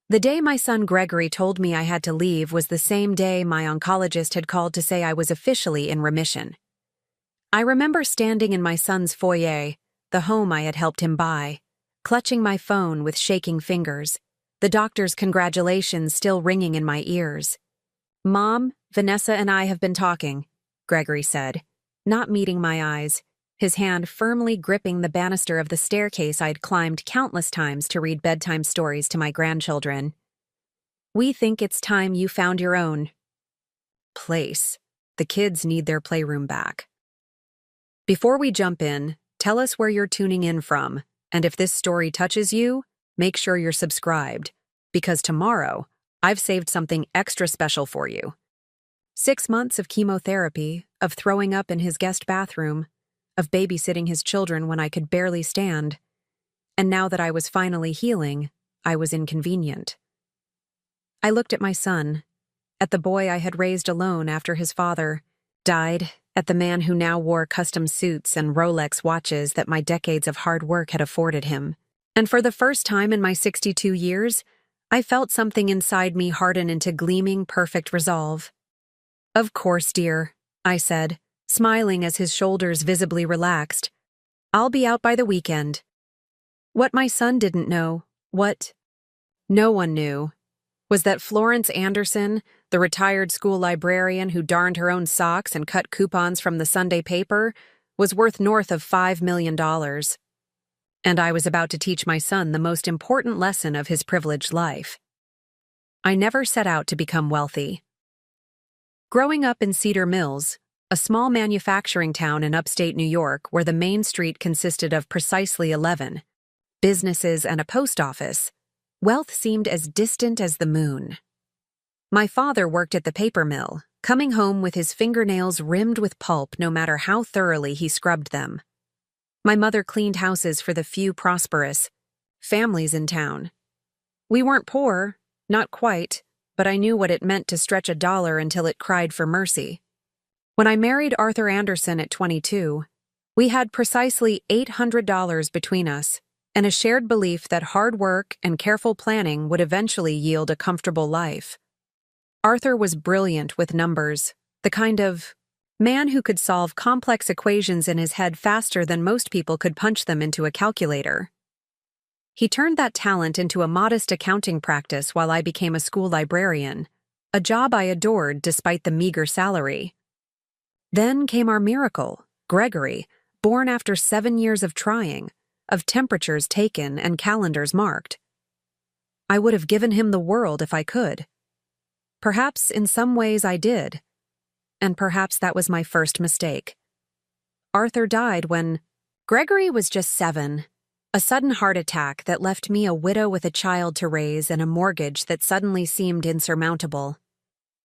The day my son Gregory told me I had to leave was the same day my oncologist had called to say I was officially in remission. I remember standing in my son's foyer, the home I had helped him buy, clutching my phone with shaking fingers, the doctor's congratulations still ringing in my ears. "Mom, Vanessa and I have been talking," Gregory said, not meeting my eyes, his hand firmly gripping the banister of the staircase I'd climbed countless times to read bedtime stories to my grandchildren. "We think it's time you found your own place. The kids need their playroom back." Before we jump in, tell us where you're tuning in from, and if this story touches you, make sure you're subscribed, because tomorrow, I've saved something extra special for you. 6 months of chemotherapy, of throwing up in his guest bathroom, of babysitting his children when I could barely stand, and now that I was finally healing, I was inconvenient. I looked at my son, at the boy I had raised alone after his father died, at the man who now wore custom suits and Rolex watches that my decades of hard work had afforded him. And for the first time in my 62 years, I felt something inside me harden into gleaming, perfect resolve. "Of course, dear," I said, smiling as his shoulders visibly relaxed. "I'll be out by the weekend." What my son didn't know, what no one knew, was that Florence Anderson, the retired school librarian who darned her own socks and cut coupons from the Sunday paper, was worth north of $5 million. And I was about to teach my son the most important lesson of his privileged life. I never set out to become wealthy. Growing up in Cedar Mills, a small manufacturing town in upstate New York where the main street consisted of precisely 11 businesses and a post office, wealth seemed as distant as the moon. My father worked at the paper mill, coming home with his fingernails rimmed with pulp no matter how thoroughly he scrubbed them. My mother cleaned houses for the few prosperous families in town. We weren't poor, not quite, but I knew what it meant to stretch a dollar until it cried for mercy. When I married Arthur Anderson at 22, we had precisely $800 between us and a shared belief that hard work and careful planning would eventually yield a comfortable life. Arthur was brilliant with numbers, the kind of man who could solve complex equations in his head faster than most people could punch them into a calculator. He turned that talent into a modest accounting practice while I became a school librarian, a job I adored despite the meager salary. Then came our miracle, Gregory, born after 7 years of trying, of temperatures taken and calendars marked. I would have given him the world if I could. Perhaps in some ways I did, and perhaps that was my first mistake. Arthur died when Gregory was just 7, a sudden heart attack that left me a widow with a child to raise and a mortgage that suddenly seemed insurmountable.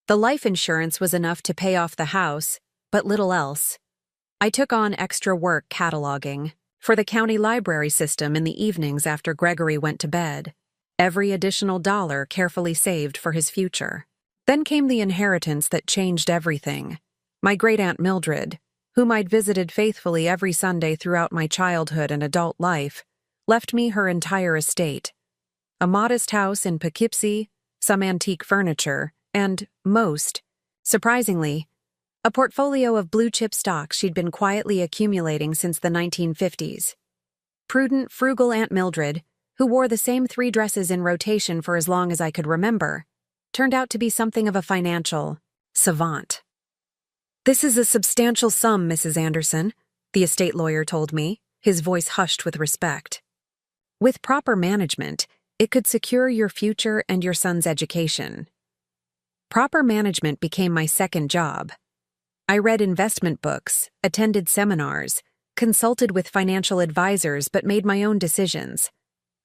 The life insurance was enough to pay off the house, but little else. I took on extra work cataloging for the county library system in the evenings after Gregory went to bed, every additional dollar carefully saved for his future. Then came the inheritance that changed everything. My great-aunt Mildred, whom I'd visited faithfully every Sunday throughout my childhood and adult life, left me her entire estate. A modest house in Poughkeepsie, some antique furniture, and, most surprisingly, a portfolio of blue-chip stocks she'd been quietly accumulating since the 1950s. Prudent, frugal Aunt Mildred, who wore the same 3 dresses in rotation for as long as I could remember, turned out to be something of a financial savant. "This is a substantial sum, Mrs. Anderson," the estate lawyer told me, his voice hushed with respect. "With proper management, it could secure your future and your son's education." Proper management became my second job. I read investment books, attended seminars, consulted with financial advisors, but made my own decisions.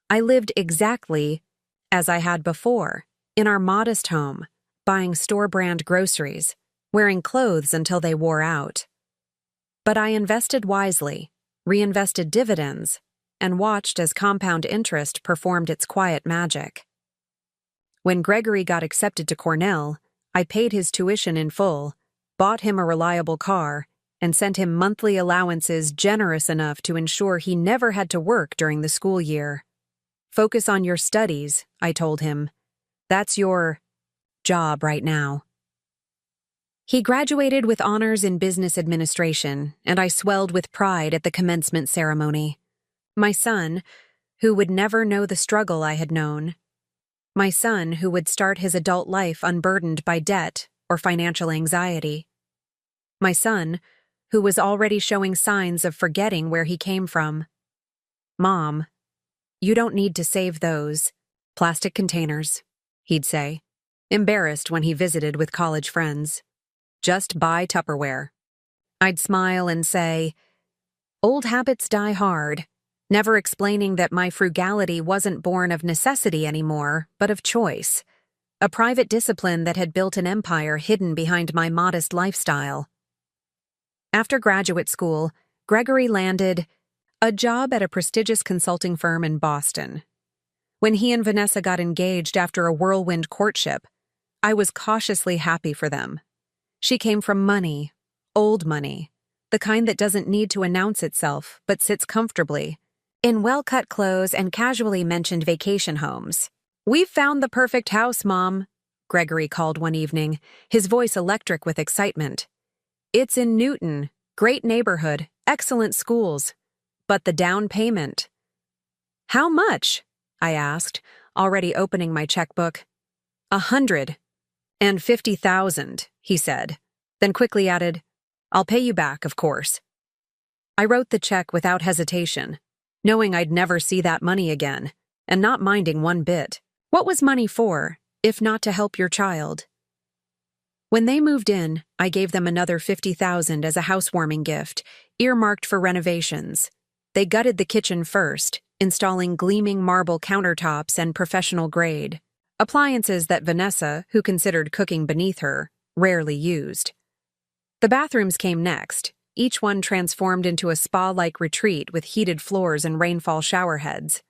I lived exactly as I had before, in our modest home, buying store-brand groceries, wearing clothes until they wore out. But I invested wisely, reinvested dividends, and watched as compound interest performed its quiet magic. When Gregory got accepted to Cornell, I paid his tuition in full, bought him a reliable car, and sent him monthly allowances generous enough to ensure he never had to work during the school year. "Focus on your studies," I told him, That's your job right now. He graduated with honors in business administration, and I swelled with pride at the commencement ceremony. My son, who would never know the struggle I had known. My son, who would start his adult life unburdened by debt or financial anxiety. My son, who was already showing signs of forgetting where he came from. Mom, you don't need to save those plastic containers, he'd say, embarrassed when he visited with college friends. Just buy Tupperware. I'd smile and say, old habits die hard, never explaining that my frugality wasn't born of necessity anymore, but of choice, a private discipline that had built an empire hidden behind my modest lifestyle. After graduate school, Gregory landed a job at a prestigious consulting firm in Boston. When he and Vanessa got engaged after a whirlwind courtship, I was cautiously happy for them. She came from money, old money, the kind that doesn't need to announce itself but sits comfortably in well-cut clothes and casually mentioned vacation homes. "We've found the perfect house, Mom," Gregory called one evening, his voice electric with excitement. "It's in Newton, great neighborhood, excellent schools. But the down payment." "How much?" I asked, already opening my checkbook. $150,000, he said, then quickly added, "I'll pay you back, of course." I wrote the check without hesitation, knowing I'd never see that money again, and not minding one bit. What was money for, if not to help your child? When they moved in, I gave them another $50,000 as a housewarming gift, earmarked for renovations. They gutted the kitchen first, installing gleaming marble countertops and professional grade appliances that Vanessa, who considered cooking beneath her, rarely used. The bathrooms came next, each one transformed into a spa-like retreat with heated floors and rainfall shower heads.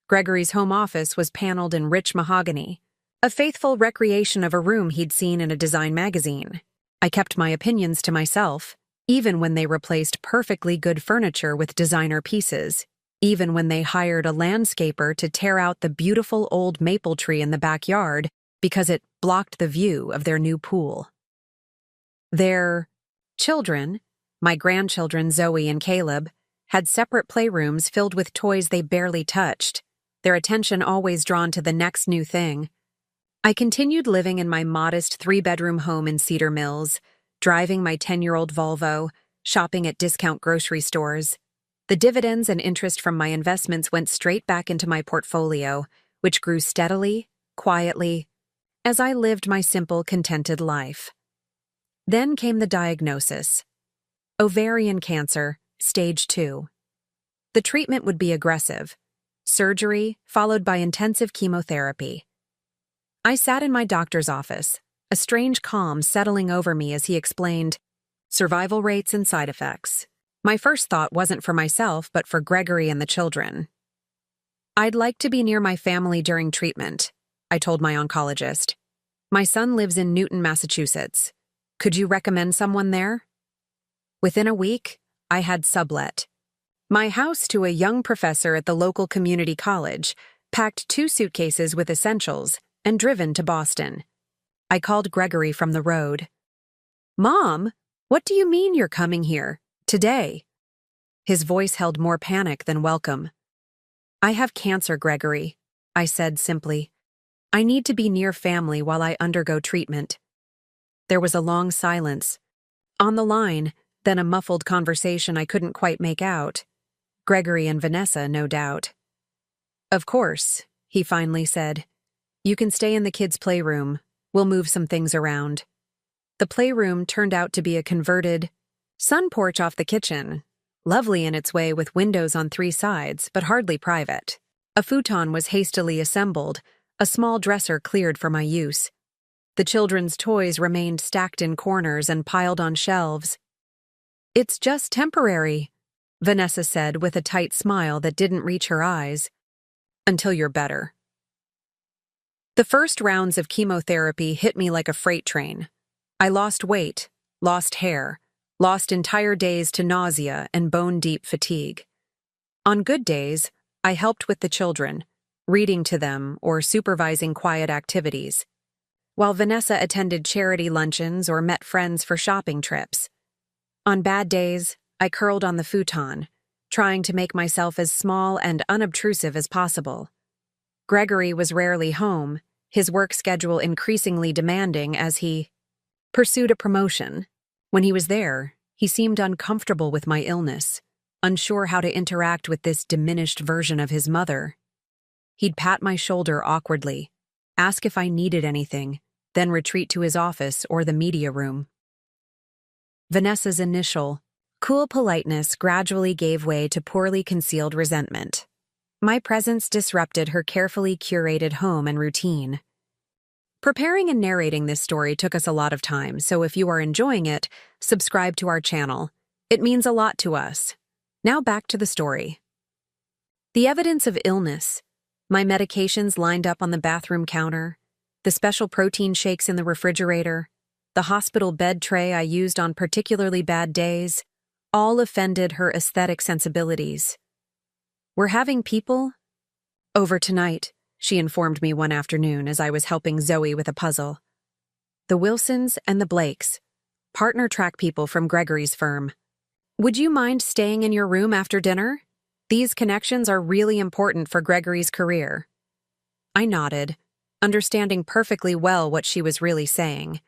Gregory's home office was paneled in rich mahogany, a faithful recreation of a room he'd seen in a design magazine. I kept my opinions to myself, even when they replaced perfectly good furniture with designer pieces, even when they hired a landscaper to tear out the beautiful old maple tree in the backyard because it blocked the view of their new pool. Their children, my grandchildren Zoe and Caleb, had separate playrooms filled with toys they barely touched, their attention always drawn to the next new thing. I continued living in my modest 3-bedroom home in Cedar Mills, driving my 10-year-old Volvo, shopping at discount grocery stores. The dividends and interest from my investments went straight back into my portfolio, which grew steadily, quietly, as I lived my simple, contented life. Then came the diagnosis. Ovarian cancer, stage 2. The treatment would be aggressive. Surgery, followed by intensive chemotherapy. I sat in my doctor's office, a strange calm settling over me as he explained survival rates and side effects. My first thought wasn't for myself, but for Gregory and the children. "I'd like to be near my family during treatment," I told my oncologist. "My son lives in Newton, Massachusetts. Could you recommend someone there?" Within a week, I had sublet my house to a young professor at the local community college, packed 2 suitcases with essentials, and driven to Boston. I called Gregory from the road. "Mom, what do you mean you're coming here? Today?" His voice held more panic than welcome. "I have cancer, Gregory," I said simply. "I need to be near family while I undergo treatment." There was a long silence. On the line, then a muffled conversation I couldn't quite make out. Gregory and Vanessa, no doubt. "Of course," he finally said. "You can stay in the kids' playroom. We'll move some things around." The playroom turned out to be a converted sun porch off the kitchen, lovely in its way with windows on 3 sides, but hardly private. A futon was hastily assembled, a small dresser cleared for my use. The children's toys remained stacked in corners and piled on shelves. "It's just temporary," Vanessa said with a tight smile that didn't reach her eyes. "Until you're better." The first rounds of chemotherapy hit me like a freight train. I lost weight, lost hair, lost entire days to nausea and bone-deep fatigue. On good days, I helped with the children, reading to them or supervising quiet activities, while Vanessa attended charity luncheons or met friends for shopping trips. On bad days, I curled on the futon, trying to make myself as small and unobtrusive as possible. Gregory was rarely home, his work schedule increasingly demanding as he pursued a promotion. When he was there, he seemed uncomfortable with my illness, unsure how to interact with this diminished version of his mother. He'd pat my shoulder awkwardly, ask if I needed anything, then retreat to his office or the media room. Vanessa's initial, cool politeness gradually gave way to poorly concealed resentment. My presence disrupted her carefully curated home and routine. Preparing and narrating this story took us a lot of time, so if you are enjoying it, subscribe to our channel. It means a lot to us. Now back to the story. The evidence of illness, my medications lined up on the bathroom counter, the special protein shakes in the refrigerator, the hospital bed tray I used on particularly bad days, all offended her aesthetic sensibilities. "We're having people over tonight," she informed me one afternoon as I was helping Zoe with a puzzle. "The Wilsons and the Blakes, partner track people from Gregory's firm. Would you mind staying in your room after dinner? These connections are really important for Gregory's career." I nodded, understanding perfectly well what she was really saying.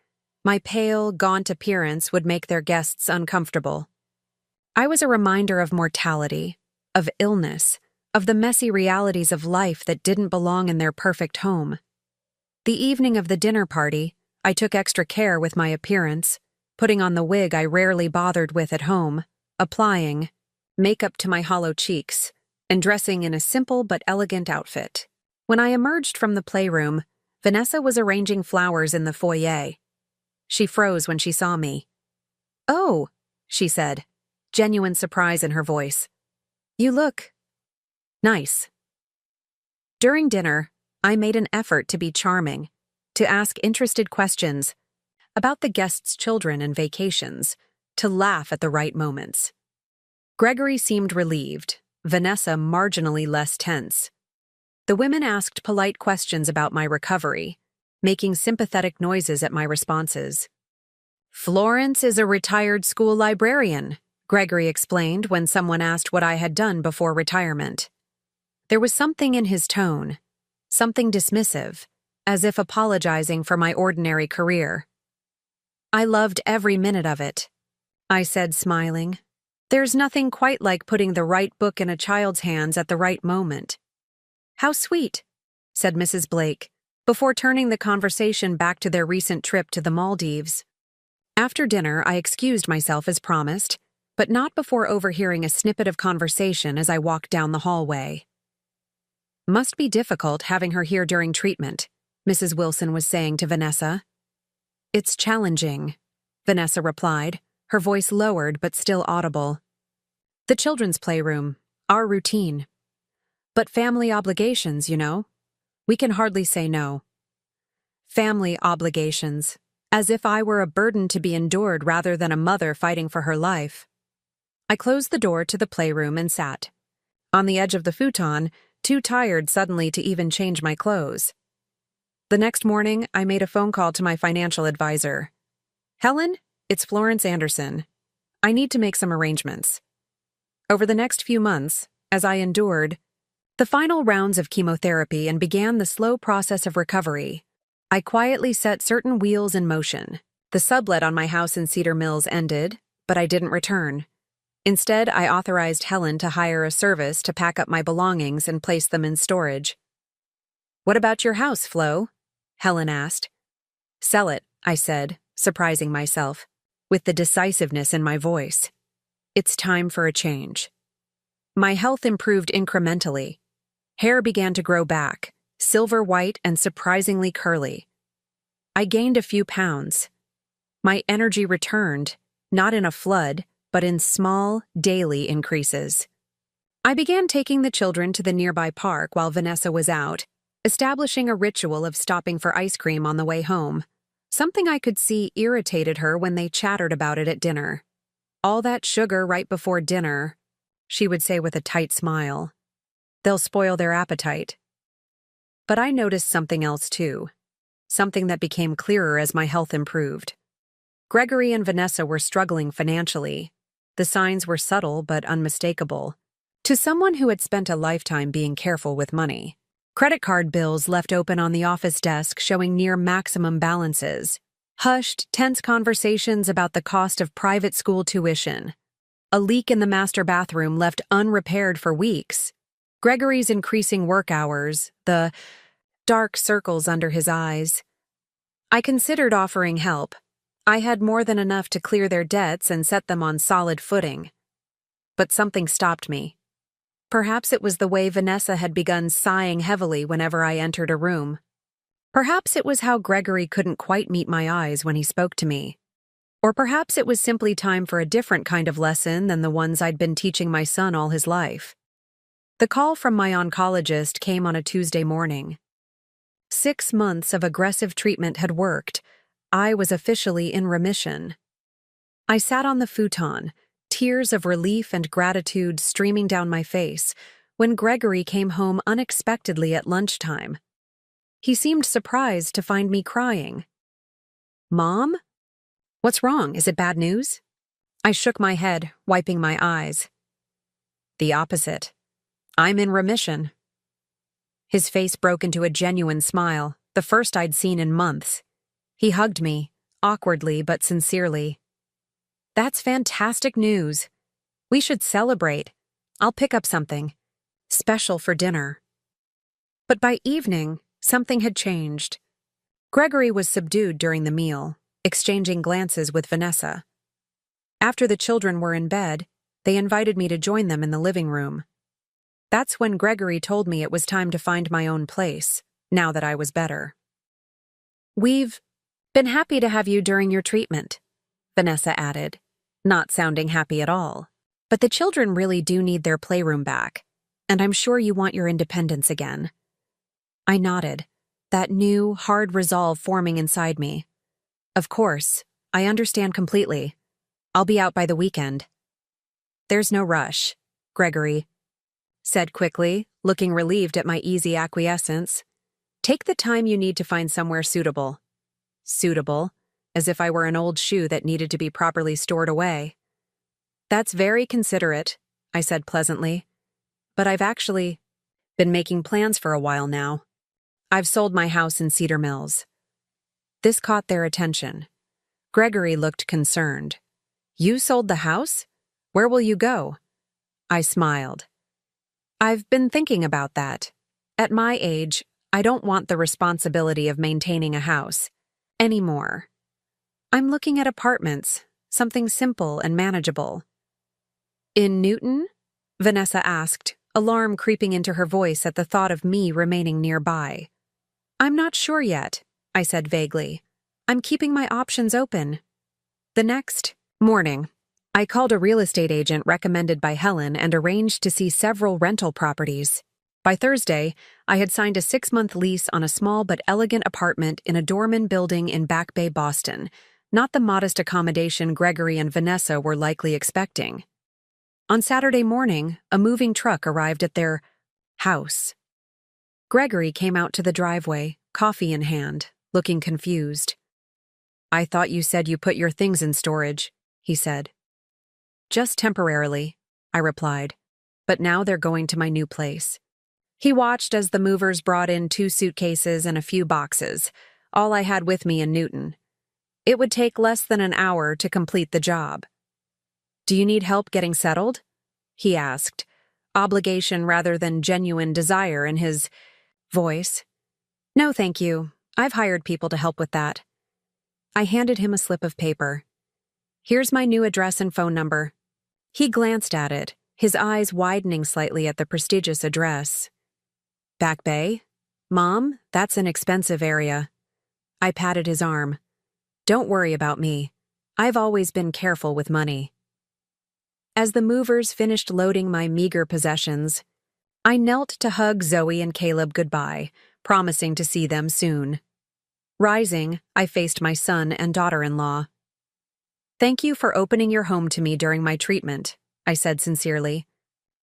My pale, gaunt appearance would make their guests uncomfortable. I was a reminder of mortality, of illness, of the messy realities of life that didn't belong in their perfect home. The evening of the dinner party, I took extra care with my appearance, putting on the wig I rarely bothered with at home, applying makeup to my hollow cheeks, and dressing in a simple but elegant outfit. When I emerged from the playroom, Vanessa was arranging flowers in the foyer. She froze when she saw me. "Oh," she said, genuine surprise in her voice. "You look nice." During dinner, I made an effort to be charming, to ask interested questions about the guests' children and vacations, to laugh at the right moments. Gregory seemed relieved, Vanessa marginally less tense. The women asked polite questions about my recovery, making sympathetic noises at my responses. "Florence is a retired school librarian," Gregory explained when someone asked what I had done before retirement. There was something in his tone, something dismissive, as if apologizing for my ordinary career. "I loved every minute of it," I said, smiling. "There's nothing quite like putting the right book in a child's hands at the right moment." "How sweet," said Mrs. Blake, before turning the conversation back to their recent trip to the Maldives. After dinner, I excused myself as promised, but not before overhearing a snippet of conversation as I walked down the hallway. "Must be difficult having her here during treatment," Mrs. Wilson was saying to Vanessa. "It's challenging," Vanessa replied, her voice lowered but still audible. "The children's playroom, our routine. But family obligations, you know. We can hardly say no." Family obligations, as if I were a burden to be endured rather than a mother fighting for her life. I closed the door to the playroom and sat, on the edge of the futon, too tired suddenly to even change my clothes. The next morning, I made a phone call to my financial advisor. "Helen, it's Florence Anderson. I need to make some arrangements." Over the next few months, as I endured the final rounds of chemotherapy and began the slow process of recovery, I quietly set certain wheels in motion. The sublet on my house in Cedar Mills ended, but I didn't return. Instead, I authorized Helen to hire a service to pack up my belongings and place them in storage. "What about your house, Flo?" Helen asked. "Sell it," I said, surprising myself, with the decisiveness in my voice. It's time for a change. My health improved incrementally. Hair began to grow back, silver white and surprisingly curly. I gained a few pounds. My energy returned, not in a flood, but in small, daily increases. I began taking the children to the nearby park while Vanessa was out, establishing a ritual of stopping for ice cream on the way home. Something I could see irritated her when they chattered about it at dinner. "All that sugar right before dinner," she would say with a tight smile. "They'll spoil their appetite." But I noticed something else too, something that became clearer as my health improved. Gregory and Vanessa were struggling financially. The signs were subtle but unmistakable. To someone who had spent a lifetime being careful with money, credit card bills left open on the office desk showing near maximum balances, hushed, tense conversations about the cost of private school tuition, a leak in the master bathroom left unrepaired for weeks, Gregory's increasing work hours, the dark circles under his eyes. I considered offering help. I had more than enough to clear their debts and set them on solid footing. But something stopped me. Perhaps it was the way Vanessa had begun sighing heavily whenever I entered a room. Perhaps it was how Gregory couldn't quite meet my eyes when he spoke to me. Or perhaps it was simply time for a different kind of lesson than the ones I'd been teaching my son all his life. The call from my oncologist came on a Tuesday morning. 6 months of aggressive treatment had worked. I was officially in remission. I sat on the futon, tears of relief and gratitude streaming down my face, when Gregory came home unexpectedly at lunchtime. He seemed surprised to find me crying. "Mom? What's wrong? Is it bad news?" I shook my head, wiping my eyes. "The opposite. I'm in remission." His face broke into a genuine smile, the first I'd seen in months. He hugged me, awkwardly but sincerely. "That's fantastic news. We should celebrate. I'll pick up something special for dinner." But by evening, something had changed. Gregory was subdued during the meal, exchanging glances with Vanessa. After the children were in bed, they invited me to join them in the living room. That's when Gregory told me it was time to find my own place, now that I was better. "We've been happy to have you during your treatment," Vanessa added, not sounding happy at all. "But the children really do need their playroom back, and I'm sure you want your independence again." I nodded, that new, hard resolve forming inside me. "Of course, I understand completely. I'll be out by the weekend." "There's no rush," Gregory said quickly, looking relieved at my easy acquiescence. "Take the time you need to find somewhere suitable." Suitable, as if I were an old shoe that needed to be properly stored away. "That's very considerate," I said pleasantly. "But I've actually been making plans for a while now. I've sold my house in Cedar Mills." This caught their attention. Gregory looked concerned. "You sold the house? Where will you go?" I smiled. "I've been thinking about that. At my age, I don't want the responsibility of maintaining a house anymore. I'm looking at apartments, something simple and manageable." "In Newton?" Vanessa asked, alarm creeping into her voice at the thought of me remaining nearby. "I'm not sure yet," I said vaguely. "I'm keeping my options open." The next morning, I called a real estate agent recommended by Helen and arranged to see several rental properties. By Thursday, I had signed a 6-month lease on a small but elegant apartment in a doorman building in Back Bay, Boston, not the modest accommodation Gregory and Vanessa were likely expecting. On Saturday morning, a moving truck arrived at their house. Gregory came out to the driveway, coffee in hand, looking confused. "I thought you said you put your things in storage," he said. "Just temporarily," I replied, "but now they're going to my new place." He watched as the movers brought in 2 suitcases and a few boxes, all I had with me in Newton. It would take less than an hour to complete the job. "Do you need help getting settled?" he asked, obligation rather than genuine desire in his voice. "No, thank you. I've hired people to help with that." I handed him a slip of paper. "Here's my new address and phone number." He glanced at it, his eyes widening slightly at the prestigious address. "Back Bay? Mom, that's an expensive area." I patted his arm. "Don't worry about me. I've always been careful with money." As the movers finished loading my meager possessions, I knelt to hug Zoe and Caleb goodbye, promising to see them soon. Rising, I faced my son and daughter-in-law. "Thank you for opening your home to me during my treatment," I said sincerely.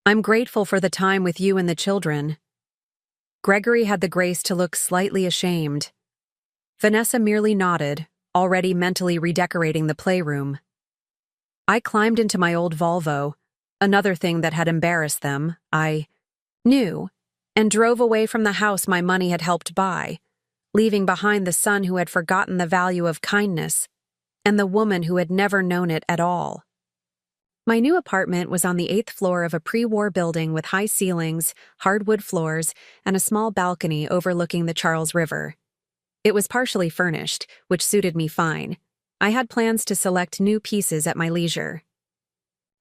"I'm grateful for the time with you and the children." Gregory had the grace to look slightly ashamed. Vanessa merely nodded, already mentally redecorating the playroom. I climbed into my old Volvo, another thing that had embarrassed them, I knew, and drove away from the house my money had helped buy, leaving behind the son who had forgotten the value of kindness and the woman who had never known it at all. My new apartment was on the 8th floor of a pre-war building with high ceilings, hardwood floors, and a small balcony overlooking the Charles River. It was partially furnished, which suited me fine. I had plans to select new pieces at my leisure.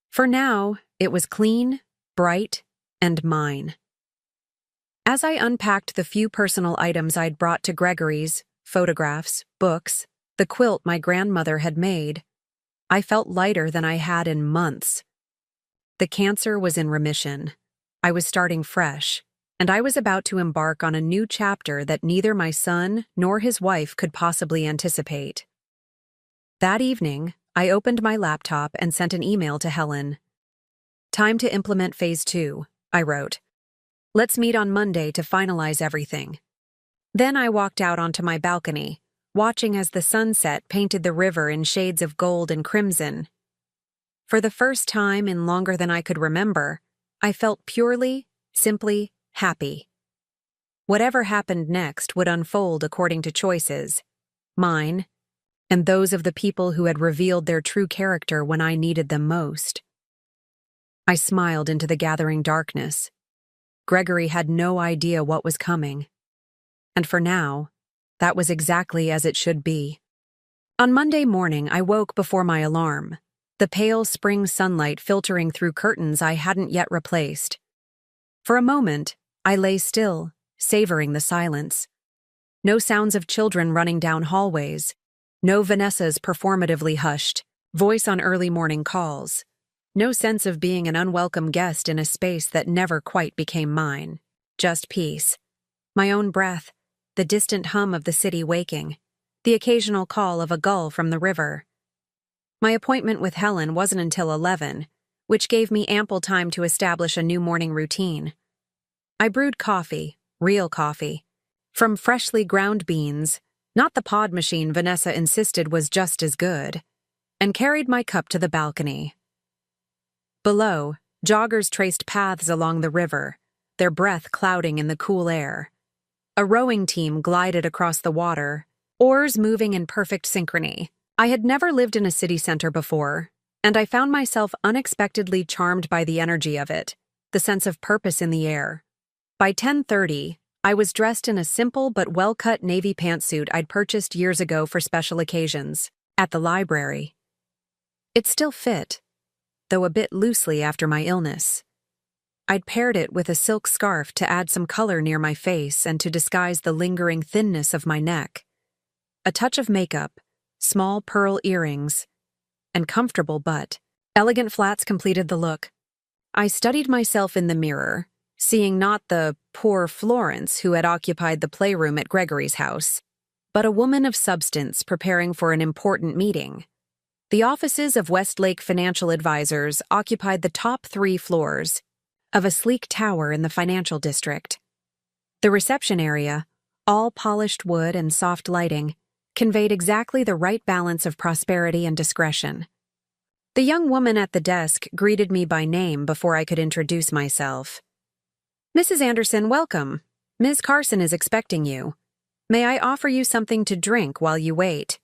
For now, it was clean, bright, and mine. As I unpacked the few personal items I'd brought to Gregory's, photographs, books, the quilt my grandmother had made, I felt lighter than I had in months. The cancer was in remission. I was starting fresh, and I was about to embark on a new chapter that neither my son nor his wife could possibly anticipate. That evening, I opened my laptop and sent an email to Helen. "Time to implement phase 2, I wrote. "Let's meet on Monday to finalize everything." Then I walked out onto my balcony, watching as the sunset painted the river in shades of gold and crimson. For the first time in longer than I could remember, I felt purely, simply happy. Whatever happened next would unfold according to choices, mine, and those of the people who had revealed their true character when I needed them most. I smiled into the gathering darkness. Gregory had no idea what was coming. And for now, that was exactly as it should be. On Monday morning, I woke before my alarm, the pale spring sunlight filtering through curtains I hadn't yet replaced. For a moment, I lay still, savoring the silence. No sounds of children running down hallways, no Vanessa's performatively hushed voice on early morning calls, no sense of being an unwelcome guest in a space that never quite became mine. Just peace. My own breath, the distant hum of the city waking, the occasional call of a gull from the river. My appointment with Helen wasn't until 11, which gave me ample time to establish a new morning routine. I brewed coffee, real coffee, from freshly ground beans, not the pod machine Vanessa insisted was just as good, and carried my cup to the balcony. Below, joggers traced paths along the river, their breath clouding in the cool air. A rowing team glided across the water, oars moving in perfect synchrony. I had never lived in a city center before, and I found myself unexpectedly charmed by the energy of it, the sense of purpose in the air. By 10:30, I was dressed in a simple but well-cut navy pantsuit I'd purchased years ago for special occasions, at the library. It still fit, though a bit loosely after my illness. I'd paired it with a silk scarf to add some color near my face and to disguise the lingering thinness of my neck. A touch of makeup, small pearl earrings, and comfortable but elegant flats completed the look. I studied myself in the mirror, seeing not the poor Florence who had occupied the playroom at Gregory's house, but a woman of substance preparing for an important meeting. The offices of Westlake Financial Advisors occupied the top 3 floors of a sleek tower in the financial district. The reception area, all polished wood and soft lighting, conveyed exactly the right balance of prosperity and discretion. The young woman at the desk greeted me by name before I could introduce myself. "Mrs. Anderson, welcome. Ms. Carson is expecting you. May I offer you something to drink while you wait?"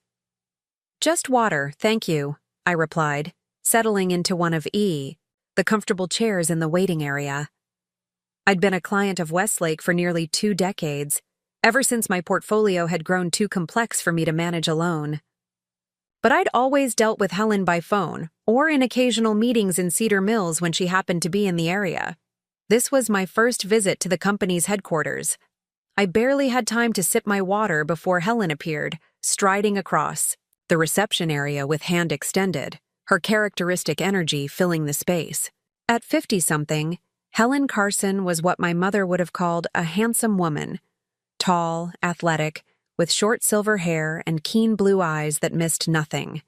"Just water, thank you," I replied, settling into one of the comfortable chairs in the waiting area. I'd been a client of Westlake for nearly 2 decades, ever since my portfolio had grown too complex for me to manage alone. But I'd always dealt with Helen by phone, or in occasional meetings in Cedar Mills when she happened to be in the area. This was my first visit to the company's headquarters. I barely had time to sip my water before Helen appeared, striding across the reception area with hand extended, her characteristic energy filling the space. At 50-something, Helen Carson was what my mother would have called a handsome woman, tall, athletic, with short silver hair and keen blue eyes that missed nothing.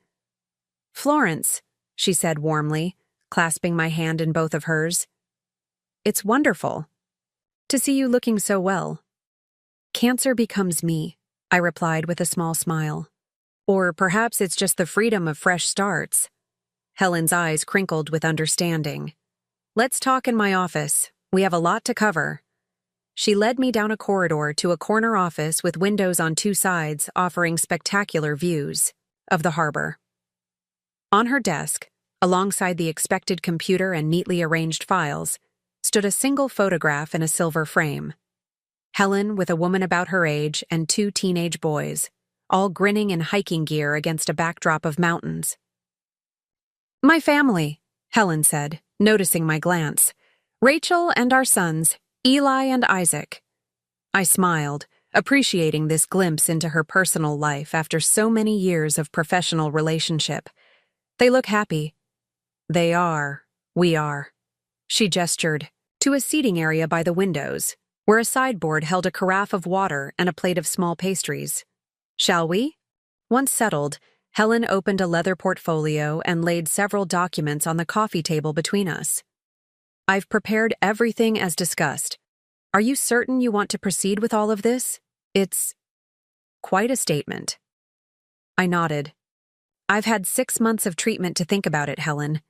"Florence," she said warmly, clasping my hand in both of hers. "It's wonderful." To see you looking so well. Cancer becomes me, I replied with a small smile. Or perhaps it's just the freedom of fresh starts. Helen's eyes crinkled with understanding. Let's talk in my office. We have a lot to cover. She led me down a corridor to a corner office with windows on two sides offering spectacular views of the harbor. On her desk, alongside the expected computer and neatly arranged files, stood a single photograph in a silver frame. Helen with a woman about her age and two teenage boys, all grinning in hiking gear against a backdrop of mountains. My family, Helen said, noticing my glance. Rachel and our sons, Eli and Isaac. I smiled, appreciating this glimpse into her personal life after so many years of professional relationship. They look happy. They are. We are. She gestured to a seating area by the windows, where a sideboard held a carafe of water and a plate of small pastries. Shall we? Once settled, Helen opened a leather portfolio and laid several documents on the coffee table between us. I've prepared everything as discussed. Are you certain you want to proceed with all of this? It's quite a statement. I nodded. I've had 6 months of treatment to think about it, Helen.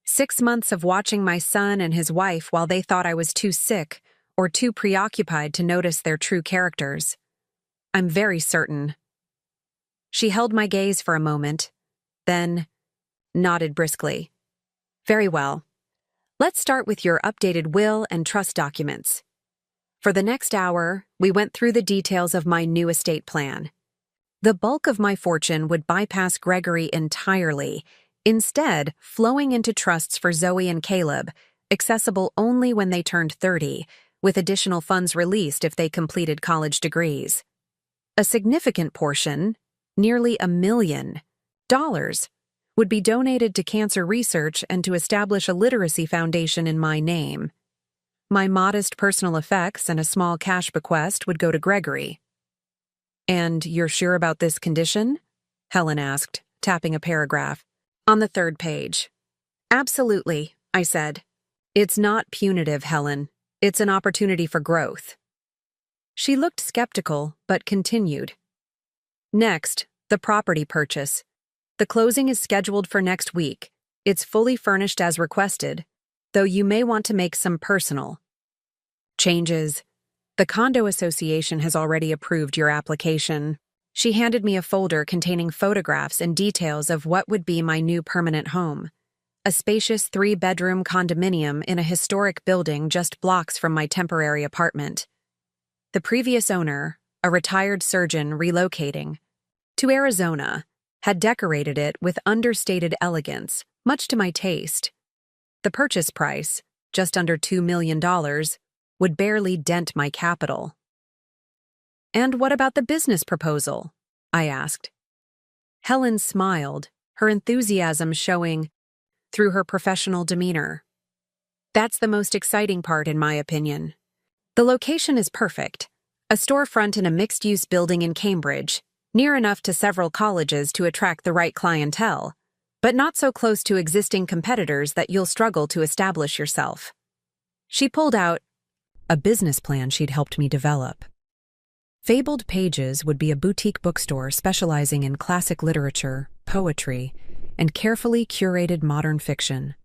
6 months of watching my son and his wife while they thought I was too sick or too preoccupied to notice their true characters. I'm very certain. She held my gaze for a moment, then nodded briskly. Very well. Let's start with your updated will and trust documents. For the next hour, we went through the details of my new estate plan. The bulk of my fortune would bypass Gregory entirely, instead flowing into trusts for Zoe and Caleb, accessible only when they turned 30, with additional funds released if they completed college degrees. A significant portion, nearly $1 million, would be donated to cancer research and to establish a literacy foundation in my name. My modest personal effects and a small cash bequest would go to Gregory. And you're sure about this condition? Helen asked, tapping a paragraph. On the 3rd page. Absolutely, I said. It's not punitive, Helen. It's an opportunity for growth. She looked skeptical, but continued. Next, the property purchase. The closing is scheduled for next week. It's fully furnished as requested, though you may want to make some personal changes. The condo association has already approved your application. She handed me a folder containing photographs and details of what would be my new permanent home. A spacious 3-bedroom condominium in a historic building just blocks from my temporary apartment. The previous owner, a retired surgeon relocating to Arizona, had decorated it with understated elegance, much to my taste. The purchase price, just under $2 million, would barely dent my capital. And what about the business proposal? I asked. Helen smiled, her enthusiasm showing through her professional demeanor. That's the most exciting part, in my opinion. The location is perfect. A storefront in a mixed-use building in Cambridge, near enough to several colleges to attract the right clientele, but not so close to existing competitors that you'll struggle to establish yourself. She pulled out a business plan she'd helped me develop. Fabled Pages would be a boutique bookstore specializing in classic literature, poetry, and carefully curated modern fiction.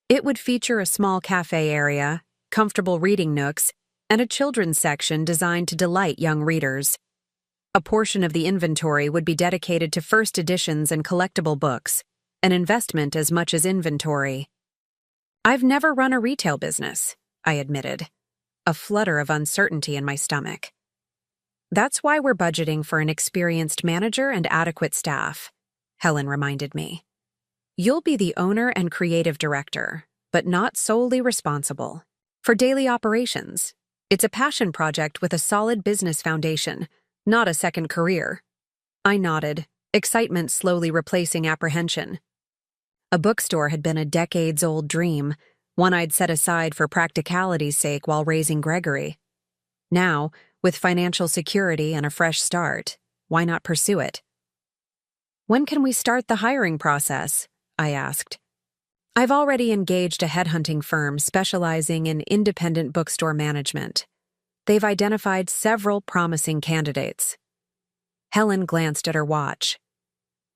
It would feature a small cafe area, comfortable reading nooks, and a children's section designed to delight young readers. A portion of the inventory would be dedicated to first editions and collectible books, an investment as much as inventory. I've never run a retail business, I admitted, a flutter of uncertainty in my stomach. That's why we're budgeting for an experienced manager and adequate staff, Helen reminded me. You'll be the owner and creative director, but not solely responsible for daily operations. It's a passion project with a solid business foundation, not a second career. I nodded, excitement slowly replacing apprehension. A bookstore had been a decades-old dream, one I'd set aside for practicality's sake while raising Gregory. Now, with financial security and a fresh start, why not pursue it? When can we start the hiring process? I asked. I've already engaged a headhunting firm specializing in independent bookstore management. They've identified several promising candidates. Helen glanced at her watch.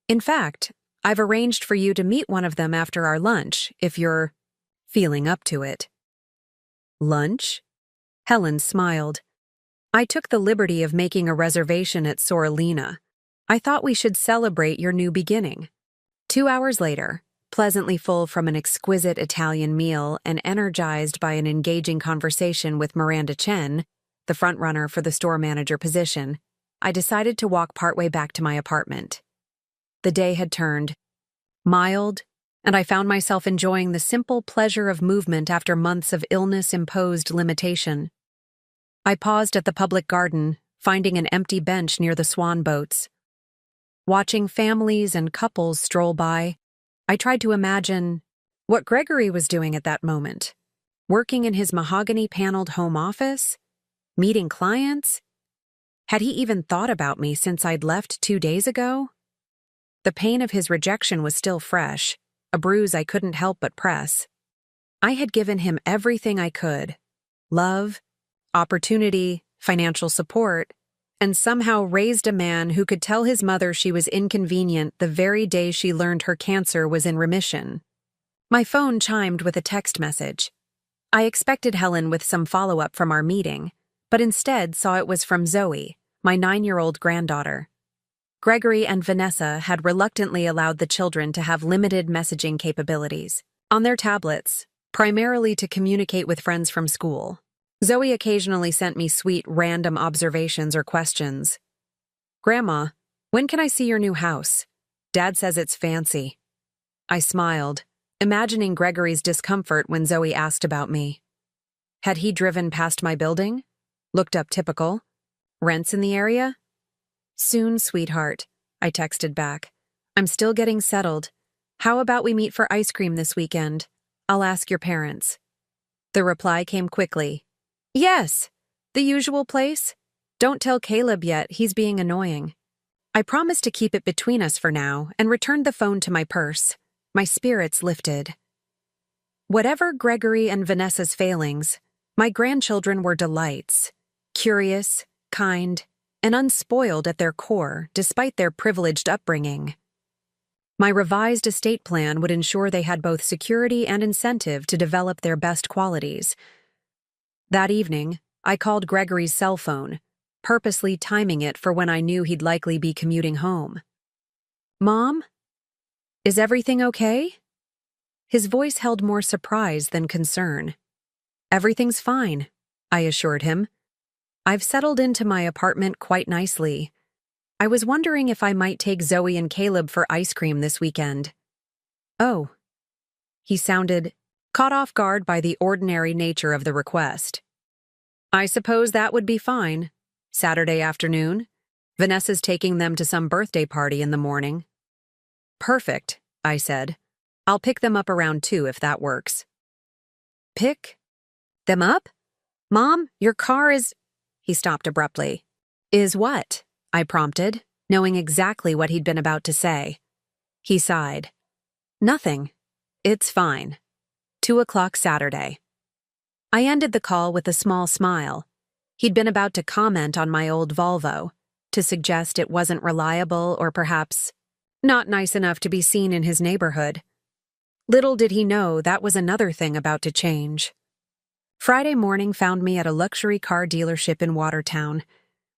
In fact, I've arranged for you to meet one of them after our lunch, if you're feeling up to it. Lunch? Helen smiled. I took the liberty of making a reservation at Sorellina. I thought we should celebrate your new beginning. 2 hours later, pleasantly full from an exquisite Italian meal and energized by an engaging conversation with Miranda Chen, the frontrunner for the store manager position, I decided to walk partway back to my apartment. The day had turned mild, and I found myself enjoying the simple pleasure of movement after months of illness-imposed limitation. I paused at the public garden, finding an empty bench near the swan boats. Watching families and couples stroll by, I tried to imagine what Gregory was doing at that moment. Working in his mahogany-paneled home office? Meeting clients? Had he even thought about me since I'd left 2 days ago? The pain of his rejection was still fresh, a bruise I couldn't help but press. I had given him everything I could: love, opportunity, financial support, and somehow raised a man who could tell his mother she was inconvenient the very day she learned her cancer was in remission. My phone chimed with a text message. I expected Helen with some follow-up from our meeting, but instead saw it was from Zoe, my 9-year-old granddaughter. Gregory and Vanessa had reluctantly allowed the children to have limited messaging capabilities on their tablets, primarily to communicate with friends from school. Zoe occasionally sent me sweet, random observations or questions. "Grandma, when can I see your new house? Dad says it's fancy." I smiled, imagining Gregory's discomfort when Zoe asked about me. Had he driven past my building? Looked up typical? Rents in the area? "Soon, sweetheart," I texted back. "I'm still getting settled. How about we meet for ice cream this weekend? I'll ask your parents." The reply came quickly. "Yes, the usual place. Don't tell Caleb yet, he's being annoying." I promised to keep it between us for now and returned the phone to my purse. My spirits lifted. Whatever Gregory and Vanessa's failings, my grandchildren were delights. Curious, kind, and unspoiled at their core despite their privileged upbringing. My revised estate plan would ensure they had both security and incentive to develop their best qualities. That evening, I called Gregory's cell phone, purposely timing it for when I knew he'd likely be commuting home. "Mom? Is everything okay?" His voice held more surprise than concern. "Everything's fine," I assured him. "I've settled into my apartment quite nicely. I was wondering if I might take Zoe and Caleb for ice cream this weekend." "Oh." He sounded caught off guard by the ordinary nature of the request. "I suppose that would be fine. Saturday afternoon. Vanessa's taking them to some birthday party in the morning." "Perfect," I said. "I'll pick them up around 2 if that works." "Pick them up? Mom, your car is—" He stopped abruptly. "Is what?" I prompted, knowing exactly what he'd been about to say. He sighed. "Nothing. It's fine. 2 o'clock Saturday." I ended the call with a small smile. He'd been about to comment on my old Volvo, to suggest it wasn't reliable or perhaps not nice enough to be seen in his neighborhood. Little did he know that was another thing about to change. Friday morning found me at a luxury car dealership in Watertown,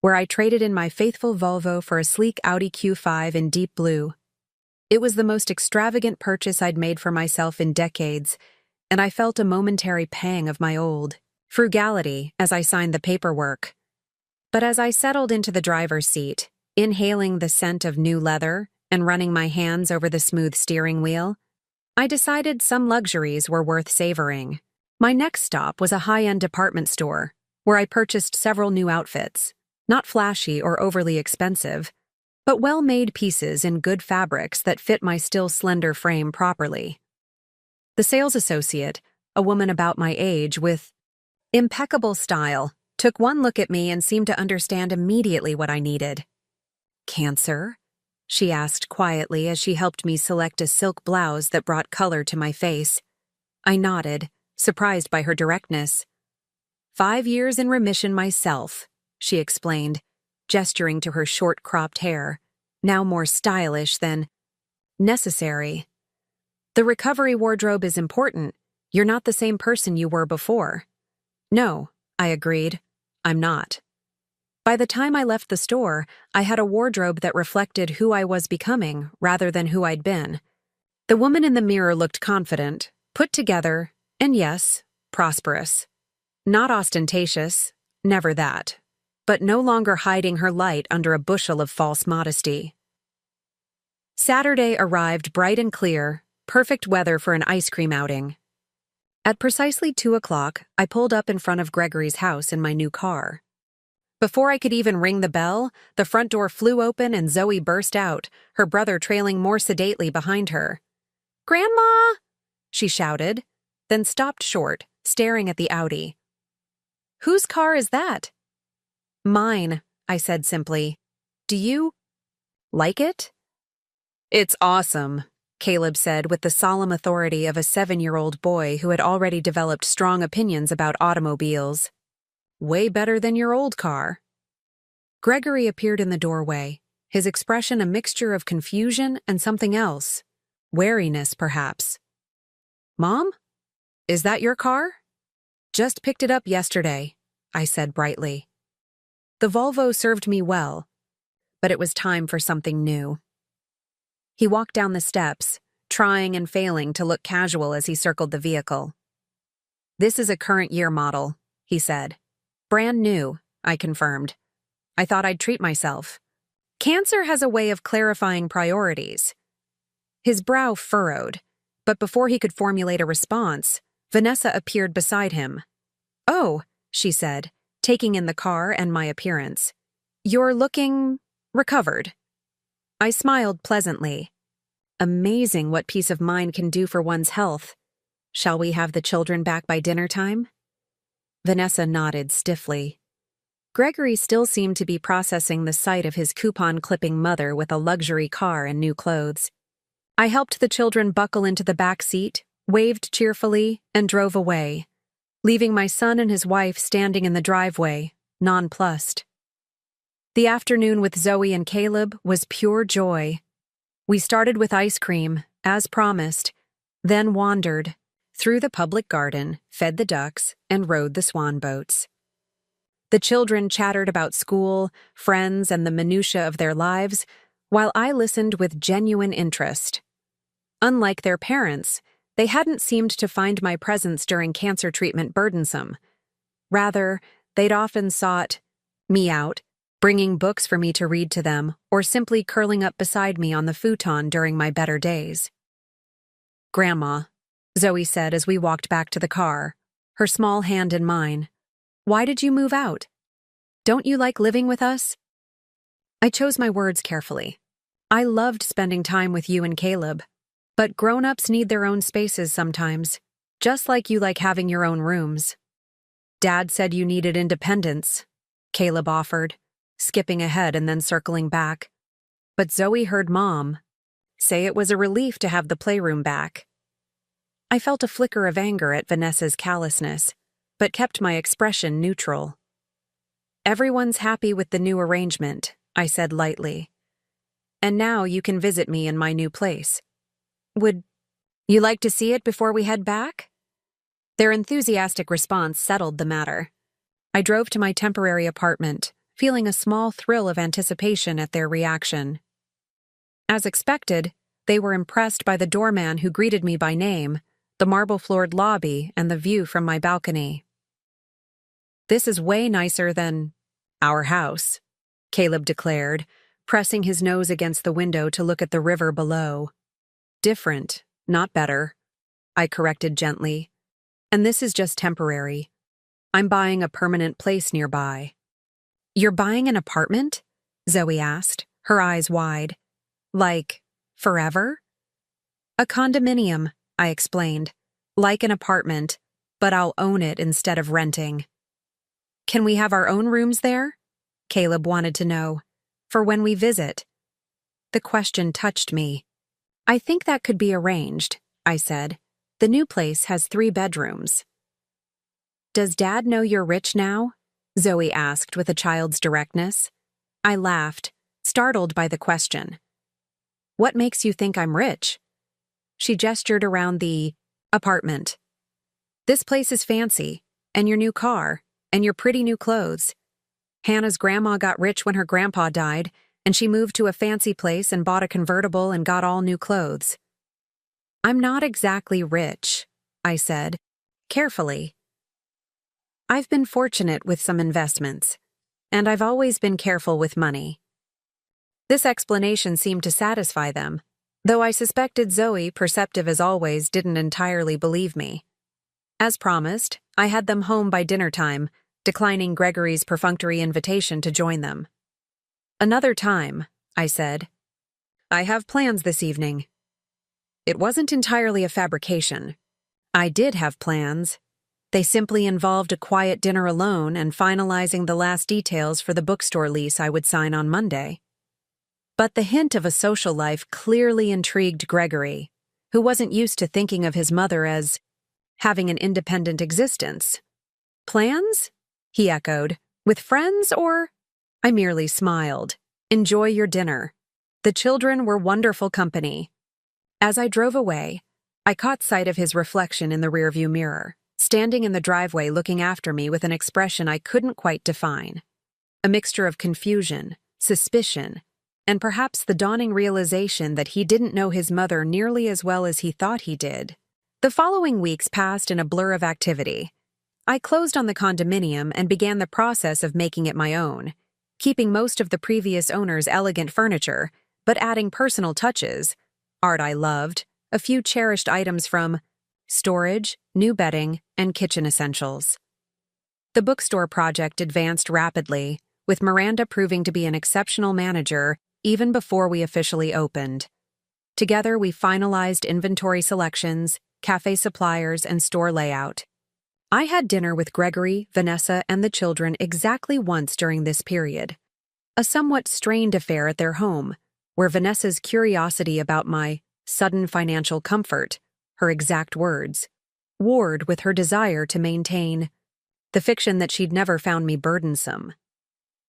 where I traded in my faithful Volvo for a sleek Audi Q5 in deep blue. It was the most extravagant purchase I'd made for myself in decades, and I felt a momentary pang of my old frugality as I signed the paperwork. But as I settled into the driver's seat, inhaling the scent of new leather and running my hands over the smooth steering wheel, I decided some luxuries were worth savoring. My next stop was a high-end department store, where I purchased several new outfits, not flashy or overly expensive, but well-made pieces in good fabrics that fit my still slender frame properly. The sales associate, a woman about my age with impeccable style, took one look at me and seemed to understand immediately what I needed. Cancer? she asked quietly as she helped me select a silk blouse that brought color to my face. I nodded, surprised by her directness. 5 years in remission myself, she explained, gesturing to her short-cropped hair, now more stylish than necessary. The recovery wardrobe is important. You're not the same person you were before. No, I agreed. I'm not. By the time I left the store, I had a wardrobe that reflected who I was becoming rather than who I'd been. The woman in the mirror looked confident, put together, and yes, prosperous. Not ostentatious, never that, but no longer hiding her light under a bushel of false modesty. Saturday arrived bright and clear, perfect weather for an ice cream outing. At precisely 2 o'clock, I pulled up in front of Gregory's house in my new car. Before I could even ring the bell, the front door flew open and Zoe burst out, her brother trailing more sedately behind her. "Grandma!" she shouted, then stopped short, staring at the Audi. "Whose car is that?" "Mine," I said simply. "Do you like it?" "It's awesome," Caleb said with the solemn authority of a 7-year-old boy who had already developed strong opinions about automobiles. "Way better than your old car." Gregory appeared in the doorway, his expression a mixture of confusion and something else. Wariness, perhaps. "Mom? Is that your car?" "Just picked it up yesterday," I said brightly. The Volvo served me well, but it was time for something new. He walked down the steps, trying and failing to look casual as he circled the vehicle. "This is a current year model," he said. "Brand new," I confirmed. I thought I'd treat myself. Cancer has a way of clarifying priorities. His brow furrowed, but before he could formulate a response, Vanessa appeared beside him. "Oh," she said, taking in the car and my appearance. "You're looking recovered." I smiled pleasantly. Amazing what peace of mind can do for one's health. Shall we have the children back by dinner time? Vanessa nodded stiffly. Gregory still seemed to be processing the sight of his coupon-clipping mother with a luxury car and new clothes. I helped the children buckle into the back seat, waved cheerfully, and drove away, leaving my son and his wife standing in the driveway, nonplussed. The afternoon with Zoe and Caleb was pure joy. We started with ice cream, as promised, then wandered through the public garden, fed the ducks, and rode the swan boats. The children chattered about school, friends, and the minutiae of their lives, while I listened with genuine interest. Unlike their parents, they hadn't seemed to find my presence during cancer treatment burdensome. Rather, they'd often sought me out, bringing books for me to read to them, or simply curling up beside me on the futon during my better days. "Grandma," Zoe said as we walked back to the car, her small hand in mine, "why did you move out? Don't you like living with us?" I chose my words carefully. I loved spending time with you and Caleb, but grown-ups need their own spaces sometimes, just like you like having your own rooms. "Dad said you needed independence," Caleb offered, skipping ahead and then circling back. But Zoe heard Mom say it was a relief to have the playroom back. I felt a flicker of anger at Vanessa's callousness, but kept my expression neutral. "Everyone's happy with the new arrangement," I said lightly. "And now you can visit me in my new place. Would you like to see it before we head back?" Their enthusiastic response settled the matter. I drove to my temporary apartment, feeling a small thrill of anticipation at their reaction. As expected, they were impressed by the doorman who greeted me by name, the marble-floored lobby, and the view from my balcony. "This is way nicer than our house," Caleb declared, pressing his nose against the window to look at the river below. "Different, not better," I corrected gently. "And this is just temporary. I'm buying a permanent place nearby." "You're buying an apartment?" Zoe asked, her eyes wide. "Like, forever?" "A condominium," I explained. "Like an apartment, but I'll own it instead of renting." "Can we have our own rooms there?" Caleb wanted to know. "For when we visit." The question touched me. I think that could be arranged, I said. The new place has 3 bedrooms. Does Dad know you're rich now? Zoe asked with a child's directness. I laughed, startled by the question. What makes you think I'm rich? She gestured around the apartment. This place is fancy, and your new car, and your pretty new clothes. Hannah's grandma got rich when her grandpa died, and she moved to a fancy place and bought a convertible and got all new clothes. I'm not exactly rich, I said, carefully. I've been fortunate with some investments, and I've always been careful with money. This explanation seemed to satisfy them, though I suspected Zoe, perceptive as always, didn't entirely believe me. As promised, I had them home by dinner time, declining Gregory's perfunctory invitation to join them. Another time, I said. I have plans this evening. It wasn't entirely a fabrication. I did have plans. They simply involved a quiet dinner alone and finalizing the last details for the bookstore lease I would sign on Monday. But the hint of a social life clearly intrigued Gregory, who wasn't used to thinking of his mother as having an independent existence. Plans? He echoed. With friends or? I merely smiled. Enjoy your dinner. The children were wonderful company. As I drove away, I caught sight of his reflection in the rearview mirror, standing in the driveway looking after me with an expression I couldn't quite define. A mixture of confusion, suspicion, and perhaps the dawning realization that he didn't know his mother nearly as well as he thought he did. The following weeks passed in a blur of activity. I closed on the condominium and began the process of making it my own, keeping most of the previous owner's elegant furniture, but adding personal touches, art I loved, a few cherished items from storage, new bedding, and kitchen essentials. The bookstore project advanced rapidly, with Miranda proving to be an exceptional manager even before we officially opened. Together, we finalized inventory selections, cafe suppliers, and store layout. I had dinner with Gregory, Vanessa, and the children exactly once during this period. A somewhat strained affair at their home, where Vanessa's curiosity about my sudden financial comfort, her exact words, warred with her desire to maintain the fiction that she'd never found me burdensome.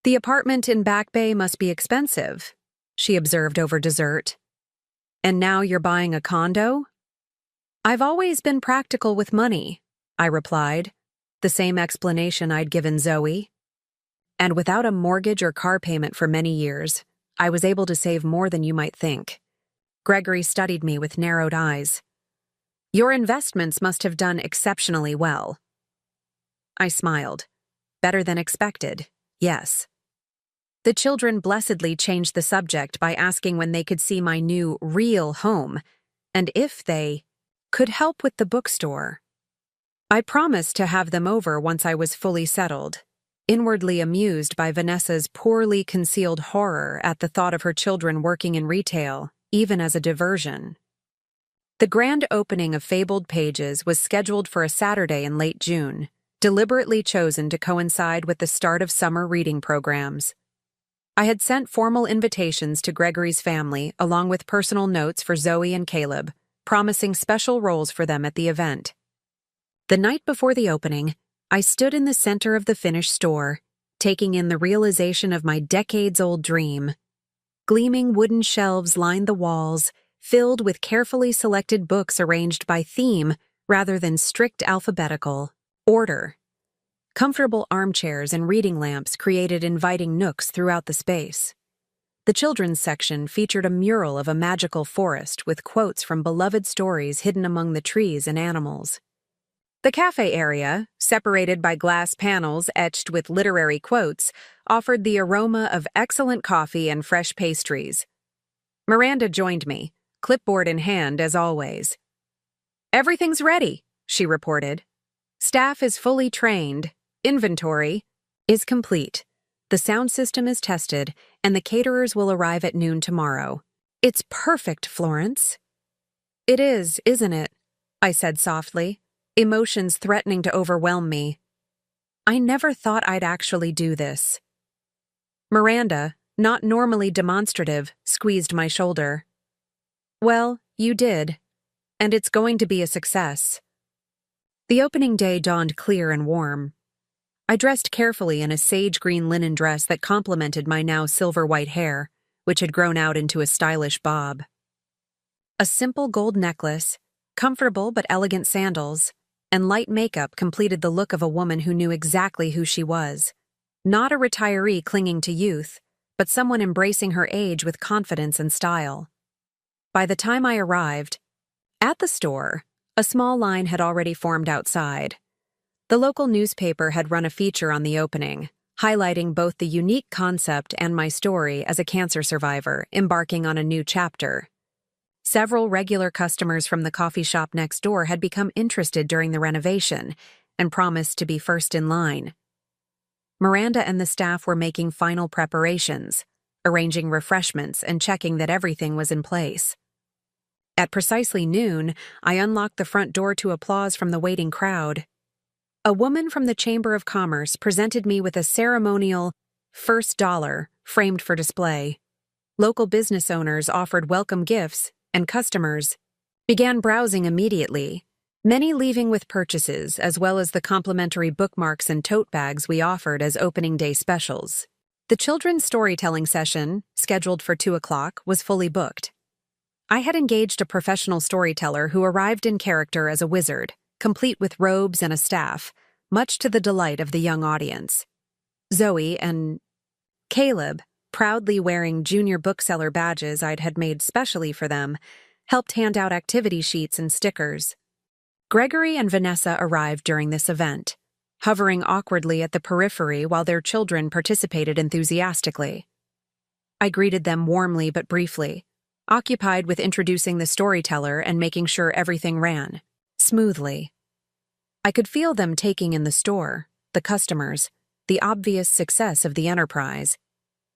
The apartment in Back Bay must be expensive, she observed over dessert. And now you're buying a condo? I've always been practical with money, I replied, the same explanation I'd given Zoe. And without a mortgage or car payment for many years, I was able to save more than you might think. Gregory studied me with narrowed eyes. Your investments must have done exceptionally well. I smiled. Better than expected, yes. The children blessedly changed the subject by asking when they could see my new, real home, and if they could help with the bookstore. I promised to have them over once I was fully settled, inwardly amused by Vanessa's poorly concealed horror at the thought of her children working in retail, even as a diversion. The grand opening of Fabled Pages was scheduled for a Saturday in late June, deliberately chosen to coincide with the start of summer reading programs. I had sent formal invitations to Gregory's family along with personal notes for Zoe and Caleb, promising special roles for them at the event. The night before the opening, I stood in the center of the finished store, taking in the realization of my decades-old dream. Gleaming wooden shelves lined the walls, filled with carefully selected books arranged by theme rather than strict alphabetical order. Comfortable armchairs and reading lamps created inviting nooks throughout the space. The children's section featured a mural of a magical forest with quotes from beloved stories hidden among the trees and animals. The cafe area, separated by glass panels etched with literary quotes, offered the aroma of excellent coffee and fresh pastries. Miranda joined me, clipboard in hand as always. Everything's ready, she reported. Staff is fully trained. Inventory is complete. The sound system is tested, and the caterers will arrive at noon tomorrow. It's perfect, Florence. It is, isn't it? I said softly, emotions threatening to overwhelm me. I never thought I'd actually do this. Miranda, not normally demonstrative, squeezed my shoulder. Well, you did. And it's going to be a success. The opening day dawned clear and warm. I dressed carefully in a sage green linen dress that complemented my now silver-white hair, which had grown out into a stylish bob. A simple gold necklace, comfortable but elegant sandals, and light makeup completed the look of a woman who knew exactly who she was. Not a retiree clinging to youth, but someone embracing her age with confidence and style. By the time I arrived, at the store, a small line had already formed outside. The local newspaper had run a feature on the opening, highlighting both the unique concept and my story as a cancer survivor embarking on a new chapter. Several regular customers from the coffee shop next door had become interested during the renovation and promised to be first in line. Miranda and the staff were making final preparations, arranging refreshments and checking that everything was in place. At precisely noon, I unlocked the front door to applause from the waiting crowd. A woman from the Chamber of Commerce presented me with a ceremonial first dollar framed for display. Local business owners offered welcome gifts, and customers began browsing immediately, many leaving with purchases as well as the complimentary bookmarks and tote bags we offered as opening day specials. The children's storytelling session, scheduled for 2 o'clock, was fully booked. I had engaged a professional storyteller who arrived in character as a wizard, complete with robes and a staff, much to the delight of the young audience. Zoe and Caleb, proudly wearing junior bookseller badges I had made specially for them, helped hand out activity sheets and stickers. Gregory and Vanessa arrived during this event, hovering awkwardly at the periphery while their children participated enthusiastically. I greeted them warmly but briefly, occupied with introducing the storyteller and making sure everything ran smoothly. I could feel them taking in the store, the customers, the obvious success of the enterprise,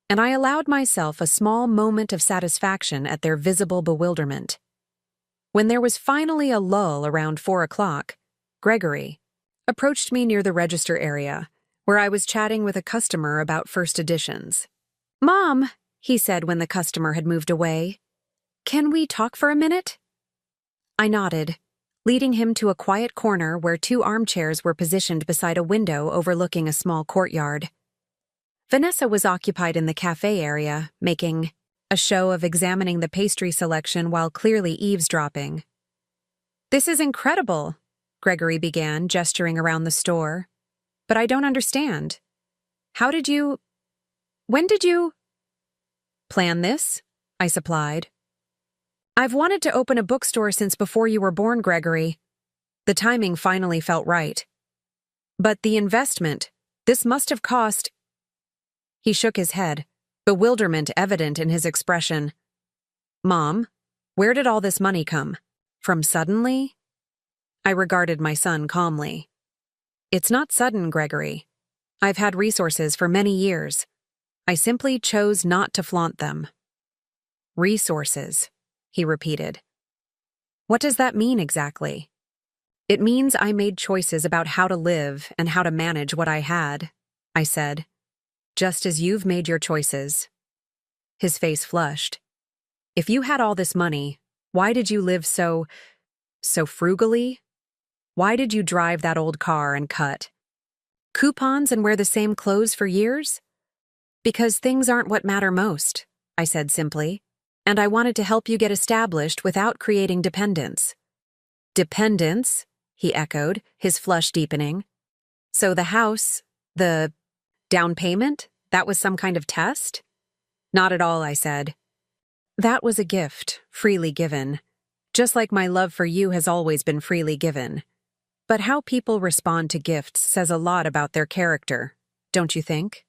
and I allowed myself a small moment of satisfaction at their visible bewilderment. When there was finally a lull around 4 o'clock, Gregory approached me near the register area, where I was chatting with a customer about first editions. "Mom," he said when the customer had moved away, "can we talk for a minute?" I nodded, leading him to a quiet corner where 2 armchairs were positioned beside a window overlooking a small courtyard. Vanessa was occupied in the cafe area, making a show of examining the pastry selection while clearly eavesdropping. "This is incredible," Gregory began, gesturing around the store. "But I don't understand. When did you plan this?" I supplied. "I've wanted to open a bookstore since before you were born, Gregory." The timing finally felt right. "But the investment, this must have cost—" He shook his head, bewilderment evident in his expression. "Mom, where did all this money come? From suddenly?" I regarded my son calmly. "It's not sudden, Gregory. I've had resources for many years. I simply chose not to flaunt them." "Resources," he repeated. "What does that mean exactly?" "It means I made choices about how to live and how to manage what I had," I said. "Just as you've made your choices." His face flushed. "If you had all this money, why did you live so frugally? Why did you drive that old car and cut coupons and wear the same clothes for years?" "Because things aren't what matter most," I said simply, "and I wanted to help you get established without creating dependence." "Dependence?" he echoed, his flush deepening. "So the house, the down payment, that was some kind of test?" "Not at all," I said. "That was a gift, freely given, just like my love for you has always been freely given. But how people respond to gifts says a lot about their character, don't you think?"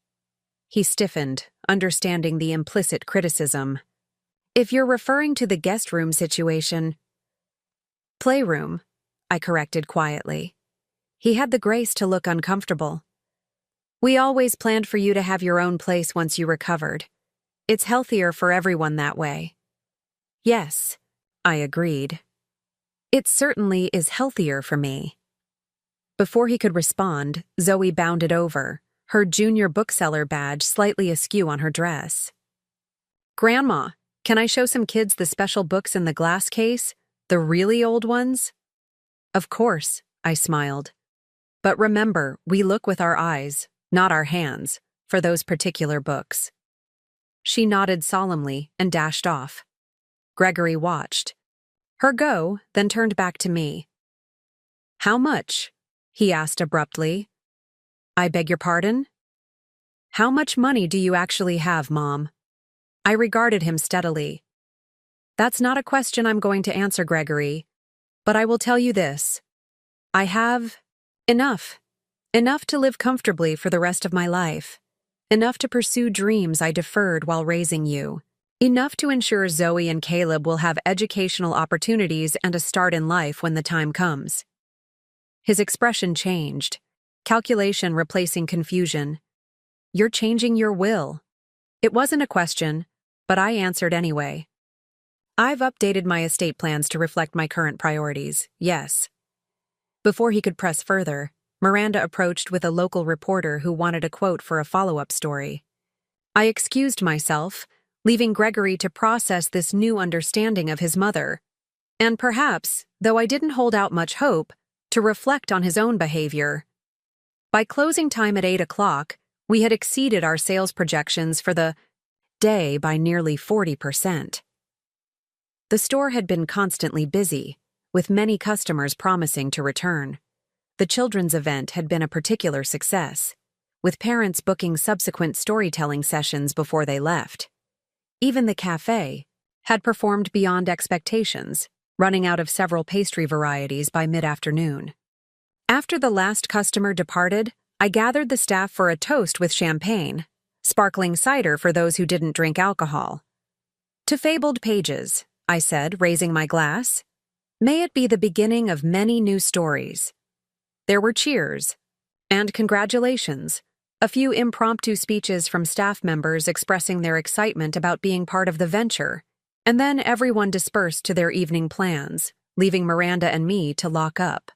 He stiffened, understanding the implicit criticism. "If you're referring to the guest room situation—" "Playroom," I corrected quietly. He had the grace to look uncomfortable. "We always planned for you to have your own place once you recovered. It's healthier for everyone that way." "Yes," I agreed. "It certainly is healthier for me." Before he could respond, Zoe bounded over, her junior bookseller badge slightly askew on her dress. Grandma, can I show some kids the special books in the glass case? The really old ones? Of course, I smiled. But remember, we look with our eyes, not our hands, for those particular books. She nodded solemnly and dashed off. Gregory watched. Her go, then turned back to me. How much? He asked abruptly. I beg your pardon? How much money do you actually have, Mom? I regarded him steadily. That's not a question I'm going to answer, Gregory. But I will tell you this. I have enough. Enough to live comfortably for the rest of my life. Enough to pursue dreams I deferred while raising you. Enough to ensure Zoe and Caleb will have educational opportunities and a start in life when the time comes. His expression changed. Calculation replacing confusion. You're changing your will. It wasn't a question, but I answered anyway. I've updated my estate plans to reflect my current priorities, yes. Before he could press further, Miranda approached with a local reporter who wanted a quote for a follow-up story. I excused myself, leaving Gregory to process this new understanding of his mother, and perhaps, though I didn't hold out much hope, to reflect on his own behavior. By closing time at 8 o'clock, we had exceeded our sales projections for the day by nearly 40%. The store had been constantly busy, with many customers promising to return. The children's event had been a particular success, with parents booking subsequent storytelling sessions before they left. Even the cafe had performed beyond expectations, running out of several pastry varieties by mid-afternoon. After the last customer departed, I gathered the staff for a toast with champagne, sparkling cider for those who didn't drink alcohol. To fabled pages, I said, raising my glass, may it be the beginning of many new stories. There were cheers and congratulations, a few impromptu speeches from staff members expressing their excitement about being part of the venture, and then everyone dispersed to their evening plans, leaving Miranda and me to lock up.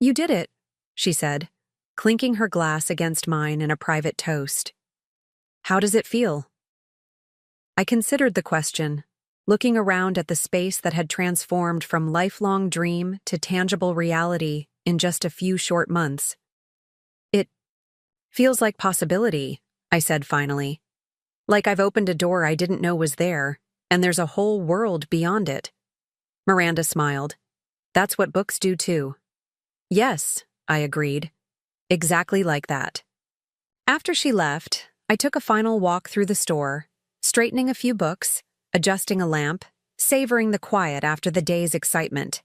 You did it, she said, clinking her glass against mine in a private toast. How does it feel? I considered the question, looking around at the space that had transformed from lifelong dream to tangible reality in just a few short months. It feels like possibility, I said finally. Like I've opened a door I didn't know was there, and there's a whole world beyond it. Miranda smiled. That's what books do too. Yes, I agreed. Exactly like that. After she left, I took a final walk through the store, straightening a few books, adjusting a lamp, savoring the quiet after the day's excitement.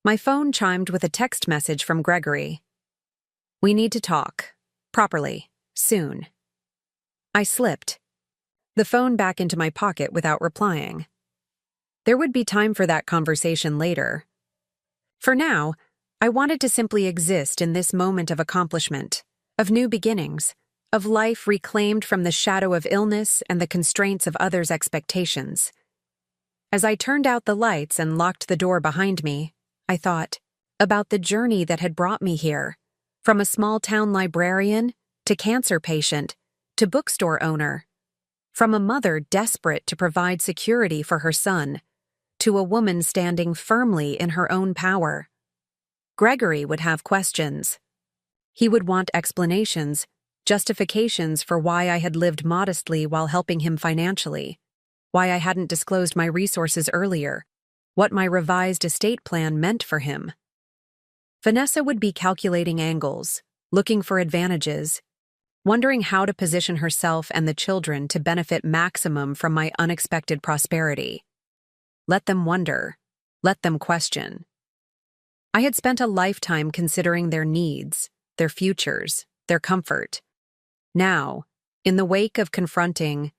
My phone chimed with a text message from Gregory. We need to talk. Properly. Soon. I slipped the phone back into my pocket without replying. There would be time for that conversation later. For now, I wanted to simply exist in this moment of accomplishment, of new beginnings, of life reclaimed from the shadow of illness and the constraints of others' expectations. As I turned out the lights and locked the door behind me, I thought about the journey that had brought me here, from a small-town librarian to cancer patient to bookstore owner, from a mother desperate to provide security for her son to a woman standing firmly in her own power. Gregory would have questions. He would want explanations, justifications for why I had lived modestly while helping him financially, why I hadn't disclosed my resources earlier, what my revised estate plan meant for him. Vanessa would be calculating angles, looking for advantages, wondering how to position herself and the children to benefit maximum from my unexpected prosperity. Let them wonder. Let them question. I had spent a lifetime considering their needs, their futures, their comfort. Now, in the wake of confronting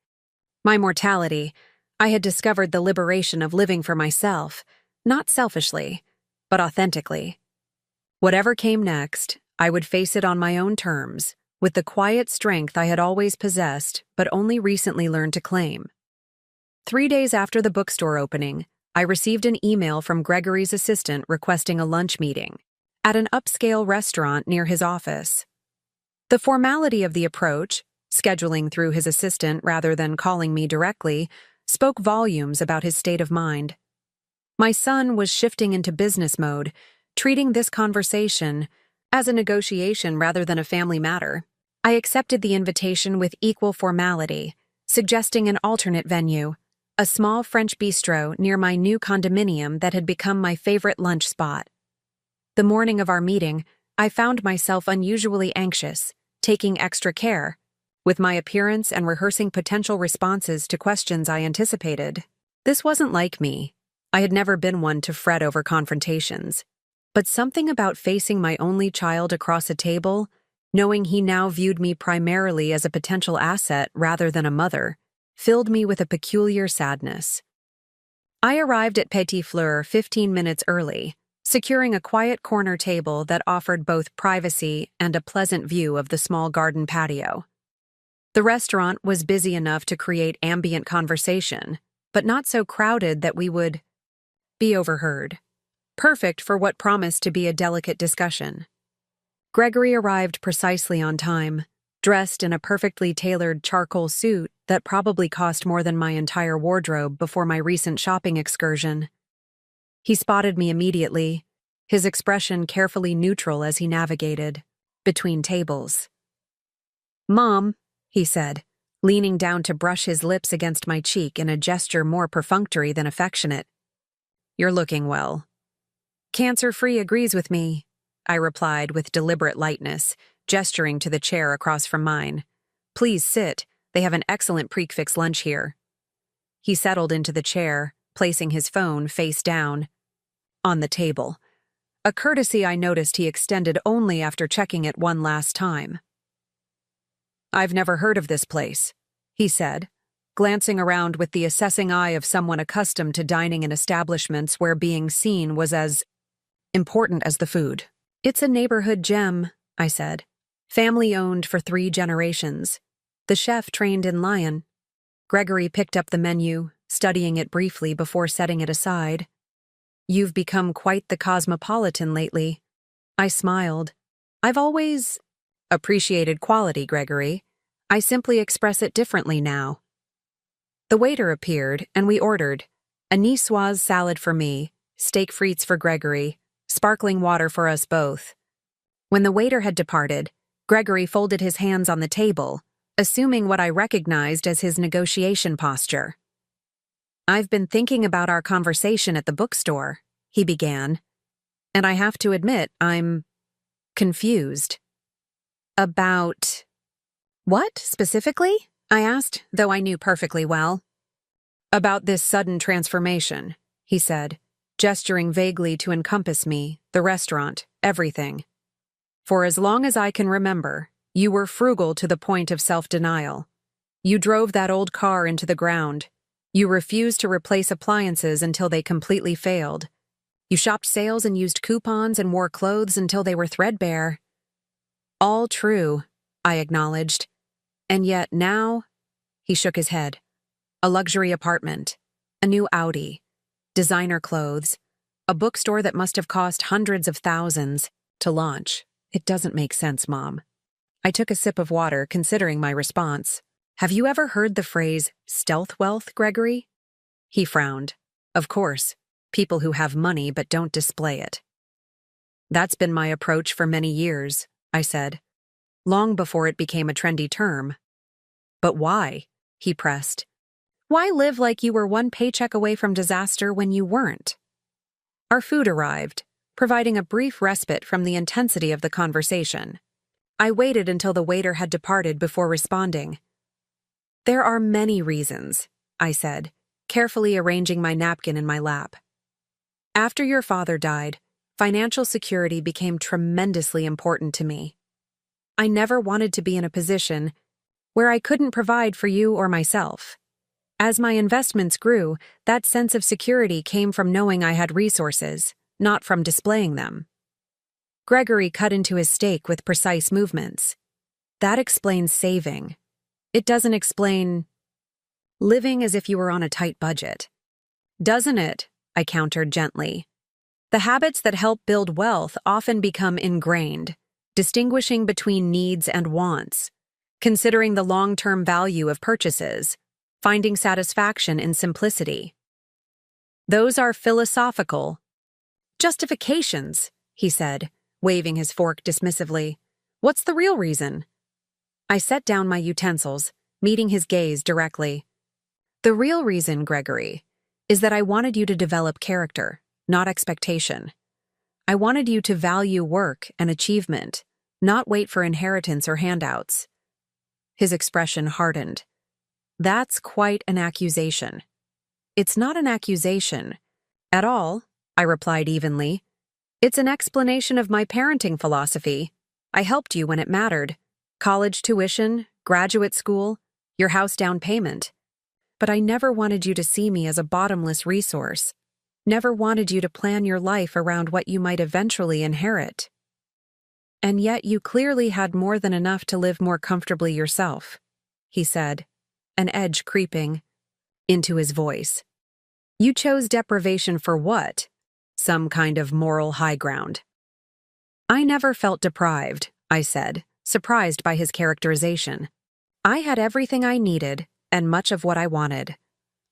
my mortality, I had discovered the liberation of living for myself, not selfishly, but authentically. Whatever came next, I would face it on my own terms, with the quiet strength I had always possessed but only recently learned to claim. 3 days after the bookstore opening, I received an email from Gregory's assistant requesting a lunch meeting at an upscale restaurant near his office. The formality of the approach, scheduling through his assistant rather than calling me directly, spoke volumes about his state of mind. My son was shifting into business mode, treating this conversation as a negotiation rather than a family matter. I accepted the invitation with equal formality, suggesting an alternate venue, a small French bistro near my new condominium that had become my favorite lunch spot. The morning of our meeting, I found myself unusually anxious, taking extra care, with my appearance and rehearsing potential responses to questions I anticipated. This wasn't like me. I had never been one to fret over confrontations. But something about facing my only child across a table, knowing he now viewed me primarily as a potential asset rather than a mother, filled me with a peculiar sadness. I arrived at Petit Fleur 15 minutes early, securing a quiet corner table that offered both privacy and a pleasant view of the small garden patio. The restaurant was busy enough to create ambient conversation, but not so crowded that we would be overheard. Perfect for what promised to be a delicate discussion. Gregory arrived precisely on time, dressed in a perfectly tailored charcoal suit that probably cost more than my entire wardrobe before my recent shopping excursion. He spotted me immediately, his expression carefully neutral as he navigated between tables. "Mom," he said, leaning down to brush his lips against my cheek in a gesture more perfunctory than affectionate. "You're looking well." "Cancer-free agrees with me," I replied with deliberate lightness, gesturing to the chair across from mine. "Please sit, they have an excellent prix-fixe lunch here." He settled into the chair, placing his phone face down on the table, a courtesy I noticed he extended only after checking it one last time. "I've never heard of this place," he said, glancing around with the assessing eye of someone accustomed to dining in establishments where being seen was as important as the food. "It's a neighborhood gem," I said. "Family-owned for 3 generations. The chef trained in Lyon." Gregory picked up the menu, studying it briefly before setting it aside. "You've become quite the cosmopolitan lately." I smiled. "I've always appreciated quality, Gregory. I simply express it differently now." The waiter appeared, and we ordered a niçoise salad for me, steak frites for Gregory, sparkling water for us both. When the waiter had departed, Gregory folded his hands on the table, assuming what I recognized as his negotiation posture. "I've been thinking about our conversation at the bookstore," he began, "and I have to admit I'm confused." "About what, specifically?" I asked, though I knew perfectly well. "About this sudden transformation," he said, gesturing vaguely to encompass me, the restaurant, everything. "For as long as I can remember, you were frugal to the point of self-denial. You drove that old car into the ground. You refused to replace appliances until they completely failed. You shopped sales and used coupons and wore clothes until they were threadbare." "All true," I acknowledged. "And yet now," he shook his head, "a luxury apartment, a new Audi, designer clothes, a bookstore that must have cost hundreds of thousands to launch. It doesn't make sense, Mom." I took a sip of water, considering my response. "Have you ever heard the phrase stealth wealth, Gregory?" He frowned. "Of course, people who have money but don't display it." "That's been my approach for many years," I said, "long before it became a trendy term." "But why?" he pressed. "Why live like you were one paycheck away from disaster when you weren't?" Our food arrived, providing a brief respite from the intensity of the conversation. I waited until the waiter had departed before responding. "There are many reasons," I said, carefully arranging my napkin in my lap. "After your father died, financial security became tremendously important to me. I never wanted to be in a position where I couldn't provide for you or myself. As my investments grew, that sense of security came from knowing I had resources, not from displaying them." Gregory cut into his steak with precise movements. "That explains saving. It doesn't explain living as if you were on a tight budget." "Doesn't it?" I countered gently. "The habits that help build wealth often become ingrained, distinguishing between needs and wants. considering the long-term value of purchases, finding satisfaction in simplicity. Those are philosophical justifications, he said, waving his fork dismissively. What's the real reason? I set down my utensils, meeting his gaze directly. The real reason, Gregory, is that I wanted you to develop character, not expectation. I wanted you to value work and achievement, not wait for inheritance or handouts. His expression hardened. That's quite an accusation. It's not an accusation at all, I replied evenly. It's an explanation of my parenting philosophy. I helped you when it mattered. College tuition, graduate school, your house down payment. But I never wanted you to see me as a bottomless resource. Never wanted you to plan your life around what you might eventually inherit. And yet you clearly had more than enough to live more comfortably yourself, he said, an edge creeping into his voice. You chose deprivation for what? Some kind of moral high ground. I never felt deprived, I said, surprised by his characterization. I had everything I needed and much of what I wanted.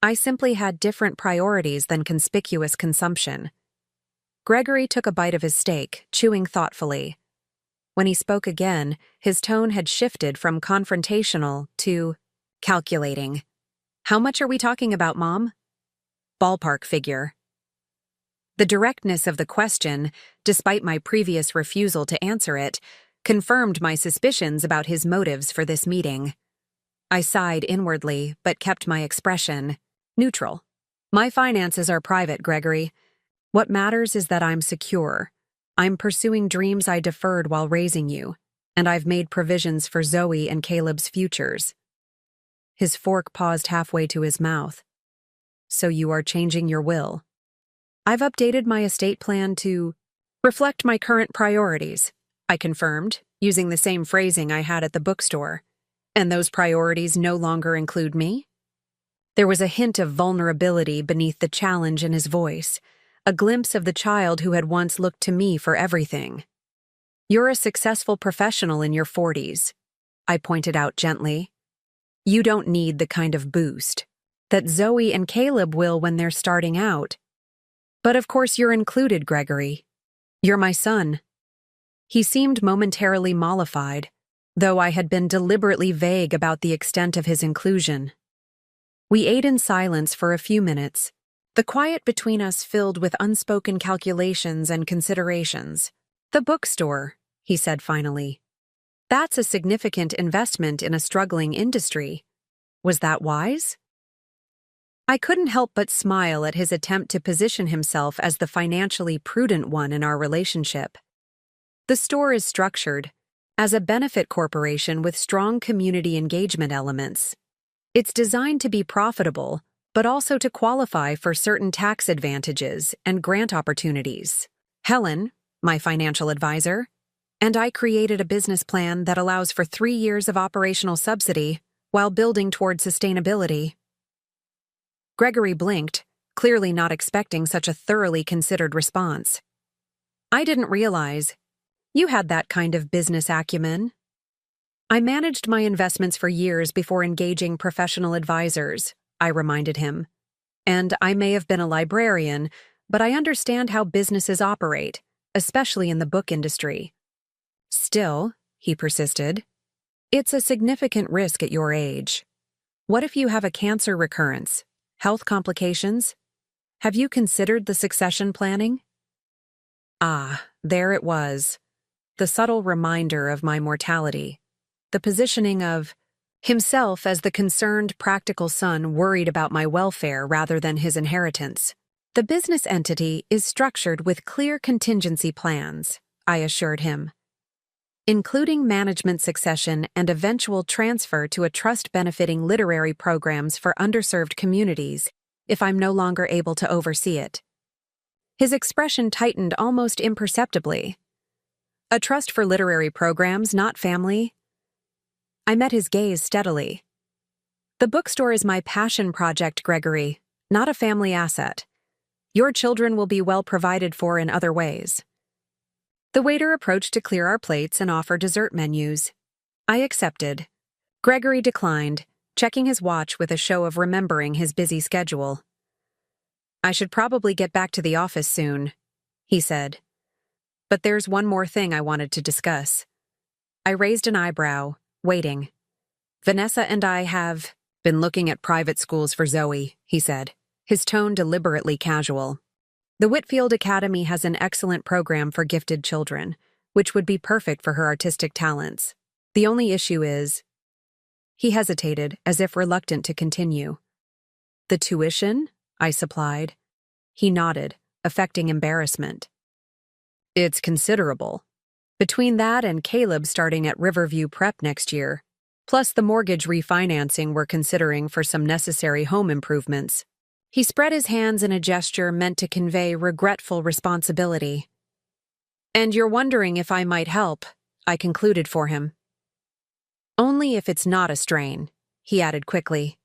I simply had different priorities than conspicuous consumption. Gregory took a bite of his steak, chewing thoughtfully. When he spoke again, his tone had shifted from confrontational to calculating. How much are we talking about, Mom? Ballpark figure. The directness of the question, despite my previous refusal to answer it, confirmed my suspicions about his motives for this meeting. I sighed inwardly, but kept my expression neutral. My finances are private, Gregory. What matters is that I'm secure. I'm pursuing dreams I deferred while raising you, and I've made provisions for Zoe and Caleb's futures. His fork paused halfway to his mouth. So you are changing your will. I've updated my estate plan to reflect my current priorities, I confirmed, using the same phrasing I had at the bookstore. And those priorities no longer include me? There was a hint of vulnerability beneath the challenge in his voice, a glimpse of the child who had once looked to me for everything. You're a successful professional in your 40s, I pointed out gently. You don't need the kind of boost that Zoe and Caleb will when they're starting out. But of course you're included, Gregory. You're my son. He seemed momentarily mollified, though I had been deliberately vague about the extent of his inclusion. We ate in silence for a few minutes, the quiet between us filled with unspoken calculations and considerations. The bookstore, he said finally. That's a significant investment in a struggling industry. Was that wise? I couldn't help but smile at his attempt to position himself as the financially prudent one in our relationship. The store is structured as a benefit corporation with strong community engagement elements. It's designed to be profitable, but also to qualify for certain tax advantages and grant opportunities. Helen, my financial advisor, and I created a business plan that allows for 3 years of operational subsidy while building toward sustainability. Gregory blinked, clearly not expecting such a thoroughly considered response. I didn't realize you had that kind of business acumen. I managed my investments for years before engaging professional advisors, I reminded him. And I may have been a librarian, but I understand how businesses operate, especially in the book industry. Still, he persisted, it's a significant risk at your age. What if you have a cancer recurrence? Health complications? Have you considered the succession planning? Ah, there it was. The subtle reminder of my mortality. The positioning of himself as the concerned, practical son worried about my welfare rather than his inheritance. The business entity is structured with clear contingency plans, I assured him, including management succession and eventual transfer to a trust benefiting literary programs for underserved communities if I'm no longer able to oversee it. His expression tightened almost imperceptibly. A trust for literary programs, not family? I met his gaze steadily. The bookstore is my passion project, Gregory, not a family asset. Your children will be well provided for in other ways. The waiter approached to clear our plates and offer dessert menus. I accepted, Gregory declined, checking his watch with a show of remembering his busy schedule. I should probably get back to the office soon, he said. But there's one more thing I wanted to discuss. I raised an eyebrow, waiting. Vanessa and I have been looking at private schools for Zoe, he said, his tone deliberately casual. The Whitfield Academy has an excellent program for gifted children, which would be perfect for her artistic talents. The only issue is... He hesitated, as if reluctant to continue. The tuition? I supplied. He nodded, affecting embarrassment. It's considerable. Between that and Caleb starting at Riverview Prep next year, plus the mortgage refinancing we're considering for some necessary home improvements. He spread his hands in a gesture meant to convey regretful responsibility. And you're wondering if I might help, I concluded for him. Only if it's not a strain, he added quickly.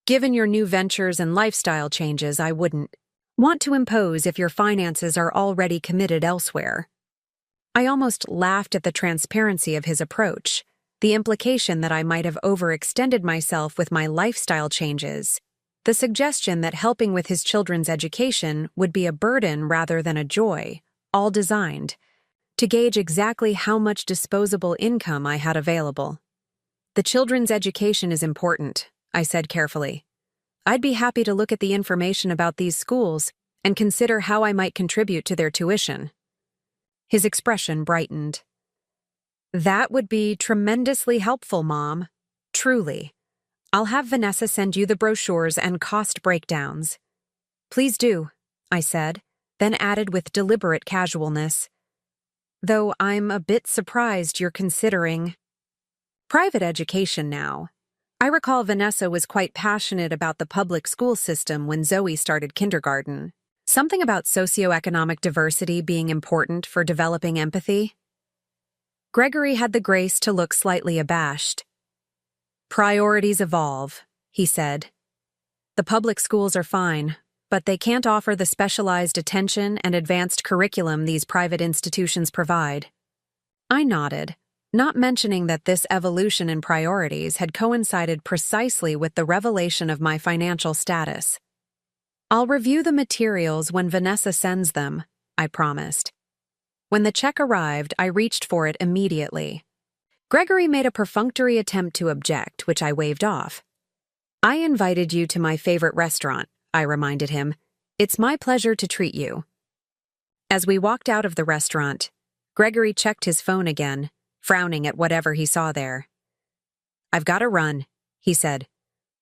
Given your new ventures and lifestyle changes, I wouldn't want to impose if your finances are already committed elsewhere. I almost laughed at the transparency of his approach, the implication that I might have overextended myself with my lifestyle changes, the suggestion that helping with his children's education would be a burden rather than a joy, all designed to gauge exactly how much disposable income I had available. The children's education is important, I said carefully. I'd be happy to look at the information about these schools and consider how I might contribute to their tuition. His expression brightened. That would be tremendously helpful, Mom. Truly. I'll have Vanessa send you the brochures and cost breakdowns. Please do, I said, then added with deliberate casualness. Though I'm a bit surprised you're considering private education now. I recall Vanessa was quite passionate about the public school system when Zoe started kindergarten. Something about socioeconomic diversity being important for developing empathy. Gregory had the grace to look slightly abashed. Priorities evolve, he said. The public schools are fine, but they can't offer the specialized attention and advanced curriculum these private institutions provide. I nodded, not mentioning that this evolution in priorities had coincided precisely with the revelation of my financial status. I'll review the materials when Vanessa sends them, I promised. When the check arrived, I reached for it immediately. Gregory made a perfunctory attempt to object, which I waved off. I invited you to my favorite restaurant, I reminded him. It's my pleasure to treat you. As we walked out of the restaurant, Gregory checked his phone again, frowning at whatever he saw there. I've got to run, he said.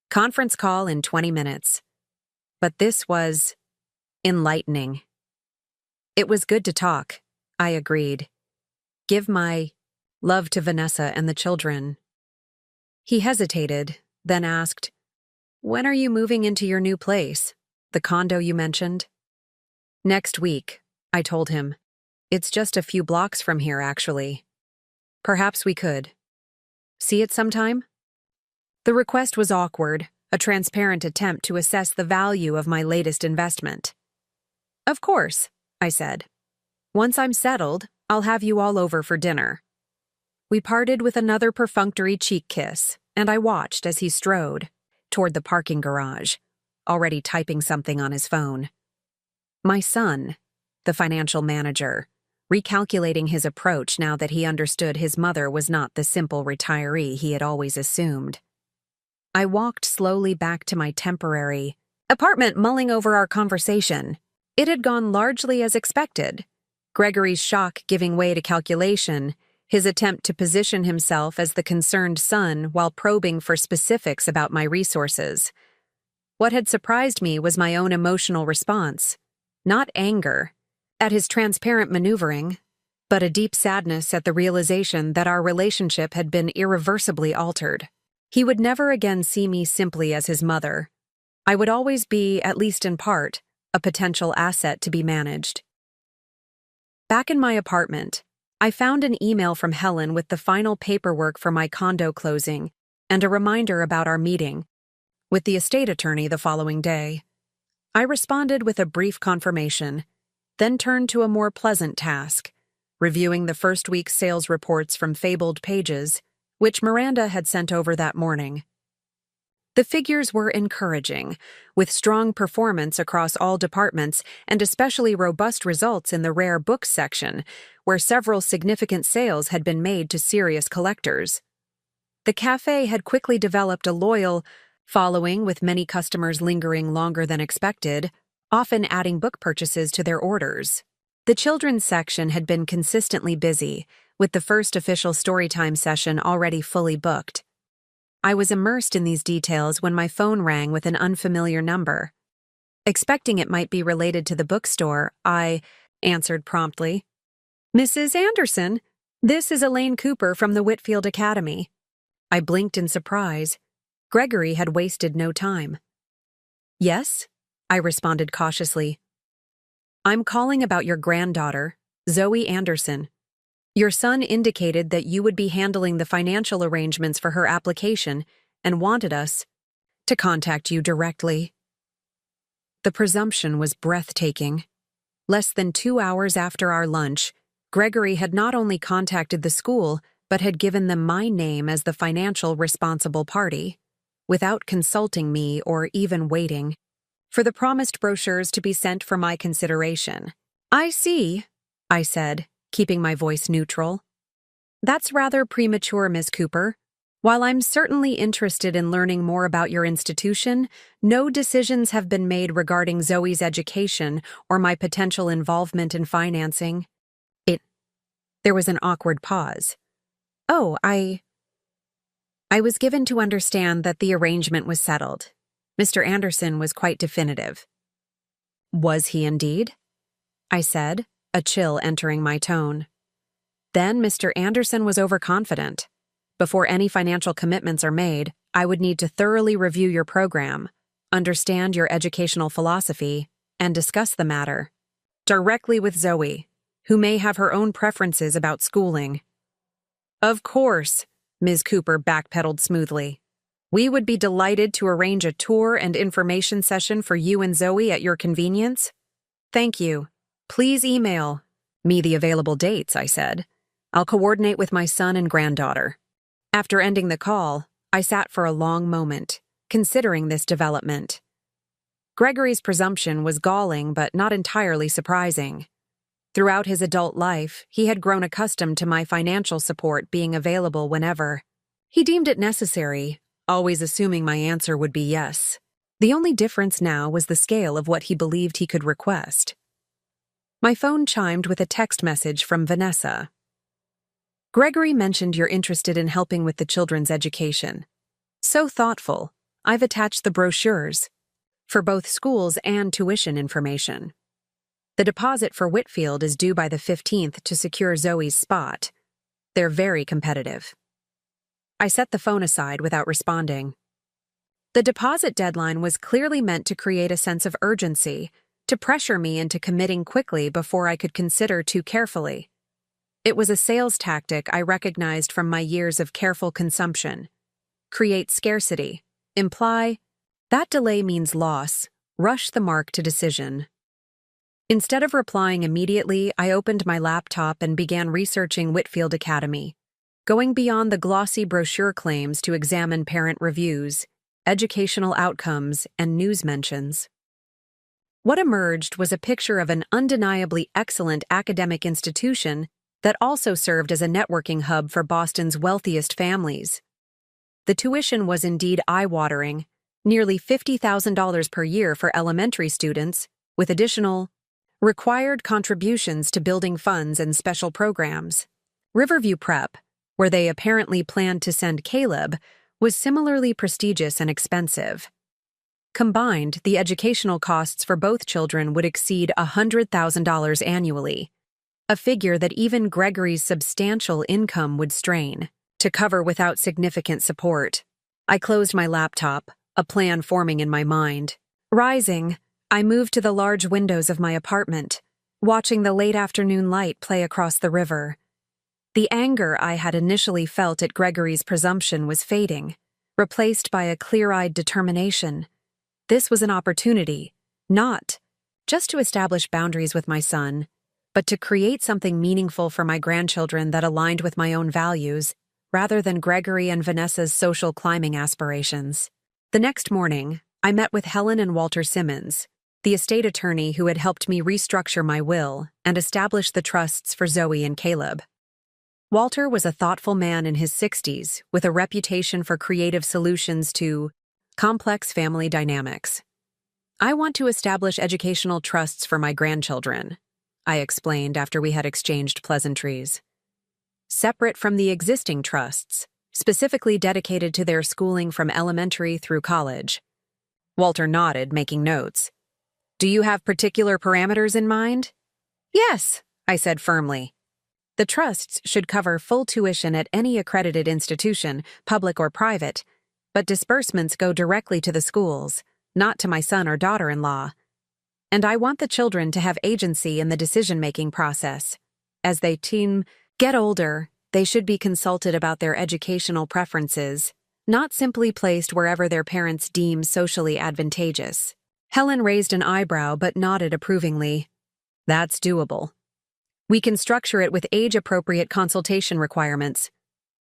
Conference call in 20 minutes. But this was enlightening. It was good to talk, I agreed. Give my love to Vanessa and the children. He hesitated, then asked, When are you moving into your new place, the condo you mentioned? Next week, I told him. It's just a few blocks from here, actually. Perhaps we could see it sometime? The request was awkward, a transparent attempt to assess the value of my latest investment. Of course, I said. Once I'm settled, I'll have you all over for dinner. We parted with another perfunctory cheek kiss, and I watched as he strode toward the parking garage, already typing something on his phone. My son, the financial manager, recalculating his approach now that he understood his mother was not the simple retiree he had always assumed. I walked slowly back to my temporary apartment, mulling over our conversation. It had gone largely as expected. Gregory's shock giving way to calculation, his attempt to position himself as the concerned son while probing for specifics about my resources. What had surprised me was my own emotional response. Not anger at his transparent maneuvering, but a deep sadness at the realization that our relationship had been irreversibly altered. He would never again see me simply as his mother. I would always be, at least in part, a potential asset to be managed. Back in my apartment, I found an email from Helen with the final paperwork for my condo closing and a reminder about our meeting with the estate attorney the following day. I responded with a brief confirmation, then turned to a more pleasant task, reviewing the first week's sales reports from fabled pages, which Miranda had sent over that morning. The figures were encouraging, with strong performance across all departments and especially robust results in the rare books section, where several significant sales had been made to serious collectors. The cafe had quickly developed a loyal following, with many customers lingering longer than expected, often adding book purchases to their orders. The children's section had been consistently busy, with the first official storytime session already fully booked. I was immersed in these details when my phone rang with an unfamiliar number. Expecting it might be related to the bookstore, I answered promptly. "Mrs. Anderson, this is Elaine Cooper from the Whitfield Academy." I blinked in surprise. Gregory had wasted no time. "Yes?" I responded cautiously. "I'm calling about your granddaughter, Zoe Anderson. Your son indicated that you would be handling the financial arrangements for her application and wanted us to contact you directly." The presumption was breathtaking. Less than 2 hours after our lunch, Gregory had not only contacted the school, but had given them my name as the financial responsible party, without consulting me or even waiting for the promised brochures to be sent for my consideration. "I see," I said, keeping my voice neutral. "That's rather premature, Ms. Cooper. While I'm certainly interested in learning more about your institution, no decisions have been made regarding Zoe's education or my potential involvement in financing." There was an awkward pause. "Oh, I was given to understand that the arrangement was settled." Mr. Anderson was quite definitive. "Was he indeed?" I said, a chill entering my tone. Then Mr. Anderson was overconfident. "Before any financial commitments are made, I would need to thoroughly review your program, understand your educational philosophy, and discuss the matter directly with Zoe, who may have her own preferences about schooling." "Of course," Ms. Cooper backpedaled smoothly. "We would be delighted to arrange a tour and information session for you and Zoe at your convenience." "Thank you. Please email me the available dates," I said. "I'll coordinate with my son and granddaughter." After ending the call, I sat for a long moment, considering this development. Gregory's presumption was galling but not entirely surprising. Throughout his adult life, he had grown accustomed to my financial support being available whenever he deemed it necessary, always assuming my answer would be yes. The only difference now was the scale of what he believed he could request. My phone chimed with a text message from Vanessa. "Gregory mentioned you're interested in helping with the children's education. So thoughtful. I've attached the brochures for both schools and tuition information. The deposit for Whitfield is due by the 15th to secure Zoe's spot. They're very competitive." I set the phone aside without responding. The deposit deadline was clearly meant to create a sense of urgency, to pressure me into committing quickly before I could consider too carefully. It was a sales tactic I recognized from my years of careful consumption. Create scarcity. Imply, that delay means loss. Rush the mark to decision. Instead of replying immediately, I opened my laptop and began researching Whitfield Academy, going beyond the glossy brochure claims to examine parent reviews, educational outcomes, and news mentions. What emerged was a picture of an undeniably excellent academic institution that also served as a networking hub for Boston's wealthiest families. The tuition was indeed eye-watering, nearly $50,000 per year for elementary students, with additional required contributions to building funds and special programs. Riverview Prep, where they apparently planned to send Caleb, was similarly prestigious and expensive. Combined, the educational costs for both children would exceed $100,000 annually, a figure that even Gregory's substantial income would strain to cover without significant support. I closed my laptop, a plan forming in my mind. Rising, I moved to the large windows of my apartment, watching the late afternoon light play across the river. The anger I had initially felt at Gregory's presumption was fading, replaced by a clear-eyed determination. This was an opportunity, not just to establish boundaries with my son, but to create something meaningful for my grandchildren that aligned with my own values. rather than Gregory and Vanessa's social climbing aspirations. The next morning, I met with Helen and Walter Simmons, the estate attorney who had helped me restructure my will and establish the trusts for Zoe and Caleb. Walter was a thoughtful man in his 60s with a reputation for creative solutions to complex family dynamics. "I want to establish educational trusts for my grandchildren," I explained after we had exchanged pleasantries. "Separate from the existing trusts, specifically dedicated to their schooling from elementary through college." Walter nodded, making notes. "Do you have particular parameters in mind?" "Yes," I said firmly. "The trusts should cover full tuition at any accredited institution, public or private, but disbursements go directly to the schools, not to my son or daughter-in-law. And I want the children to have agency in the decision-making process. As they get older, they should be consulted about their educational preferences, not simply placed wherever their parents deem socially advantageous." Helen raised an eyebrow but nodded approvingly. "That's doable. We can structure it with age-appropriate consultation requirements.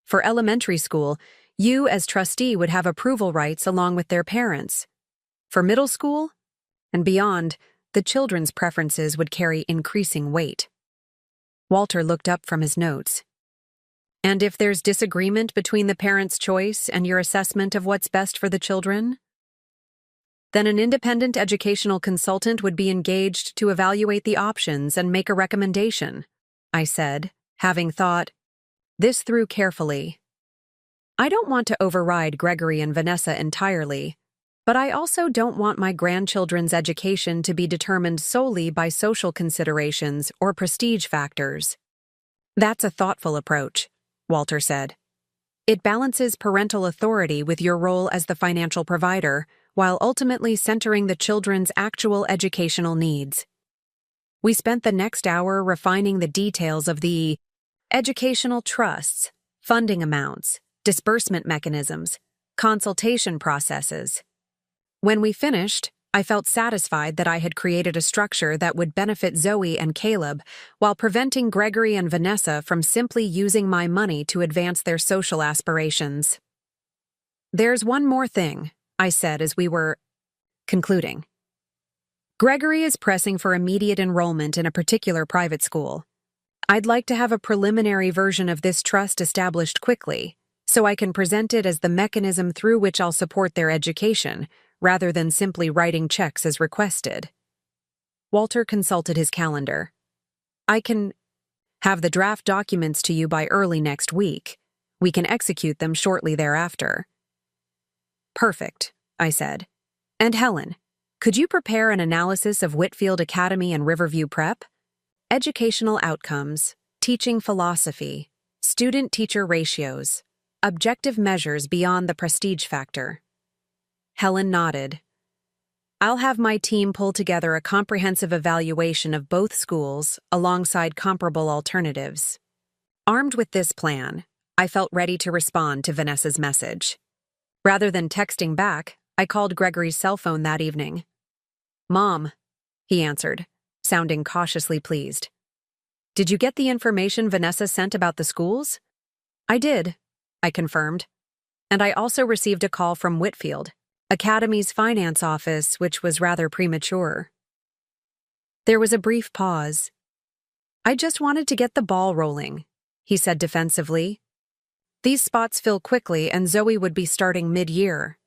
For elementary school, you as trustee would have approval rights along with their parents. For middle school and beyond, the children's preferences would carry increasing weight." Walter looked up from his notes. "And if there's disagreement between the parents' choice and your assessment of what's best for the children?" "Then an independent educational consultant would be engaged to evaluate the options and make a recommendation," I said, having thought this through carefully. "I don't want to override Gregory and Vanessa entirely, but I also don't want my grandchildren's education to be determined solely by social considerations or prestige factors." "That's a thoughtful approach," Walter said. "It balances parental authority with your role as the financial provider, while ultimately centering the children's actual educational needs." We spent the next hour refining the details of the educational trusts, funding amounts, disbursement mechanisms, consultation processes. When we finished, I felt satisfied that I had created a structure that would benefit Zoe and Caleb while preventing Gregory and Vanessa from simply using my money to advance their social aspirations. "There's one more thing," I said as we were concluding. "Gregory is pressing for immediate enrollment in a particular private school. I'd like to have a preliminary version of this trust established quickly, so I can present it as the mechanism through which I'll support their education, rather than simply writing checks as requested." Walter consulted his calendar. "I can have the draft documents to you by early next week. We can execute them shortly thereafter." "Perfect," I said. "And Helen, could you prepare an analysis of Whitfield Academy and Riverview Prep? Educational outcomes, teaching philosophy, student-teacher ratios, objective measures beyond the prestige factor." Helen nodded. "I'll have my team pull together a comprehensive evaluation of both schools alongside comparable alternatives." Armed with this plan, I felt ready to respond to Vanessa's message. Rather than texting back, I called Gregory's cell phone that evening. "Mom," he answered, sounding cautiously pleased. "Did you get the information Vanessa sent about the schools?" "I did," I confirmed. "And I also received a call from Whitfield Academy's finance office, which was rather premature." There was a brief pause. "I just wanted to get the ball rolling," he said defensively. "These spots fill quickly and Zoe would be starting mid-year."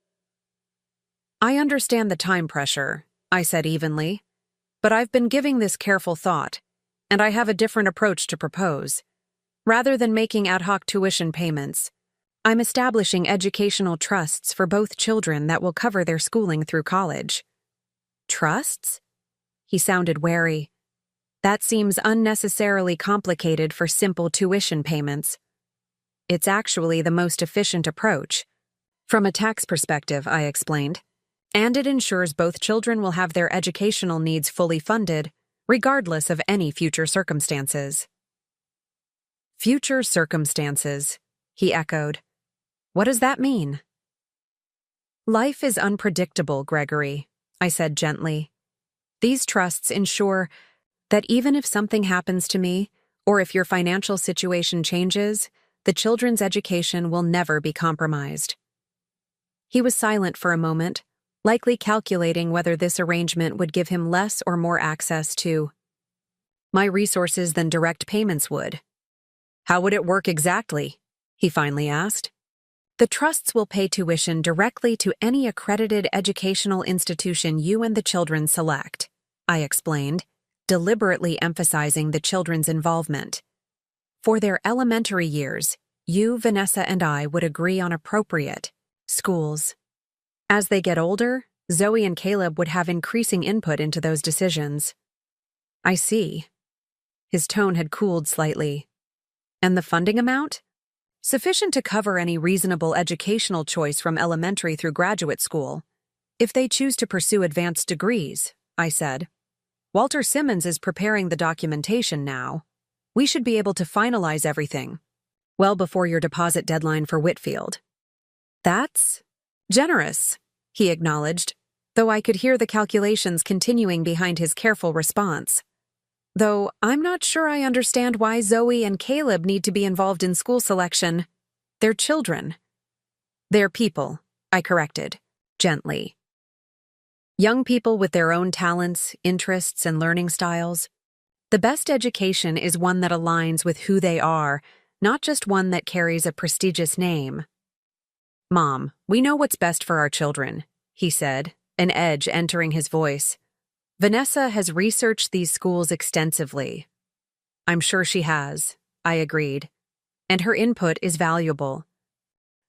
"I understand the time pressure," I said evenly, "but I've been giving this careful thought, and I have a different approach to propose. Rather than making ad hoc tuition payments, I'm establishing educational trusts for both children that will cover their schooling through college." "Trusts?" He sounded wary. "That seems unnecessarily complicated for simple tuition payments." "It's actually the most efficient approach. From a tax perspective," I explained, "and it ensures both children will have their educational needs fully funded, regardless of any future circumstances." "Future circumstances," he echoed. "What does that mean?" "Life is unpredictable, Gregory," I said gently. "These trusts ensure that even if something happens to me, or if your financial situation changes, The children's education will never be compromised. He was silent for a moment, likely calculating whether this arrangement would give him less or more access to my resources than direct payments would. How would it work exactly? He finally asked. The trusts will pay tuition directly to any accredited educational institution you and the children select, I explained, deliberately emphasizing the children's involvement. For their elementary years, you, Vanessa, and I would agree on appropriate schools. As they get older, Zoe and Caleb would have increasing input into those decisions. I see. His tone had cooled slightly. And the funding amount? Sufficient to cover any reasonable educational choice from elementary through graduate school. If they choose to pursue advanced degrees, I said. Walter Simmons is preparing the documentation now. We should be able to finalize everything well before your deposit deadline for Whitfield. That's generous, he acknowledged, though I could hear the calculations continuing behind his careful response. Though I'm not sure I understand why Zoe and Caleb need to be involved in school selection. They're children. They're people, I corrected, gently. Young people with their own talents, interests, and learning styles. The best education is one that aligns with who they are, not just one that carries a prestigious name. Mom, we know what's best for our children, he said, an edge entering his voice. Vanessa has researched these schools extensively. I'm sure she has, I agreed, and her input is valuable.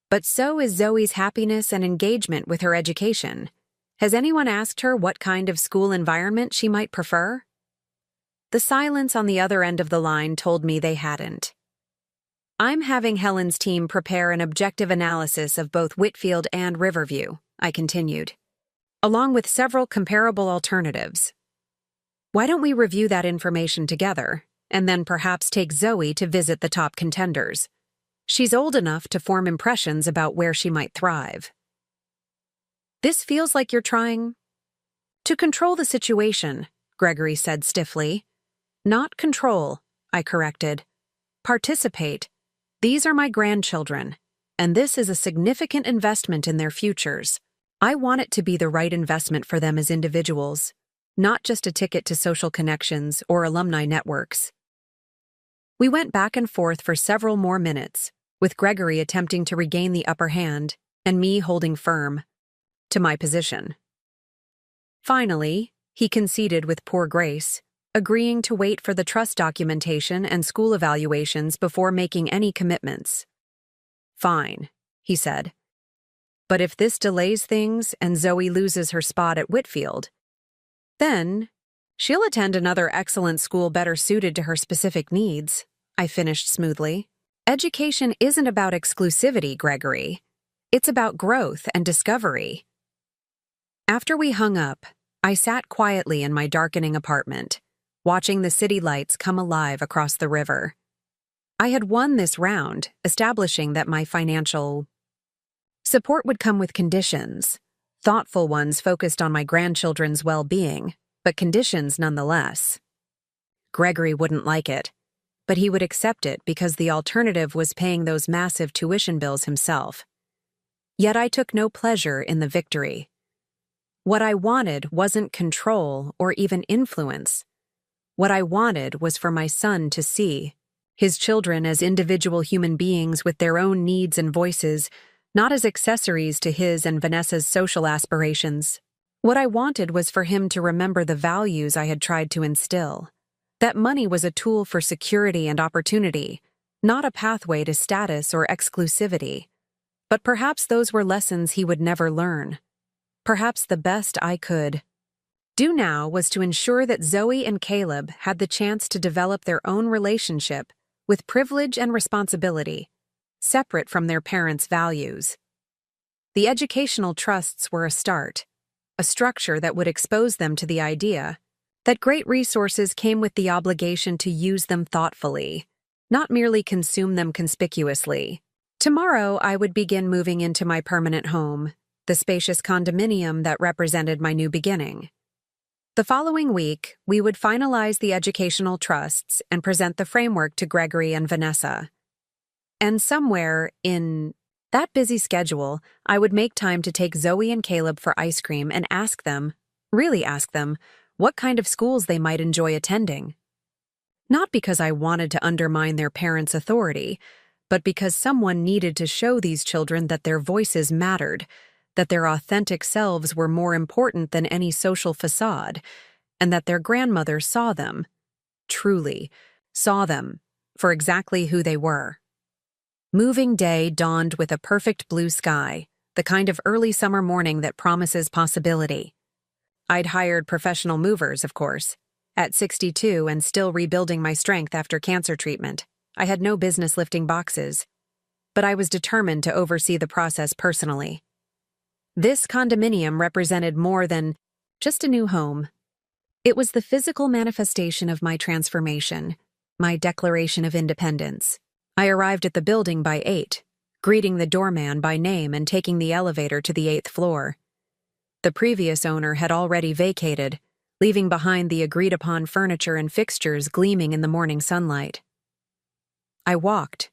But so is Zoe's happiness and engagement with her education. Has anyone asked her what kind of school environment she might prefer? The silence on the other end of the line told me they hadn't. I'm having Helen's team prepare an objective analysis of both Whitfield and Riverview, I continued, along with several comparable alternatives. Why don't we review that information together, and then perhaps take Zoe to visit the top contenders? She's old enough to form impressions about where she might thrive. This feels like you're trying to control the situation, Gregory said stiffly. Not control, I corrected. Participate. These are my grandchildren, and this is a significant investment in their futures. I want it to be the right investment for them as individuals, not just a ticket to social connections or alumni networks. We went back and forth for several more minutes, with Gregory attempting to regain the upper hand and me holding firm to my position. Finally, he conceded with poor grace, agreeing to wait for the trust documentation and school evaluations before making any commitments. Fine, he said. But if this delays things and Zoe loses her spot at Whitfield, then she'll attend another excellent school better suited to her specific needs, I finished smoothly. Education isn't about exclusivity, Gregory. It's about growth and discovery. After we hung up, I sat quietly in my darkening apartment, watching the city lights come alive across the river. I had won this round, establishing that my financial support would come with conditions, thoughtful ones focused on my grandchildren's well-being, but conditions nonetheless. Gregory wouldn't like it, but he would accept it because the alternative was paying those massive tuition bills himself. Yet I took no pleasure in the victory. What I wanted wasn't control or even influence. What I wanted was for my son to see his children as individual human beings with their own needs and voices, not as accessories to his and Vanessa's social aspirations. What I wanted was for him to remember the values I had tried to instill. That money was a tool for security and opportunity, not a pathway to status or exclusivity. But perhaps those were lessons he would never learn. Perhaps the best I could do now was to ensure that Zoe and Caleb had the chance to develop their own relationship with privilege and responsibility, separate from their parents' values. The educational trusts were a start, a structure that would expose them to the idea that great resources came with the obligation to use them thoughtfully, not merely consume them conspicuously. Tomorrow I would begin moving into my permanent home, the spacious condominium that represented my new beginning. The following week, we would finalize the educational trusts and present the framework to Gregory and Vanessa. And somewhere in that busy schedule, I would make time to take Zoe and Caleb for ice cream and really ask them, what kind of schools they might enjoy attending. Not because I wanted to undermine their parents' authority, but because someone needed to show these children that their voices mattered, that their authentic selves were more important than any social facade, and that their grandmother saw them, truly, saw them, for exactly who they were. Moving day dawned with a perfect blue sky, the kind of early summer morning that promises possibility. I'd hired professional movers, of course. At 62 and still rebuilding my strength after cancer treatment, I had no business lifting boxes. But I was determined to oversee the process personally. This condominium represented more than just a new home. It was the physical manifestation of my transformation, my declaration of independence. I arrived at the building by 8, greeting the doorman by name and taking the elevator to the 8th floor. The previous owner had already vacated, leaving behind the agreed-upon furniture and fixtures gleaming in the morning sunlight. I walked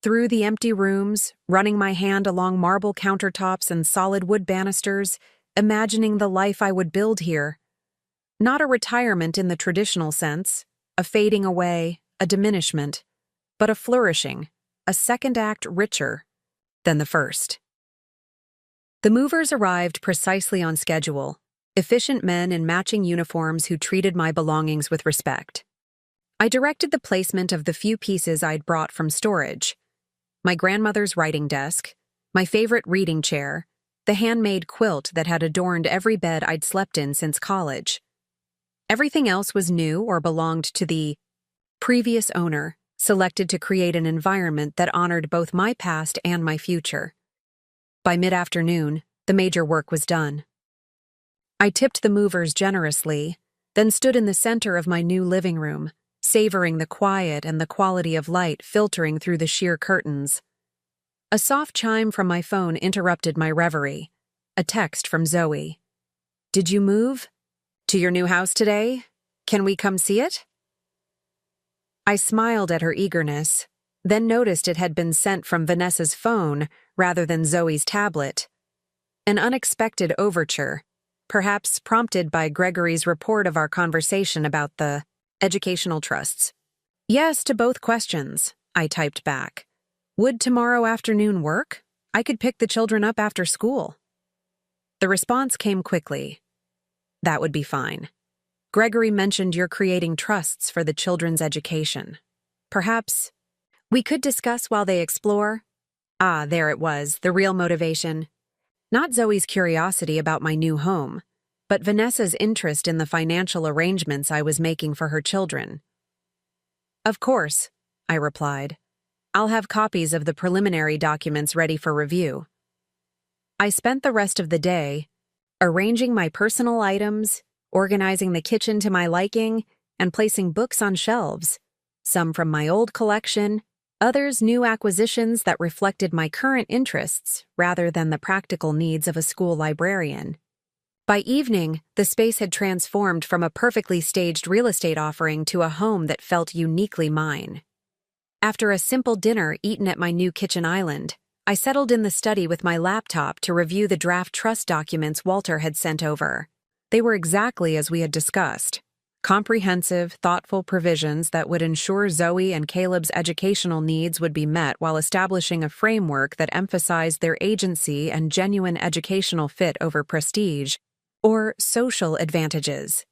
through the empty rooms, running my hand along marble countertops and solid wood banisters, imagining the life I would build here. Not a retirement in the traditional sense, a fading away, a diminishment, but a flourishing, a second act richer than the first. The movers arrived precisely on schedule, efficient men in matching uniforms who treated my belongings with respect. I directed the placement of the few pieces I'd brought from storage: my grandmother's writing desk, my favorite reading chair, the handmade quilt that had adorned every bed I'd slept in since college. Everything else was new or belonged to the previous owner, selected to create an environment that honored both my past and my future. By mid-afternoon, the major work was done. I tipped the movers generously, then stood in the center of my new living room, savoring the quiet and the quality of light filtering through the sheer curtains. A soft chime from my phone interrupted my reverie. A text from Zoe. "Did you move? To your new house today? Can we come see it?" I smiled at her eagerness, then noticed it had been sent from Vanessa's phone rather than Zoe's tablet. An unexpected overture, perhaps prompted by Gregory's report of our conversation about the educational trusts. "Yes to both questions," I typed back. "Would tomorrow afternoon work? I could pick the children up after school." The response came quickly. "That would be fine. Gregory mentioned you're creating trusts for the children's education. Perhaps we could discuss while they explore." Ah, there it was, the real motivation. Not Zoe's curiosity about my new home, but Vanessa's interest in the financial arrangements I was making for her children. "Of course," I replied. "I'll have copies of the preliminary documents ready for review." I spent the rest of the day arranging my personal items, organizing the kitchen to my liking, and placing books on shelves, some from my old collection, others new acquisitions that reflected my current interests rather than the practical needs of a school librarian. By evening, the space had transformed from a perfectly staged real estate offering to a home that felt uniquely mine. After a simple dinner eaten at my new kitchen island, I settled in the study with my laptop to review the draft trust documents Walter had sent over. They were exactly as we had discussed: comprehensive, thoughtful provisions that would ensure Zoe and Caleb's educational needs would be met while establishing a framework that emphasized their agency and genuine educational fit over prestige or social advantages.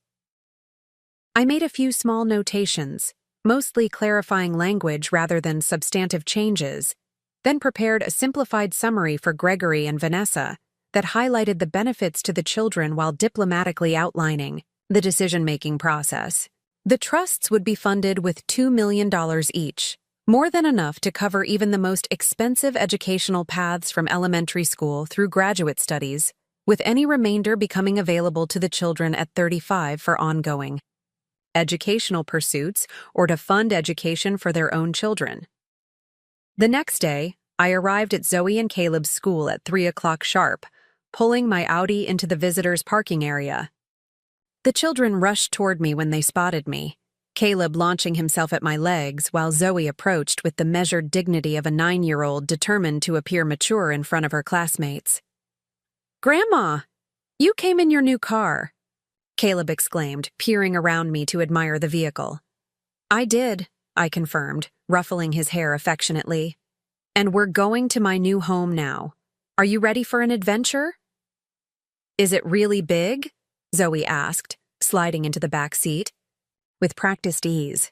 I made a few small notations, mostly clarifying language rather than substantive changes, then prepared a simplified summary for Gregory and Vanessa that highlighted the benefits to the children while diplomatically outlining the decision-making process. The trusts would be funded with $2 million each, more than enough to cover even the most expensive educational paths from elementary school through graduate studies, with any remainder becoming available to the children at 35 for ongoing educational pursuits or to fund education for their own children. The next day, I arrived at Zoe and Caleb's school at 3 o'clock sharp, pulling my Audi into the visitors' parking area. The children rushed toward me when they spotted me. Caleb launching himself at my legs while Zoe approached with the measured dignity of a 9-year-old determined to appear mature in front of her classmates. "Grandma, you came in your new car," Caleb exclaimed, peering around me to admire the vehicle. "I did," I confirmed, ruffling his hair affectionately. "And we're going to my new home now. Are you ready for an adventure?" "Is it really big?" Zoe asked, sliding into the back seat. With practiced ease.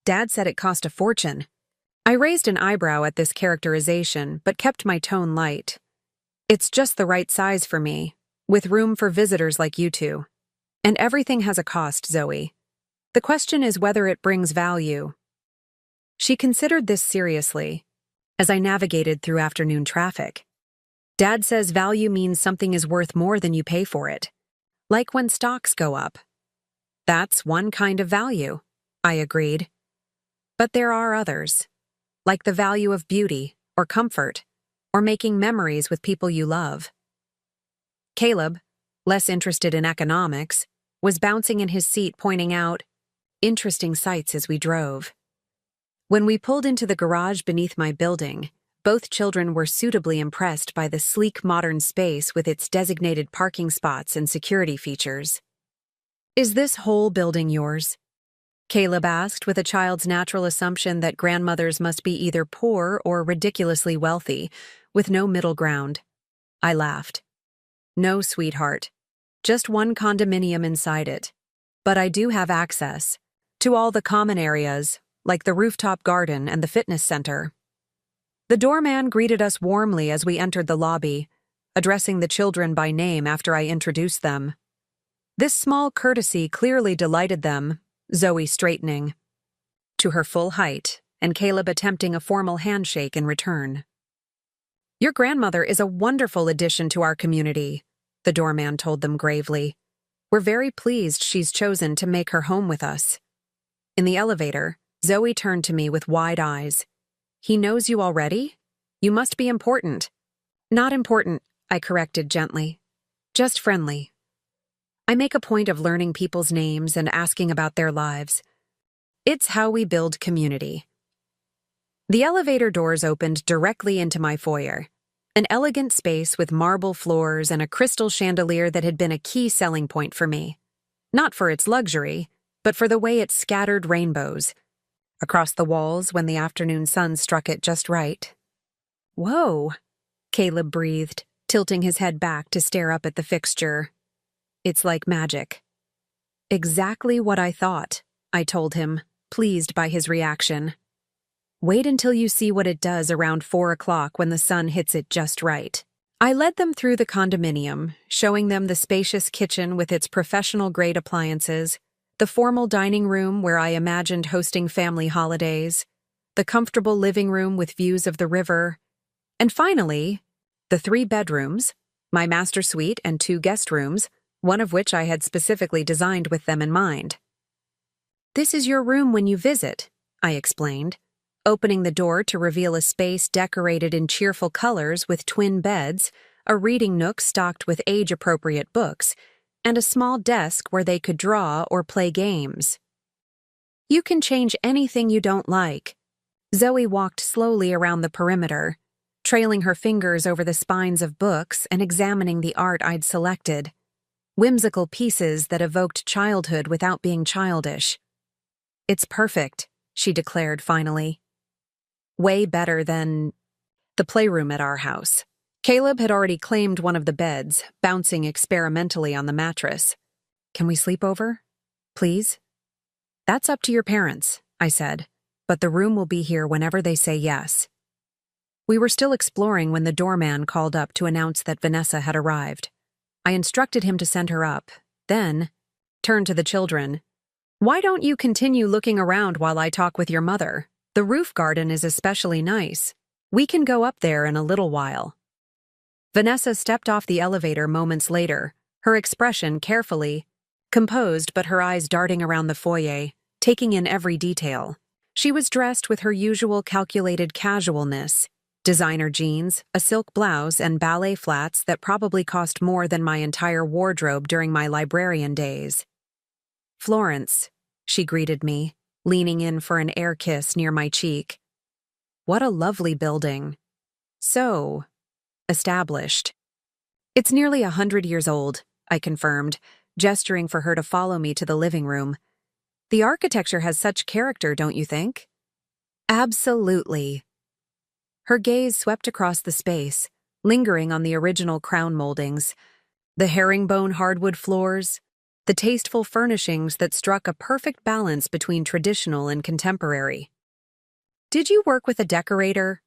"Dad said it cost a fortune." I raised an eyebrow at this characterization, but kept my tone light. "It's just the right size for me, with room for visitors like you two. And everything has a cost, Zoe. The question is whether it brings value." She considered this seriously, as I navigated through afternoon traffic. "Dad says value means something is worth more than you pay for it. Like when stocks go up." "That's one kind of value," I agreed. "But there are others, like the value of beauty or comfort, or making memories with people you love." Caleb, less interested in economics, was bouncing in his seat pointing out interesting sights as we drove. When we pulled into the garage beneath my building, both children were suitably impressed by the sleek modern space with its designated parking spots and security features. "Is this whole building yours?" Caleb asked with a child's natural assumption that grandmothers must be either poor or ridiculously wealthy, with no middle ground. I laughed. "No, sweetheart. Just one condominium inside it. But I do have access to all the common areas, like the rooftop garden and the fitness center." The doorman greeted us warmly as we entered the lobby, addressing the children by name after I introduced them. This small courtesy clearly delighted them, Zoe straightening to her full height and Caleb attempting a formal handshake in return. "Your grandmother is a wonderful addition to our community," the doorman told them gravely. "We're very pleased she's chosen to make her home with us." In the elevator, Zoe turned to me with wide eyes. "He knows you already? You must be important." "Not important," I corrected gently. "Just friendly. I make a point of learning people's names and asking about their lives. It's how we build community." The elevator doors opened directly into my foyer, an elegant space with marble floors and a crystal chandelier that had been a key selling point for me. Not for its luxury, but for the way it scattered rainbows across the walls when the afternoon sun struck it just right. "Whoa," Caleb breathed, tilting his head back to stare up at the fixture. "It's like magic." "Exactly what I thought," I told him, pleased by his reaction. "Wait until you see what it does around 4 o'clock when the sun hits it just right." I led them through the condominium, showing them the spacious kitchen with its professional-grade appliances, the formal dining room where I imagined hosting family holidays, the comfortable living room with views of the river, and finally, the 3 bedrooms, my master suite and 2 guest rooms, one of which I had specifically designed with them in mind. "This is your room when you visit," I explained, opening the door to reveal a space decorated in cheerful colors with twin beds, a reading nook stocked with age-appropriate books, and a small desk where they could draw or play games. "You can change anything you don't like." Zoe walked slowly around the perimeter, trailing her fingers over the spines of books and examining the art I'd selected. Whimsical pieces that evoked childhood without being childish. "It's perfect," she declared finally. "Way better than the playroom at our house." Caleb had already claimed one of the beds, bouncing experimentally on the mattress. "Can we sleep over? Please?" "That's up to your parents," I said, "but the room will be here whenever they say yes." We were still exploring when the doorman called up to announce that Vanessa had arrived. I instructed him to send her up, then turned to the children. "Why don't you continue looking around while I talk with your mother? The roof garden is especially nice. We can go up there in a little while." Vanessa stepped off the elevator moments later, her expression carefully composed but her eyes darting around the foyer, taking in every detail. She was dressed with her usual calculated casualness, designer jeans, a silk blouse, and ballet flats that probably cost more than my entire wardrobe during my librarian days. "Florence," she greeted me, leaning in for an air kiss near my cheek. What a lovely building. So established. It's nearly 100 years old, I confirmed, gesturing for her to follow me to the living room. The architecture has such character, don't you think? Absolutely. Her gaze swept across the space, lingering on the original crown moldings, the herringbone hardwood floors, the tasteful furnishings that struck a perfect balance between traditional and contemporary. Did you work with a decorator?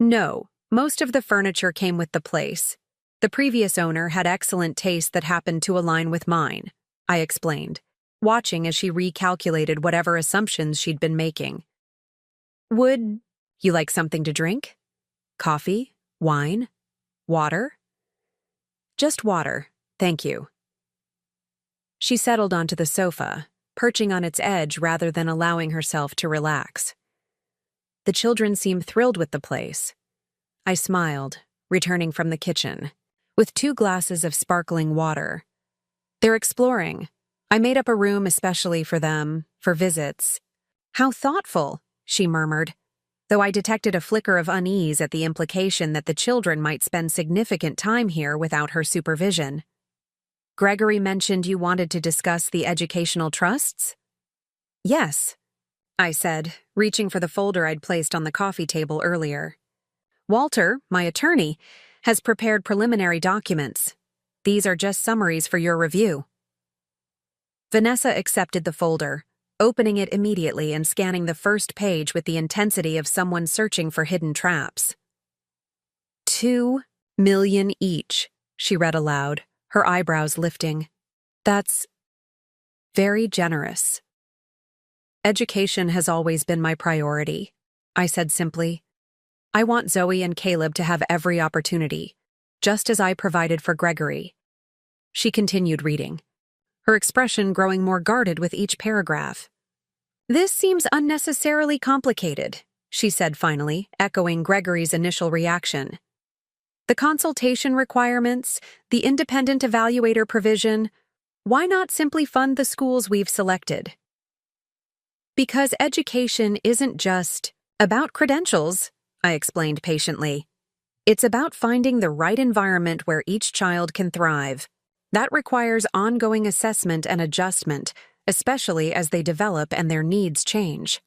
No, most of the furniture came with the place. The previous owner had excellent taste that happened to align with mine, I explained, watching as she recalculated whatever assumptions she'd been making. Would you like something to drink? Coffee? Wine? Water? Just water, thank you. She settled onto the sofa, perching on its edge rather than allowing herself to relax. The children seemed thrilled with the place. I smiled, returning from the kitchen, with 2 glasses of sparkling water. They're exploring. I made up a room especially for them, for visits. How thoughtful, she murmured, though I detected a flicker of unease at the implication that the children might spend significant time here without her supervision. Gregory mentioned you wanted to discuss the educational trusts? Yes, I said, reaching for the folder I'd placed on the coffee table earlier. Walter, my attorney, has prepared preliminary documents. These are just summaries for your review. Vanessa accepted the folder, opening it immediately and scanning the first page with the intensity of someone searching for hidden traps. 2 million each, she read aloud, her eyebrows lifting. That's very generous. Education has always been my priority, I said simply. I want Zoe and Caleb to have every opportunity, just as I provided for Gregory. She continued reading, her expression growing more guarded with each paragraph. This seems unnecessarily complicated, she said finally, echoing Gregory's initial reaction. The consultation requirements, the independent evaluator provision, why not simply fund the schools we've selected? Because education isn't just about credentials, I explained patiently. It's about finding the right environment where each child can thrive. That requires ongoing assessment and adjustment, especially as they develop and their needs change.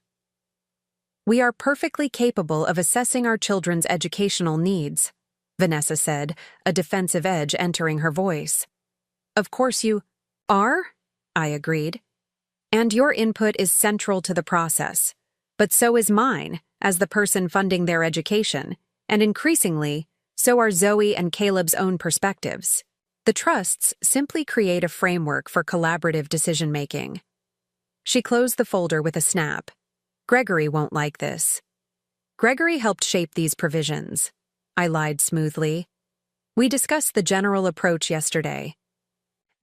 We are perfectly capable of assessing our children's educational needs, Vanessa said, a defensive edge entering her voice. Of course you are, I agreed. And your input is central to the process. But so is mine, as the person funding their education, and increasingly, so are Zoe and Caleb's own perspectives. The trusts simply create a framework for collaborative decision-making. She closed the folder with a snap. Gregory won't like this. Gregory helped shape these provisions. I lied smoothly. We discussed the general approach yesterday.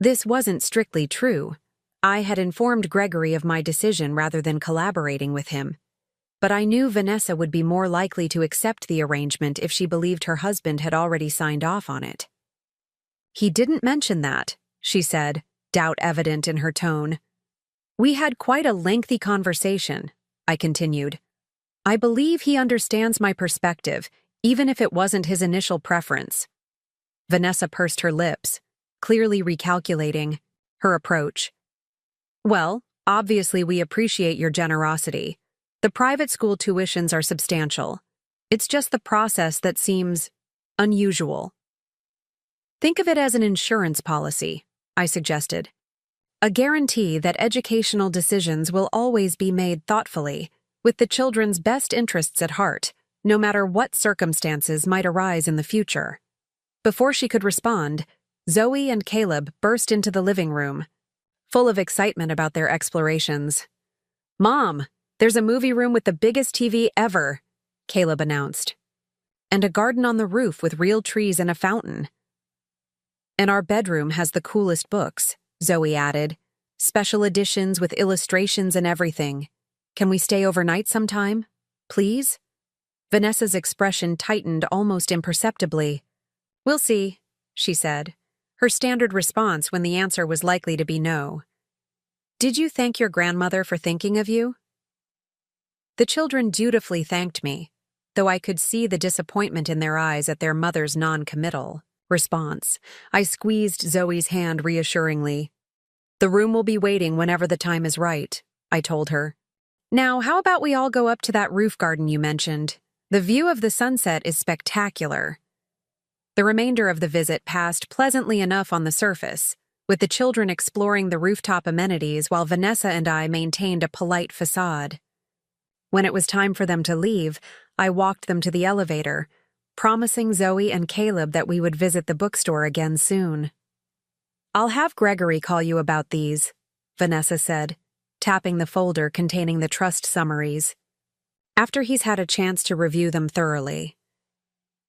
This wasn't strictly true. I had informed Gregory of my decision rather than collaborating with him. But I knew Vanessa would be more likely to accept the arrangement if she believed her husband had already signed off on it. He didn't mention that, she said, doubt evident in her tone. We had quite a lengthy conversation, I continued. I believe he understands my perspective, even if it wasn't his initial preference. Vanessa pursed her lips, clearly recalculating her approach. Well, obviously we appreciate your generosity. The private school tuitions are substantial. It's just the process that seems unusual. Think of it as an insurance policy, I suggested. A guarantee that educational decisions will always be made thoughtfully, with the children's best interests at heart, no matter what circumstances might arise in the future. Before she could respond, Zoe and Caleb burst into the living room, full of excitement about their explorations. Mom, there's a movie room with the biggest TV ever, Caleb announced. And a garden on the roof with real trees and a fountain. And our bedroom has the coolest books, Zoe added. Special editions with illustrations and everything. Can we stay overnight sometime? Please? Vanessa's expression tightened almost imperceptibly. We'll see, she said, her standard response when the answer was likely to be no. Did you thank your grandmother for thinking of you? The children dutifully thanked me, though I could see the disappointment in their eyes at their mother's non-committal response. I squeezed Zoe's hand reassuringly. The room will be waiting whenever the time is right, I told her. Now, how about we all go up to that roof garden you mentioned? The view of the sunset is spectacular. The remainder of the visit passed pleasantly enough on the surface, with the children exploring the rooftop amenities while Vanessa and I maintained a polite facade. When it was time for them to leave, I walked them to the elevator, promising Zoe and Caleb that we would visit the bookstore again soon. I'll have Gregory call you about these, Vanessa said, tapping the folder containing the trust summaries, after he's had a chance to review them thoroughly.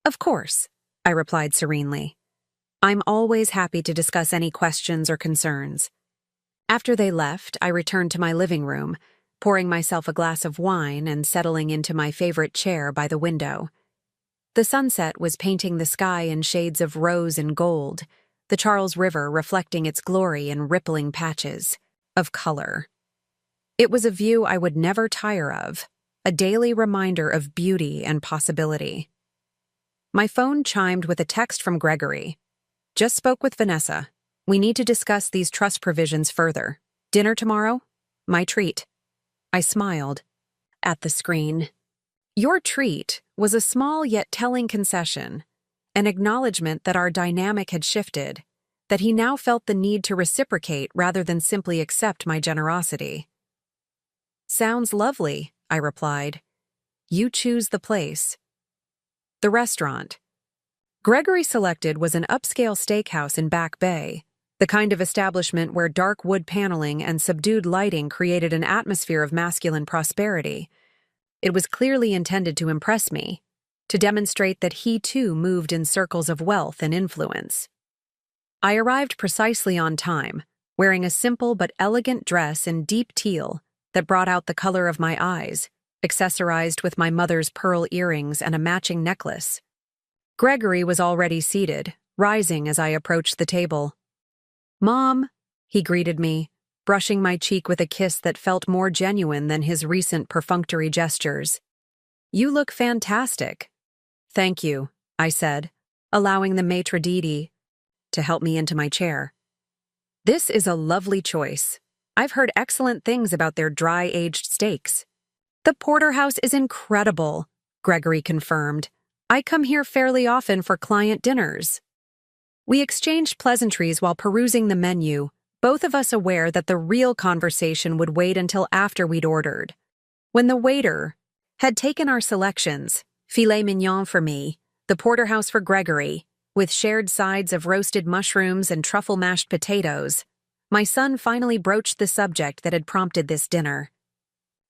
Of course, I replied serenely. I'm always happy to discuss any questions or concerns. After they left, I returned to my living room, pouring myself a glass of wine and settling into my favorite chair by the window. The sunset was painting the sky in shades of rose and gold, the Charles River reflecting its glory in rippling patches of color. It was a view I would never tire of, a daily reminder of beauty and possibility. My phone chimed with a text from Gregory. Just spoke with Vanessa. We need to discuss these trust provisions further. Dinner tomorrow? My treat. I smiled at the screen. Your treat was a small yet telling concession, an acknowledgement that our dynamic had shifted, that he now felt the need to reciprocate rather than simply accept my generosity. Sounds lovely, I replied. You choose the place. The restaurant Gregory selected was an upscale steakhouse in Back Bay, the kind of establishment where dark wood paneling and subdued lighting created an atmosphere of masculine prosperity. It was clearly intended to impress me, to demonstrate that he too moved in circles of wealth and influence. I arrived precisely on time, wearing a simple but elegant dress in deep teal that brought out the color of my eyes, accessorized with my mother's pearl earrings and a matching necklace. Gregory was already seated, rising as I approached the table. Mom, he greeted me, brushing my cheek with a kiss that felt more genuine than his recent perfunctory gestures. You look fantastic. Thank you, I said, allowing the maitre d' to help me into my chair. This is a lovely choice. I've heard excellent things about their dry-aged steaks. The porterhouse is incredible, Gregory confirmed. I come here fairly often for client dinners. We exchanged pleasantries while perusing the menu, both of us aware that the real conversation would wait until after we'd ordered. When the waiter had taken our selections, filet mignon for me, the porterhouse for Gregory, with shared sides of roasted mushrooms and truffle mashed potatoes, my son finally broached the subject that had prompted this dinner.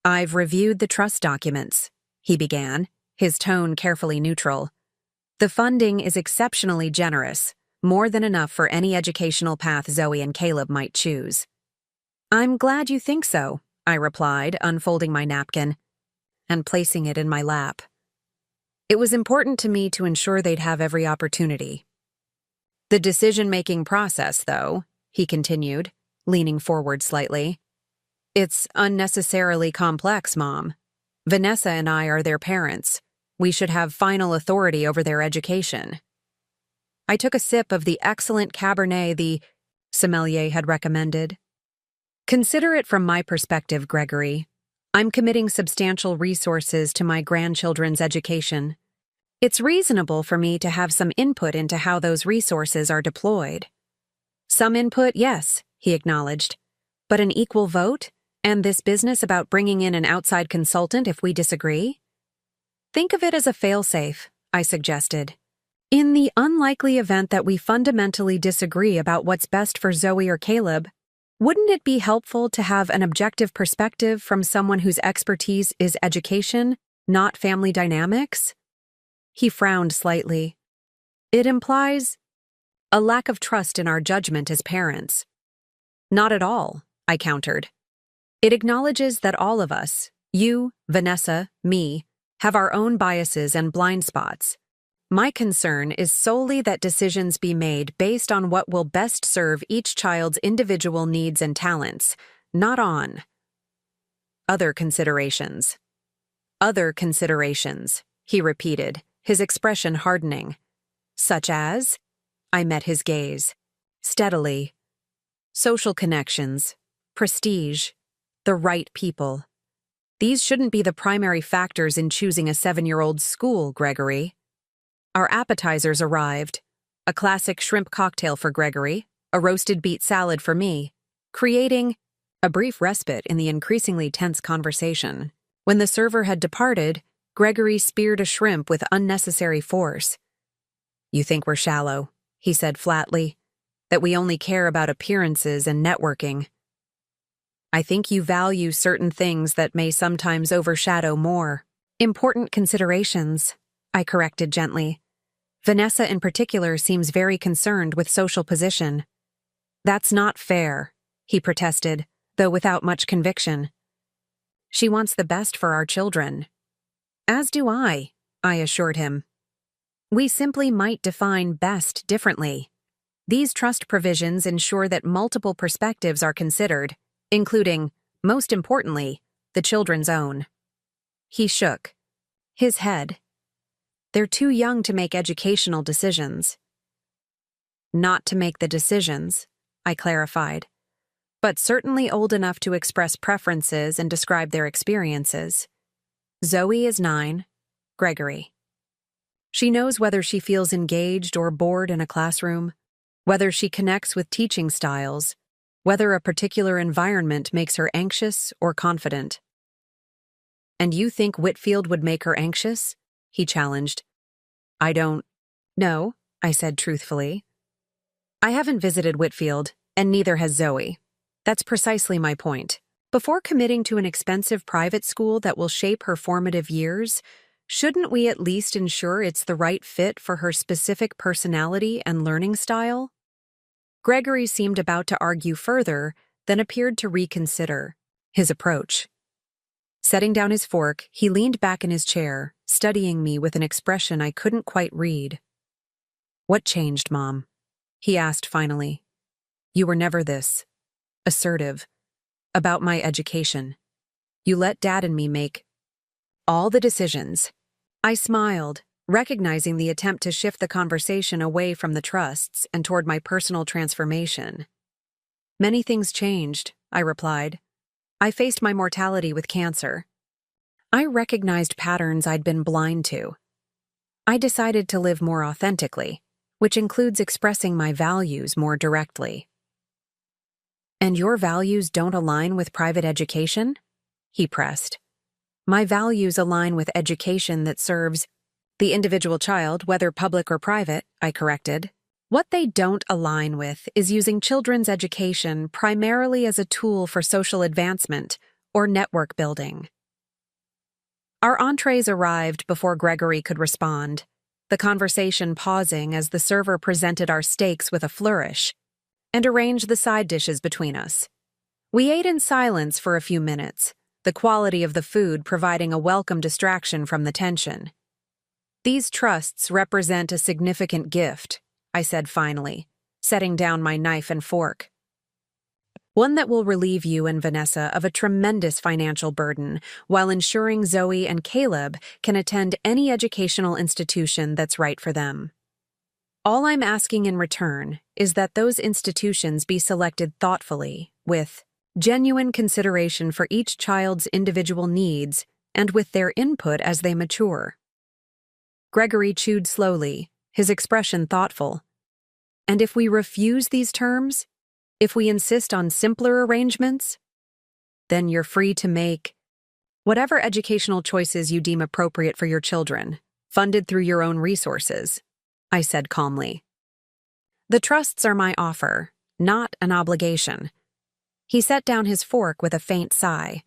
I've reviewed the trust documents, he began, his tone carefully neutral. The funding is exceptionally generous, more than enough for any educational path Zoe and Caleb might choose. I'm glad you think so, I replied, unfolding my napkin and placing it in my lap. It was important to me to ensure they'd have every opportunity. The decision-making process, though, he continued, leaning forward slightly. It's unnecessarily complex, Mom. Vanessa and I are their parents. We should have final authority over their education. I took a sip of the excellent Cabernet the sommelier had recommended. Consider it from my perspective, Gregory. I'm committing substantial resources to my grandchildren's education. It's reasonable for me to have some input into how those resources are deployed. Some input, yes, he acknowledged. But an equal vote? And this business about bringing in an outside consultant if we disagree? Think of it as a fail-safe, I suggested. In the unlikely event that we fundamentally disagree about what's best for Zoe or Caleb, wouldn't it be helpful to have an objective perspective from someone whose expertise is education, not family dynamics? He frowned slightly. It implies a lack of trust in our judgment as parents. Not at all, I countered. It acknowledges that all of us, you, Vanessa, me, have our own biases and blind spots. My concern is solely that decisions be made based on what will best serve each child's individual needs and talents, not on. Other considerations. Other considerations, he repeated, his expression hardening. Such as? I met his gaze. Steadily. Social connections, prestige, the right people. These shouldn't be the primary factors in choosing a 7-year-old's school, Gregory. Our appetizers arrived. A classic shrimp cocktail for Gregory, a roasted beet salad for me, creating a brief respite in the increasingly tense conversation. When the server had departed, Gregory speared a shrimp with unnecessary force. You think we're shallow, he said flatly, that we only care about appearances and networking. I think you value certain things that may sometimes overshadow more important considerations, I corrected gently. Vanessa in particular seems very concerned with social position. That's not fair, he protested, though without much conviction. She wants the best for our children. As do I assured him. We simply might define best differently. These trust provisions ensure that multiple perspectives are considered, including, most importantly, the children's own. He shook his head. They're too young to make educational decisions. Not to make the decisions, I clarified, but certainly old enough to express preferences and describe their experiences. Zoe is 9, Gregory. She knows whether she feels engaged or bored in a classroom, whether she connects with teaching styles, whether a particular environment makes her anxious or confident. And you think Whitfield would make her anxious? He challenged. I don't know, I said truthfully. I haven't visited Whitfield, and neither has Zoe. That's precisely my point. Before committing to an expensive private school that will shape her formative years, shouldn't we at least ensure it's the right fit for her specific personality and learning style? Gregory seemed about to argue further, then appeared to reconsider his approach. Setting down his fork, he leaned back in his chair, studying me with an expression I couldn't quite read. What changed, Mom? He asked finally. You were never this assertive about my education. You let Dad and me make all the decisions. I smiled, recognizing the attempt to shift the conversation away from the trusts and toward my personal transformation. Many things changed, I replied. I faced my mortality with cancer. I recognized patterns I'd been blind to. I decided to live more authentically, which includes expressing my values more directly. And your values don't align with private education? He pressed. My values align with education that serves the individual child, whether public or private, I corrected. What they don't align with is using children's education primarily as a tool for social advancement or network building. Our entrees arrived before Gregory could respond, the conversation pausing as the server presented our steaks with a flourish and arranged the side dishes between us. We ate in silence for a few minutes, the quality of the food providing a welcome distraction from the tension. These trusts represent a significant gift, I said finally, setting down my knife and fork. One that will relieve you and Vanessa of a tremendous financial burden while ensuring Zoe and Caleb can attend any educational institution that's right for them. All I'm asking in return is that those institutions be selected thoughtfully, with genuine consideration for each child's individual needs and with their input as they mature. Gregory chewed slowly, his expression thoughtful. And if we refuse these terms, if we insist on simpler arrangements, then you're free to make whatever educational choices you deem appropriate for your children, funded through your own resources, I said calmly. The trusts are my offer, not an obligation. He set down his fork with a faint sigh.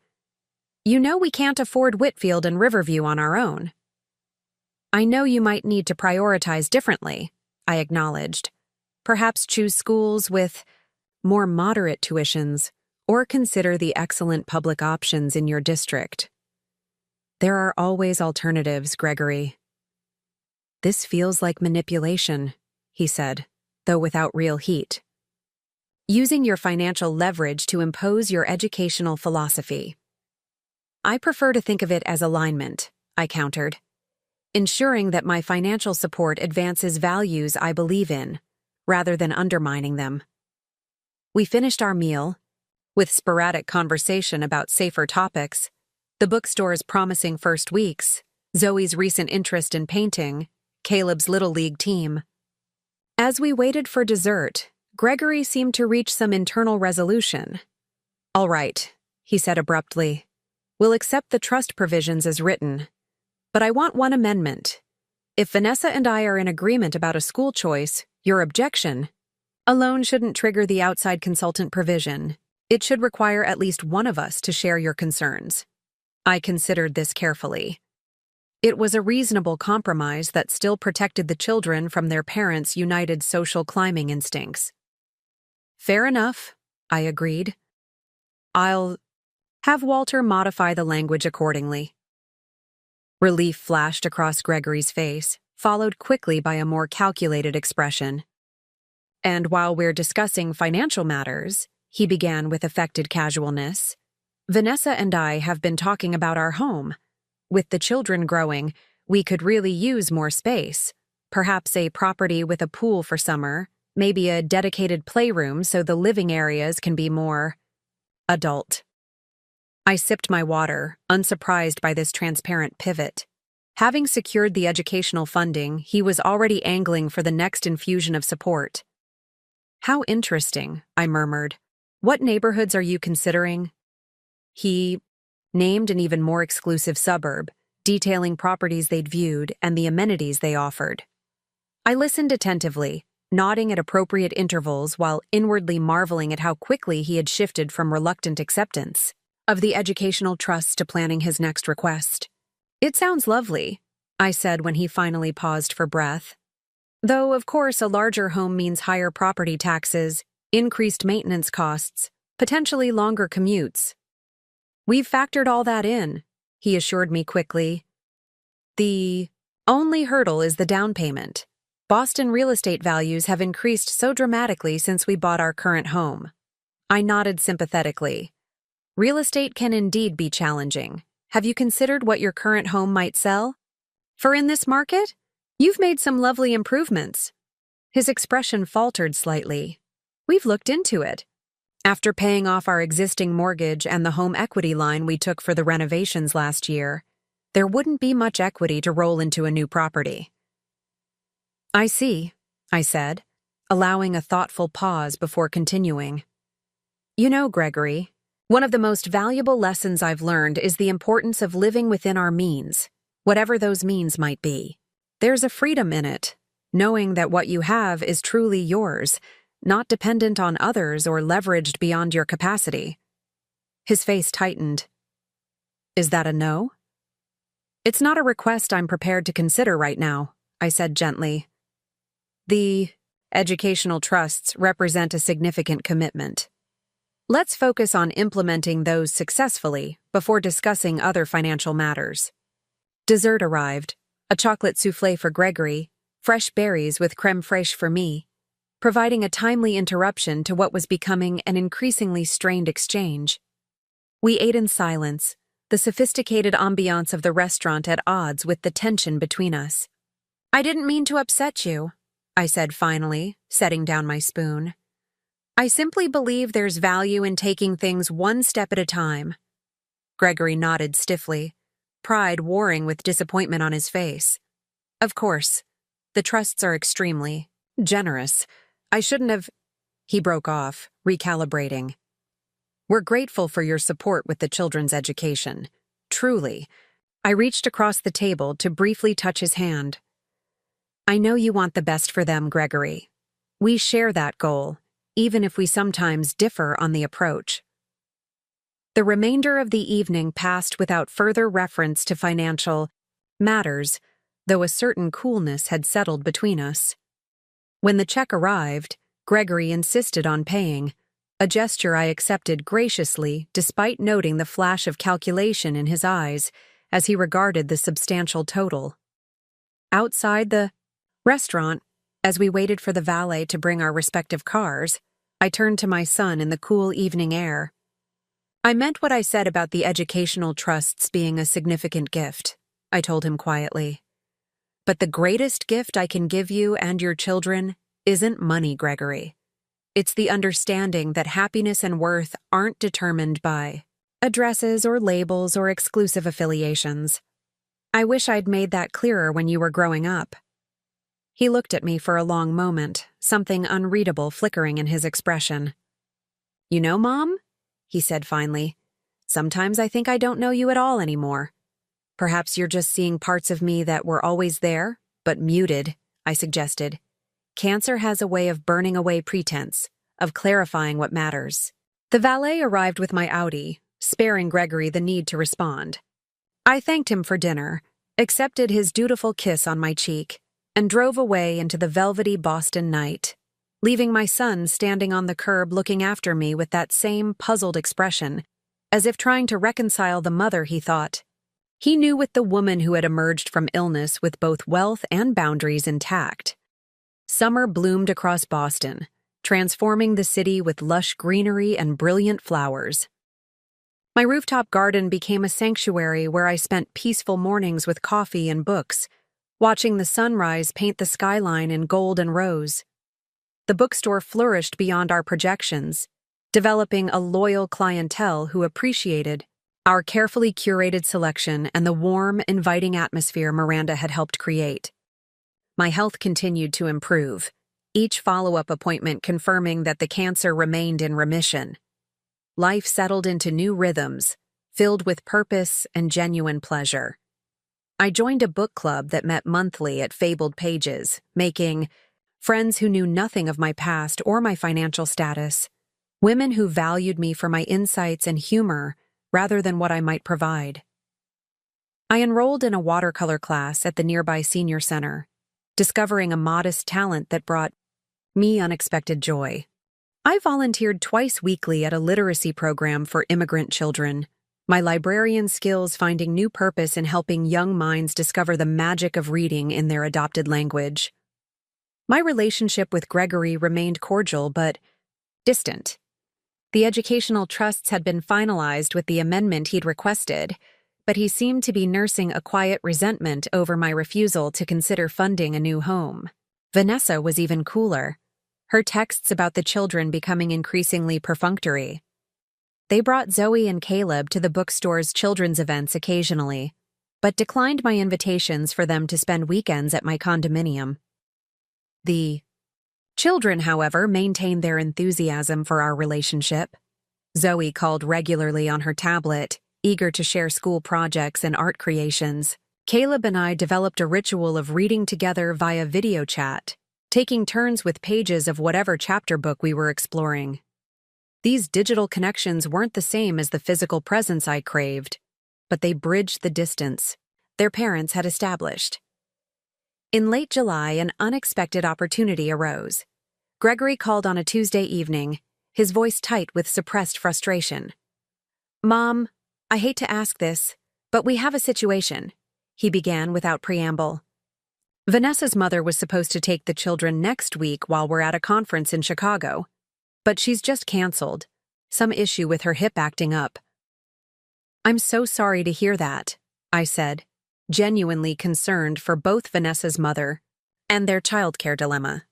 You know we can't afford Whitfield and Riverview on our own. I know you might need to prioritize differently, I acknowledged. Perhaps choose schools with more moderate tuitions, or consider the excellent public options in your district. There are always alternatives, Gregory. This feels like manipulation, he said, though without real heat. Using your financial leverage to impose your educational philosophy. I prefer to think of it as alignment, I countered. Ensuring that my financial support advances values I believe in, rather than undermining them. We finished our meal, with sporadic conversation about safer topics, the bookstore's promising first weeks, Zoe's recent interest in painting, Caleb's Little League team. As we waited for dessert, Gregory seemed to reach some internal resolution. "All right," he said abruptly. "We'll accept the trust provisions as written. But I want one amendment. If Vanessa and I are in agreement about a school choice, your objection alone shouldn't trigger the outside consultant provision. It should require at least one of us to share your concerns." I considered this carefully. It was a reasonable compromise that still protected the children from their parents' united social climbing instincts. "Fair enough," I agreed. "I'll have Walter modify the language accordingly." Relief flashed across Gregory's face, followed quickly by a more calculated expression. "And while we're discussing financial matters," he began with affected casualness, "Vanessa and I have been talking about our home. With the children growing, we could really use more space. Perhaps a property with a pool for summer, maybe a dedicated playroom so the living areas can be more adult." I sipped my water, unsurprised by this transparent pivot. Having secured the educational funding, he was already angling for the next infusion of support. "How interesting," I murmured. "What neighborhoods are you considering?" He named an even more exclusive suburb, detailing properties they'd viewed and the amenities they offered. I listened attentively, nodding at appropriate intervals while inwardly marveling at how quickly he had shifted from reluctant acceptance of the educational trusts to planning his next request. "It sounds lovely," I said when he finally paused for breath. "Though, of course, a larger home means higher property taxes, increased maintenance costs, potentially longer commutes." "We've factored all that in," he assured me quickly. "The only hurdle is the down payment. Boston real estate values have increased so dramatically since we bought our current home." I nodded sympathetically. "Real estate can indeed be challenging. Have you considered what your current home might sell for in this market? You've made some lovely improvements." His expression faltered slightly. "We've looked into it. After paying off our existing mortgage and the home equity line we took for the renovations last year, there wouldn't be much equity to roll into a new property." "I see," I said, allowing a thoughtful pause before continuing. "You know, Gregory, one of the most valuable lessons I've learned is the importance of living within our means, whatever those means might be. There's a freedom in it, knowing that what you have is truly yours, not dependent on others or leveraged beyond your capacity." His face tightened. "Is that a no?" "It's not a request I'm prepared to consider right now," I said gently. "The educational trusts represent a significant commitment. Let's focus on implementing those successfully before discussing other financial matters." Dessert arrived, a chocolate soufflé for Gregory, fresh berries with crème fraîche for me, providing a timely interruption to what was becoming an increasingly strained exchange. We ate in silence, the sophisticated ambiance of the restaurant at odds with the tension between us. "I didn't mean to upset you," I said finally, setting down my spoon. "I simply believe there's value in taking things one step at a time." Gregory nodded stiffly, pride warring with disappointment on his face. "Of course, the trusts are extremely generous. I shouldn't have—" He broke off, recalibrating. "We're grateful for your support with the children's education. Truly." I reached across the table to briefly touch his hand. "I know you want the best for them, Gregory. We share that goal, even if we sometimes differ on the approach." The remainder of the evening passed without further reference to financial matters, though a certain coolness had settled between us. When the check arrived, Gregory insisted on paying, a gesture I accepted graciously despite noting the flash of calculation in his eyes as he regarded the substantial total. Outside the restaurant, as we waited for the valet to bring our respective cars, I turned to my son in the cool evening air. I meant what I said about the educational trusts being a significant gift, I told him quietly. But the greatest gift I can give you and your children isn't money, Gregory. It's the understanding that happiness and worth aren't determined by addresses or labels or exclusive affiliations. I wish I'd made that clearer when you were growing up. He looked at me for a long moment, something unreadable flickering in his expression. You know, Mom, he said finally, sometimes I think I don't know you at all anymore. Perhaps you're just seeing parts of me that were always there, but muted, I suggested. Cancer has a way of burning away pretense, of clarifying what matters. The valet arrived with my Audi, sparing Gregory the need to respond. I thanked him for dinner, accepted his dutiful kiss on my cheek, and drove away into the velvety Boston night, leaving my son standing on the curb looking after me with that same puzzled expression, as if trying to reconcile the mother he thought. He knew with the woman who had emerged from illness with both wealth and boundaries intact. Summer bloomed across Boston, transforming the city with lush greenery and brilliant flowers. My rooftop garden became a sanctuary where I spent peaceful mornings with coffee and books, watching the sunrise paint the skyline in gold and rose. The bookstore flourished beyond our projections, developing a loyal clientele who appreciated our carefully curated selection and the warm, inviting atmosphere Miranda had helped create. My health continued to improve, each follow-up appointment confirming that the cancer remained in remission. Life settled into new rhythms, filled with purpose and genuine pleasure. I joined a book club that met monthly at Fabled Pages, making friends who knew nothing of my past or my financial status, women who valued me for my insights and humor rather than what I might provide. I enrolled in a watercolor class at the nearby senior center, discovering a modest talent that brought me unexpected joy. I volunteered twice weekly at a literacy program for immigrant children, my librarian skills finding new purpose in helping young minds discover the magic of reading in their adopted language. My relationship with Gregory remained cordial but distant. The educational trusts had been finalized with the amendment he'd requested, but he seemed to be nursing a quiet resentment over my refusal to consider funding a new home. Vanessa was even cooler, her texts about the children becoming increasingly perfunctory. They brought Zoe and Caleb to the bookstore's children's events occasionally, but declined my invitations for them to spend weekends at my condominium. The children, however, maintained their enthusiasm for our relationship. Zoe called regularly on her tablet, eager to share school projects and art creations. Caleb and I developed a ritual of reading together via video chat, taking turns with pages of whatever chapter book we were exploring. These digital connections weren't the same as the physical presence I craved, but they bridged the distance their parents had established. In late July, an unexpected opportunity arose. Gregory called on a Tuesday evening, his voice tight with suppressed frustration. "Mom, I hate to ask this, but we have a situation," he began without preamble. Vanessa's mother was supposed to take the children next week while we're at a conference in Chicago, but she's just canceled, some issue with her hip acting up. "I'm so sorry to hear that," I said, genuinely concerned for both Vanessa's mother and their childcare dilemma.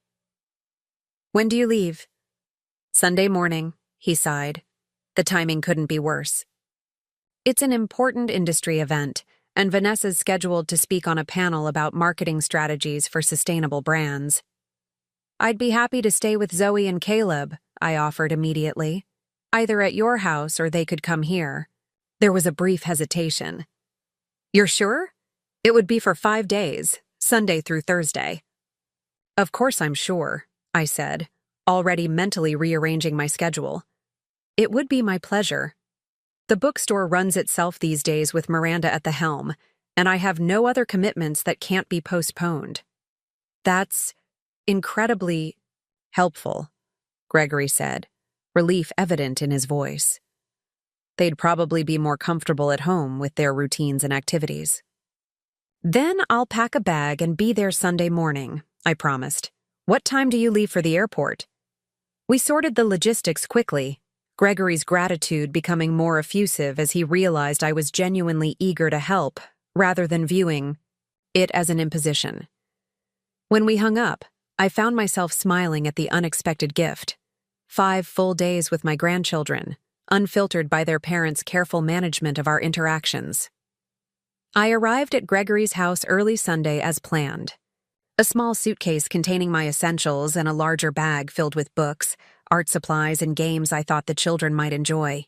"When do you leave?" "Sunday morning," he sighed. The timing couldn't be worse. It's an important industry event, and Vanessa's scheduled to speak on a panel about marketing strategies for sustainable brands. "I'd be happy to stay with Zoe and Caleb," I offered immediately. "Either at your house or they could come here." There was a brief hesitation. "You're sure? It would be for 5 days, Sunday through Thursday." "Of course I'm sure," I said, already mentally rearranging my schedule. "It would be my pleasure. The bookstore runs itself these days with Miranda at the helm, and I have no other commitments that can't be postponed." "That's incredibly helpful," Gregory said, relief evident in his voice. They'd probably be more comfortable at home with their routines and activities. "Then I'll pack a bag and be there Sunday morning," I promised. "What time do you leave for the airport?" We sorted the logistics quickly, Gregory's gratitude becoming more effusive as he realized I was genuinely eager to help, rather than viewing it as an imposition. When we hung up, I found myself smiling at the unexpected gift. 5 full days with my grandchildren, unfiltered by their parents' careful management of our interactions. I arrived at Gregory's house early Sunday as planned. A small suitcase containing my essentials and a larger bag filled with books, art supplies, and games I thought the children might enjoy.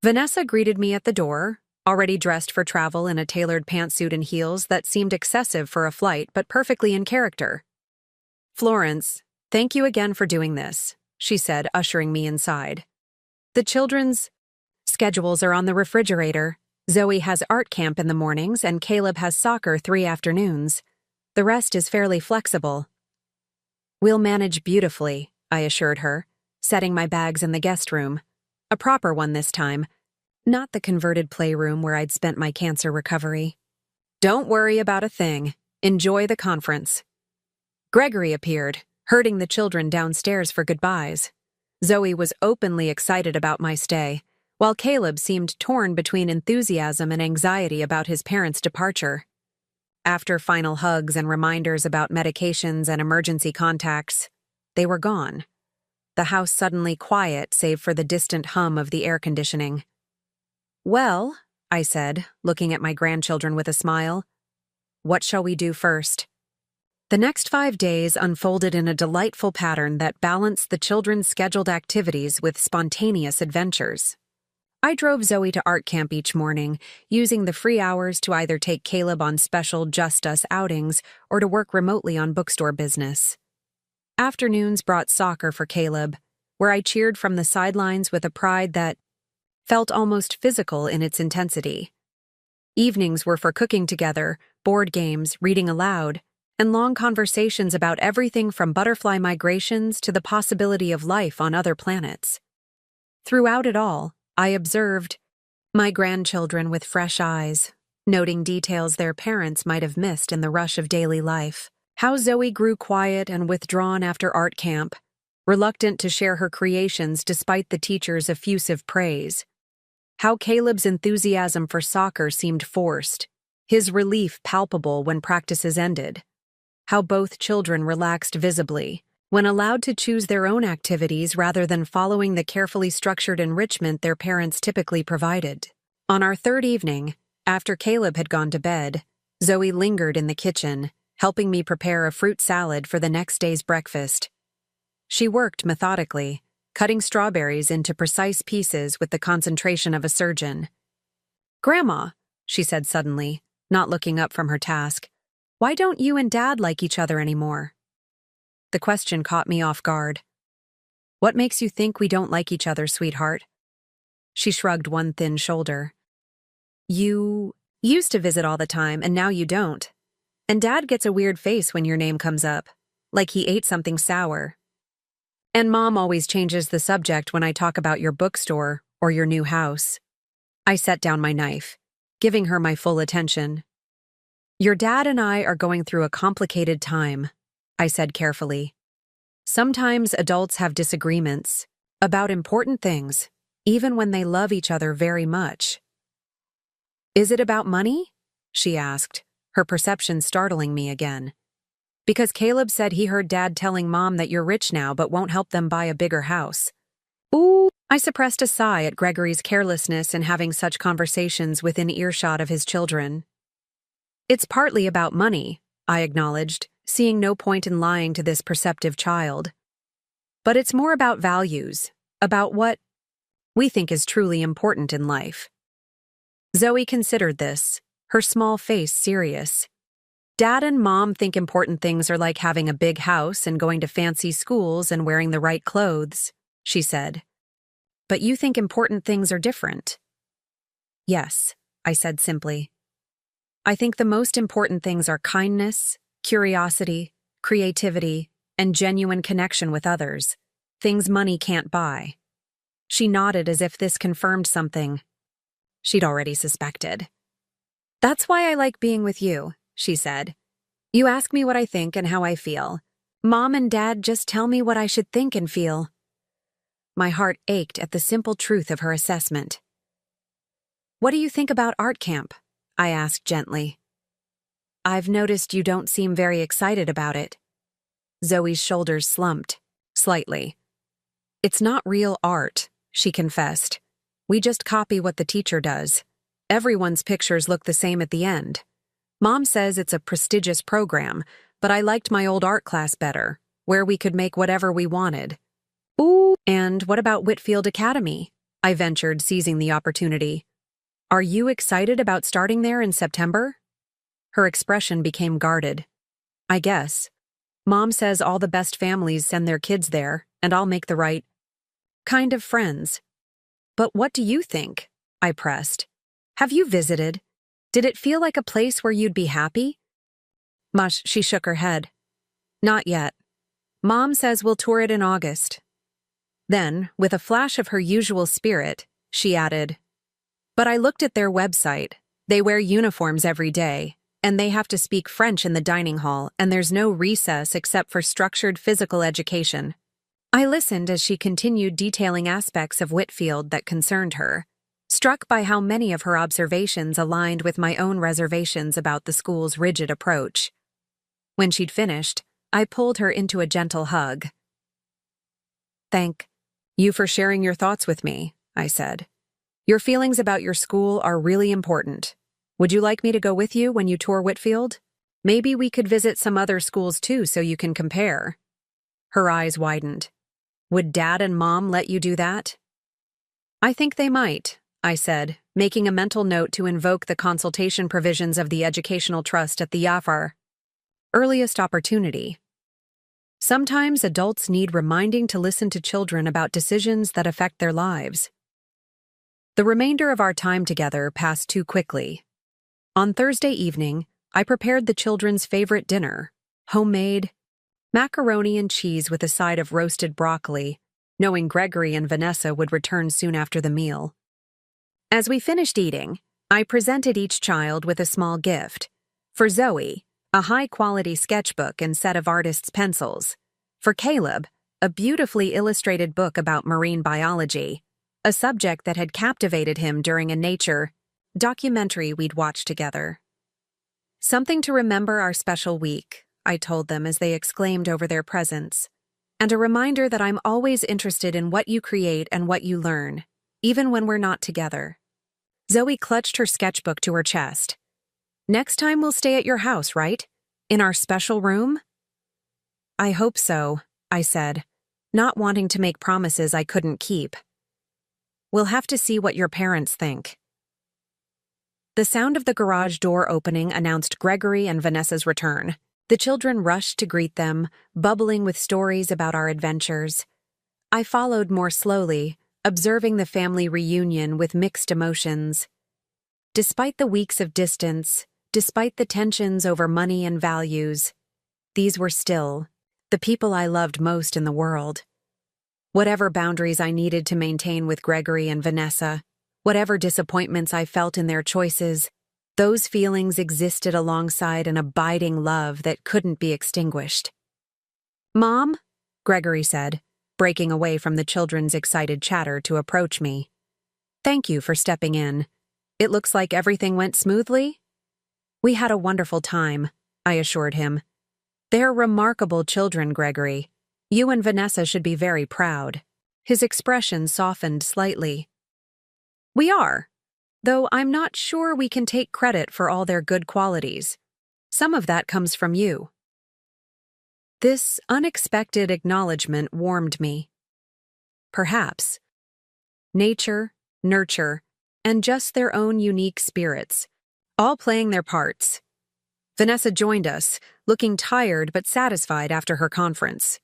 Vanessa greeted me at the door, already dressed for travel in a tailored pantsuit and heels that seemed excessive for a flight but perfectly in character. "Florence, thank you again for doing this," she said, ushering me inside. "The children's schedules are on the refrigerator. Zoe has art camp in the mornings and Caleb has soccer 3 afternoons. The rest is fairly flexible." "We'll manage beautifully," I assured her, setting my bags in the guest room. A proper one this time, not the converted playroom where I'd spent my cancer recovery. "Don't worry about a thing. Enjoy the conference." Gregory appeared, herding the children downstairs for goodbyes. Zoe was openly excited about my stay, while Caleb seemed torn between enthusiasm and anxiety about his parents' departure. After final hugs and reminders about medications and emergency contacts, they were gone. The house suddenly quiet save for the distant hum of the air conditioning. "Well," I said, looking at my grandchildren with a smile, "what shall we do first?" The next 5 days unfolded in a delightful pattern that balanced the children's scheduled activities with spontaneous adventures. I drove Zoe to art camp each morning, using the free hours to either take Caleb on special Just Us outings or to work remotely on bookstore business. Afternoons brought soccer for Caleb, where I cheered from the sidelines with a pride that felt almost physical in its intensity. Evenings were for cooking together, board games, reading aloud, and long conversations about everything from butterfly migrations to the possibility of life on other planets. Throughout it all, I observed my grandchildren with fresh eyes, noting details their parents might have missed in the rush of daily life. How Zoe grew quiet and withdrawn after art camp, reluctant to share her creations despite the teacher's effusive praise. How Caleb's enthusiasm for soccer seemed forced, his relief palpable when practices ended. How both children relaxed visibly, when allowed to choose their own activities rather than following the carefully structured enrichment their parents typically provided. On our 3rd evening, after Caleb had gone to bed, Zoe lingered in the kitchen, helping me prepare a fruit salad for the next day's breakfast. She worked methodically, cutting strawberries into precise pieces with the concentration of a surgeon. "Grandma," she said suddenly, not looking up from her task, "why don't you and Dad like each other anymore?" The question caught me off guard. "What makes you think we don't like each other, sweetheart?" She shrugged one thin shoulder. "You used to visit all the time, and now you don't. And Dad gets a weird face when your name comes up, like he ate something sour. And Mom always changes the subject when I talk about your bookstore or your new house." I set down my knife, giving her my full attention. "Your dad and I are going through a complicated time," I said carefully. "Sometimes adults have disagreements about important things, even when they love each other very much." "Is it about money?" she asked, her perception startling me again. "Because Caleb said he heard Dad telling Mom that you're rich now but won't help them buy a bigger house." Ooh, I suppressed a sigh at Gregory's carelessness in having such conversations within earshot of his children. "It's partly about money," I acknowledged, seeing no point in lying to this perceptive child. "But it's more about values, about what we think is truly important in life." Zoe considered this, her small face serious. "Dad and Mom think important things are like having a big house and going to fancy schools and wearing the right clothes," she said. "But you think important things are different." "Yes," I said simply. "I think the most important things are kindness, curiosity, creativity, and genuine connection with others, things money can't buy." She nodded as if this confirmed something she'd already suspected. "That's why I like being with you," she said. "You ask me what I think and how I feel. Mom and Dad just tell me what I should think and feel. my heart ached at the simple truth of her assessment. "What do you think about art camp?" I asked gently. "I've noticed you don't seem very excited about it." Zoe's shoulders slumped, slightly. "It's not real art," she confessed. "We just copy what the teacher does. Everyone's pictures look the same at the end. Mom says it's a prestigious program, but I liked my old art class better, where we could make whatever we wanted." "Ooh, and what about Whitfield Academy?" I ventured, seizing the opportunity. "Are you excited about starting there in September?" Her expression became guarded. "I guess. Mom says all the best families send their kids there, and I'll make the right kind of friends." "But what do you think?" I pressed. "Have you visited? Did it feel like a place where you'd be happy?" She shook her head. "Not yet. Mom says we'll tour it in August." Then, with a flash of her usual spirit, she added, "But I looked at their website. They wear uniforms every day, and they have to speak French in the dining hall, and there's no recess except for structured physical education." I listened as she continued detailing aspects of Whitfield that concerned her, struck by how many of her observations aligned with my own reservations about the school's rigid approach. When she'd finished, I pulled her into a gentle hug. "Thank you for sharing your thoughts with me," I said. "Your feelings about your school are really important. Would you like me to go with you when you tour Whitfield? Maybe we could visit some other schools too so you can compare." Her eyes widened. "Would Dad and Mom let you do that?" "I think they might," I said, making a mental note to invoke the consultation provisions of the Educational Trust at the Yafar earliest opportunity. Sometimes adults need reminding to listen to children about decisions that affect their lives. The remainder of our time together passed too quickly. On Thursday evening, I prepared the children's favorite dinner, homemade macaroni and cheese with a side of roasted broccoli, knowing Gregory and Vanessa would return soon after the meal. As we finished eating, I presented each child with a small gift. For Zoe, a high-quality sketchbook and set of artist's pencils. For Caleb, a beautifully illustrated book about marine biology, a subject that had captivated him during a nature documentary we'd watched together. "Something to remember our special week," I told them as they exclaimed over their presents. "And a reminder that I'm always interested in what you create and what you learn, even when we're not together." Zoe clutched her sketchbook to her chest. "Next time we'll stay at your house, right? In our special room?" "I hope so," I said, not wanting to make promises I couldn't keep. "We'll have to see what your parents think." The sound of the garage door opening announced Gregory and Vanessa's return. The children rushed to greet them, bubbling with stories about our adventures. I followed more slowly, observing the family reunion with mixed emotions. Despite the weeks of distance, despite the tensions over money and values, these were still the people I loved most in the world. Whatever boundaries I needed to maintain with Gregory and Vanessa, whatever disappointments I felt in their choices, those feelings existed alongside an abiding love that couldn't be extinguished. "Mom," Gregory said, breaking away from the children's excited chatter to approach me. "Thank you for stepping in. It looks like everything went smoothly?" "We had a wonderful time," I assured him. "They're remarkable children, Gregory. You and Vanessa should be very proud." His expression softened slightly. "We are, though I'm not sure we can take credit for all their good qualities. Some of that comes from you." This unexpected acknowledgement warmed me. Perhaps. Nature, nurture, and just their own unique spirits, all playing their parts. Vanessa joined us, looking tired but satisfied after her conference.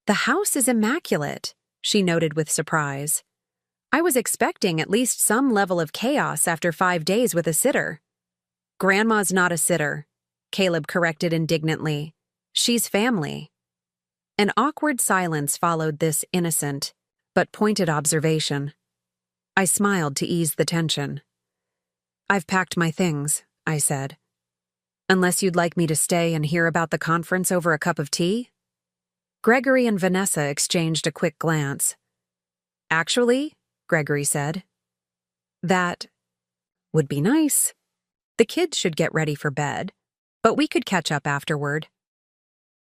"The house is immaculate," she noted with surprise. "I was expecting at least some level of chaos after 5 days with a sitter." "Grandma's not a sitter," Caleb corrected indignantly. "She's family." An awkward silence followed this innocent but pointed observation. I smiled to ease the tension. "I've packed my things," I said. "Unless you'd like me to stay and hear about the conference over a cup of tea?" Gregory and Vanessa exchanged a quick glance. Actually, Gregory said, that would be nice. The kids should get ready for bed, but we could catch up afterward.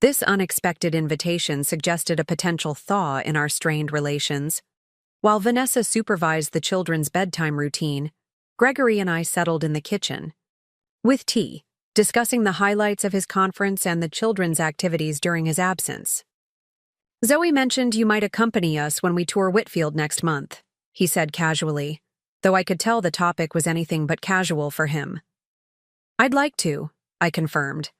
This unexpected invitation suggested a potential thaw in our strained relations. While Vanessa supervised the children's bedtime routine, Gregory and I settled in the kitchen, with tea, discussing the highlights of his conference and the children's activities during his absence. Zoe mentioned you might accompany us when we tour Whitfield next month, he said casually, though I could tell the topic was anything but casual for him. I'd like to, I confirmed.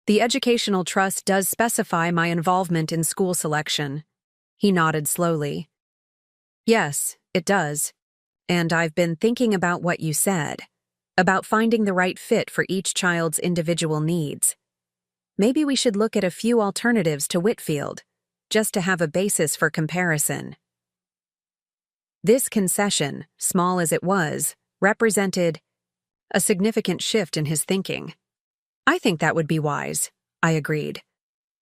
The Educational Trust does specify my involvement in school selection. He nodded slowly. Yes, it does. And I've been thinking about what you said, about finding the right fit for each child's individual needs. Maybe we should look at a few alternatives to Whitfield, just to have a basis for comparison. This concession, small as it was, represented a significant shift in his thinking. I think that would be wise, I agreed.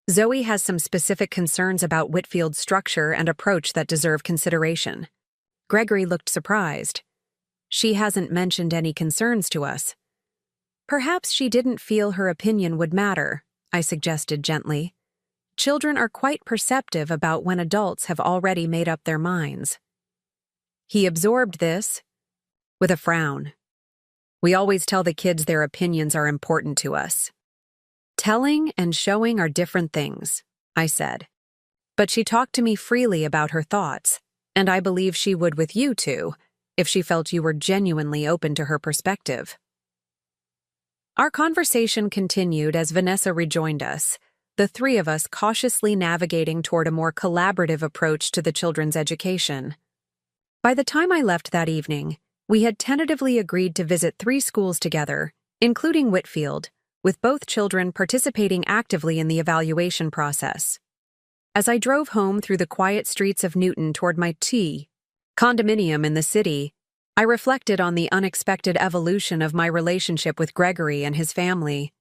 Zoe has some specific concerns about Whitfield's structure and approach that deserve consideration. Gregory looked surprised. She hasn't mentioned any concerns to us. Perhaps she didn't feel her opinion would matter, I suggested gently. Children are quite perceptive about when adults have already made up their minds. He absorbed this with a frown. We always tell the kids their opinions are important to us. Telling and showing are different things, I said. But she talked to me freely about her thoughts, and I believe she would with you too, if she felt you were genuinely open to her perspective. Our conversation continued as Vanessa rejoined us, the three of us cautiously navigating toward a more collaborative approach to the children's education. By the time I left that evening, we had tentatively agreed to visit 3 schools together, including Whitfield, with both children participating actively in the evaluation process. As I drove home through the quiet streets of Newton toward my condominium in the city, I reflected on the unexpected evolution of my relationship with Gregory and his family.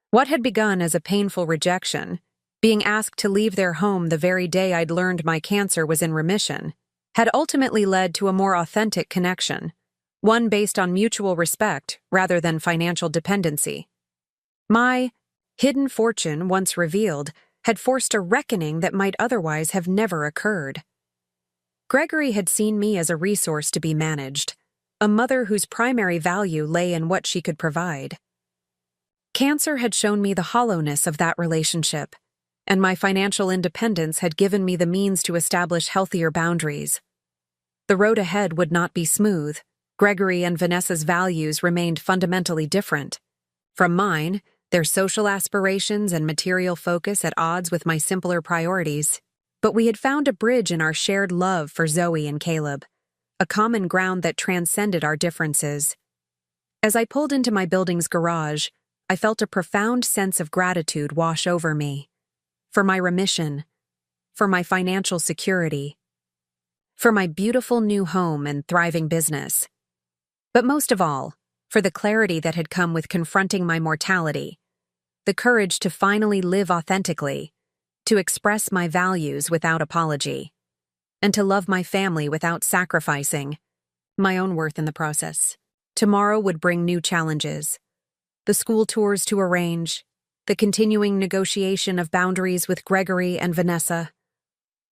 What had begun as a painful rejection, being asked to leave their home the very day I'd learned my cancer was in remission, had ultimately led to a more authentic connection, one based on mutual respect rather than financial dependency. My hidden fortune, once revealed, had forced a reckoning that might otherwise have never occurred. Gregory had seen me as a resource to be managed, a mother whose primary value lay in what she could provide. Cancer had shown me the hollowness of that relationship, and my financial independence had given me the means to establish healthier boundaries. The road ahead would not be smooth. Gregory and Vanessa's values remained fundamentally different. From mine, their social aspirations and material focus at odds with my simpler priorities. But we had found a bridge in our shared love for Zoe and Caleb, a common ground that transcended our differences. As I pulled into my building's garage, I felt a profound sense of gratitude wash over me. For my remission, for my financial security, for my beautiful new home and thriving business. But most of all, for the clarity that had come with confronting my mortality, the courage to finally live authentically, to express my values without apology, and to love my family without sacrificing my own worth in the process. Tomorrow would bring new challenges. The school tours to arrange, the continuing negotiation of boundaries with Gregory and Vanessa,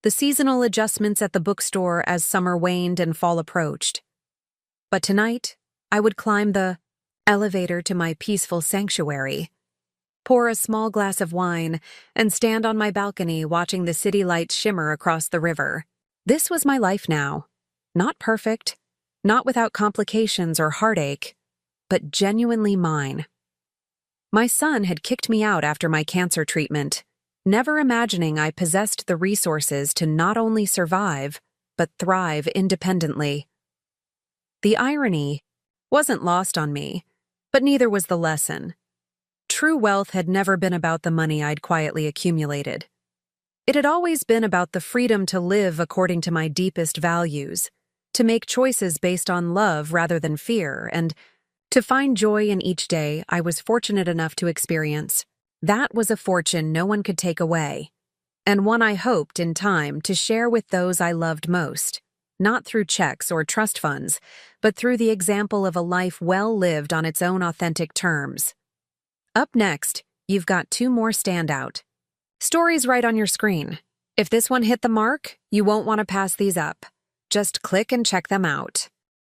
the seasonal adjustments at the bookstore as summer waned and fall approached. But tonight, I would climb the elevator to my peaceful sanctuary, pour a small glass of wine, and stand on my balcony watching the city lights shimmer across the river. This was my life now. Not perfect, not without complications or heartache, but genuinely mine. My son had kicked me out after my cancer treatment, never imagining I possessed the resources to not only survive, but thrive independently. The irony wasn't lost on me, but neither was the lesson. True wealth had never been about the money I'd quietly accumulated. It had always been about the freedom to live according to my deepest values, to make choices based on love rather than fear, and to find joy in each day I was fortunate enough to experience. That was a fortune no one could take away, and one I hoped in time to share with those I loved most. not through checks or trust funds, but through the example of a life well lived on its own authentic terms. Up next, you've got two more standout stories right on your screen. If this one hit the mark, you won't want to pass these up. Just click and check them out.